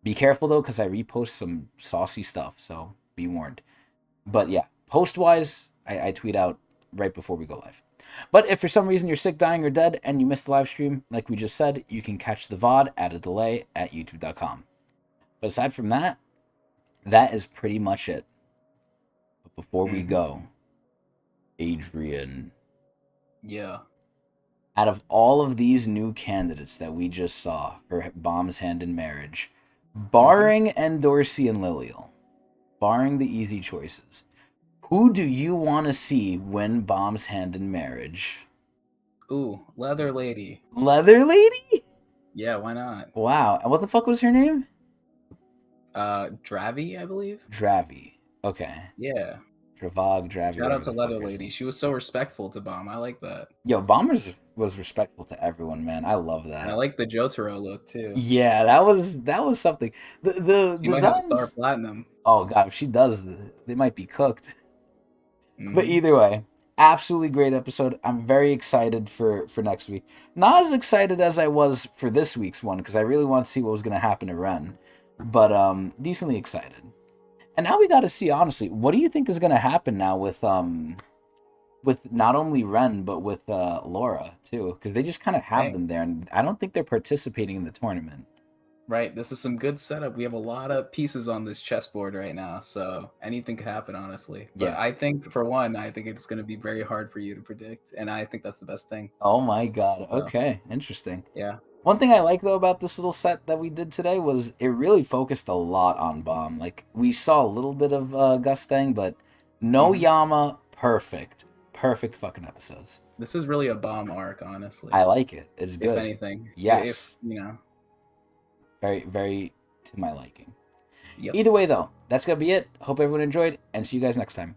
[SPEAKER 1] Be careful though, because I repost some saucy stuff, so be warned. But yeah, post wise, I tweet out right before we go live. But if for some reason you're sick, dying, or dead, and you missed the live stream, like we just said, you can catch the VOD at a delay at youtube.com. But aside from that, that is pretty much it. But before we
[SPEAKER 2] Hmm.
[SPEAKER 1] go, Adrian,
[SPEAKER 2] Yeah.
[SPEAKER 1] out of all of these new candidates that we just saw for Bomb's Hand in Marriage,
[SPEAKER 2] Hmm.
[SPEAKER 1] barring Dorsey and Lilial, barring the easy choices, who do you want to see win Bomb's Hand in Marriage?
[SPEAKER 2] Ooh, Leather Lady.
[SPEAKER 1] Leather Lady?
[SPEAKER 2] Yeah, why not?
[SPEAKER 1] Wow. And what the fuck was her name?
[SPEAKER 2] Dravi, I believe.
[SPEAKER 1] Dravi. Okay.
[SPEAKER 2] Yeah.
[SPEAKER 1] Dravog, Dravi,
[SPEAKER 2] Shout out
[SPEAKER 1] whatever
[SPEAKER 2] to
[SPEAKER 1] the fuck
[SPEAKER 2] Leather
[SPEAKER 1] her
[SPEAKER 2] Lady.
[SPEAKER 1] name.
[SPEAKER 2] She was so respectful to Bomb. I like that.
[SPEAKER 1] Yo, Bombers was respectful to everyone, man. I love
[SPEAKER 2] And I
[SPEAKER 1] that.
[SPEAKER 2] like the Jotaro look too.
[SPEAKER 1] Yeah, that was something. The
[SPEAKER 2] She might have Star
[SPEAKER 1] designs.
[SPEAKER 2] Platinum.
[SPEAKER 1] Oh god, if she does, they might be cooked. But
[SPEAKER 2] Hmm.
[SPEAKER 1] either way, absolutely great episode. I'm very excited for next week. Not as excited as I was for this week's one because I really want to see what was going to happen to Ren, but decently excited. And now we got to see honestly, what do you think is going to happen now with not only Ren but with Laura too? Because they just kind of have
[SPEAKER 2] Hey,
[SPEAKER 1] them there, and I don't think they're participating in the tournament.
[SPEAKER 2] right. This is some good setup. We have a lot of pieces on this chessboard right now, so anything could happen, honestly. But
[SPEAKER 1] Yeah.
[SPEAKER 2] I think, for one, I think it's going to be very hard for you to predict, and I think that's the best thing.
[SPEAKER 1] Oh my god.
[SPEAKER 2] So,
[SPEAKER 1] Okay. Interesting.
[SPEAKER 2] yeah.
[SPEAKER 1] One thing I like though about this little set that we did today was it really focused a lot on Bomb. Like we saw a little bit of Gustang, but no
[SPEAKER 2] Hmm.
[SPEAKER 1] Yama, perfect, perfect fucking episodes.
[SPEAKER 2] This is really a Bomb arc, honestly.
[SPEAKER 1] I like it. It's
[SPEAKER 2] If
[SPEAKER 1] good.
[SPEAKER 2] anything, if
[SPEAKER 1] Yes,
[SPEAKER 2] you know,
[SPEAKER 1] very very to my liking.
[SPEAKER 2] yep.
[SPEAKER 1] Either way though, that's gonna be it. Hope everyone enjoyed, and see you guys next time.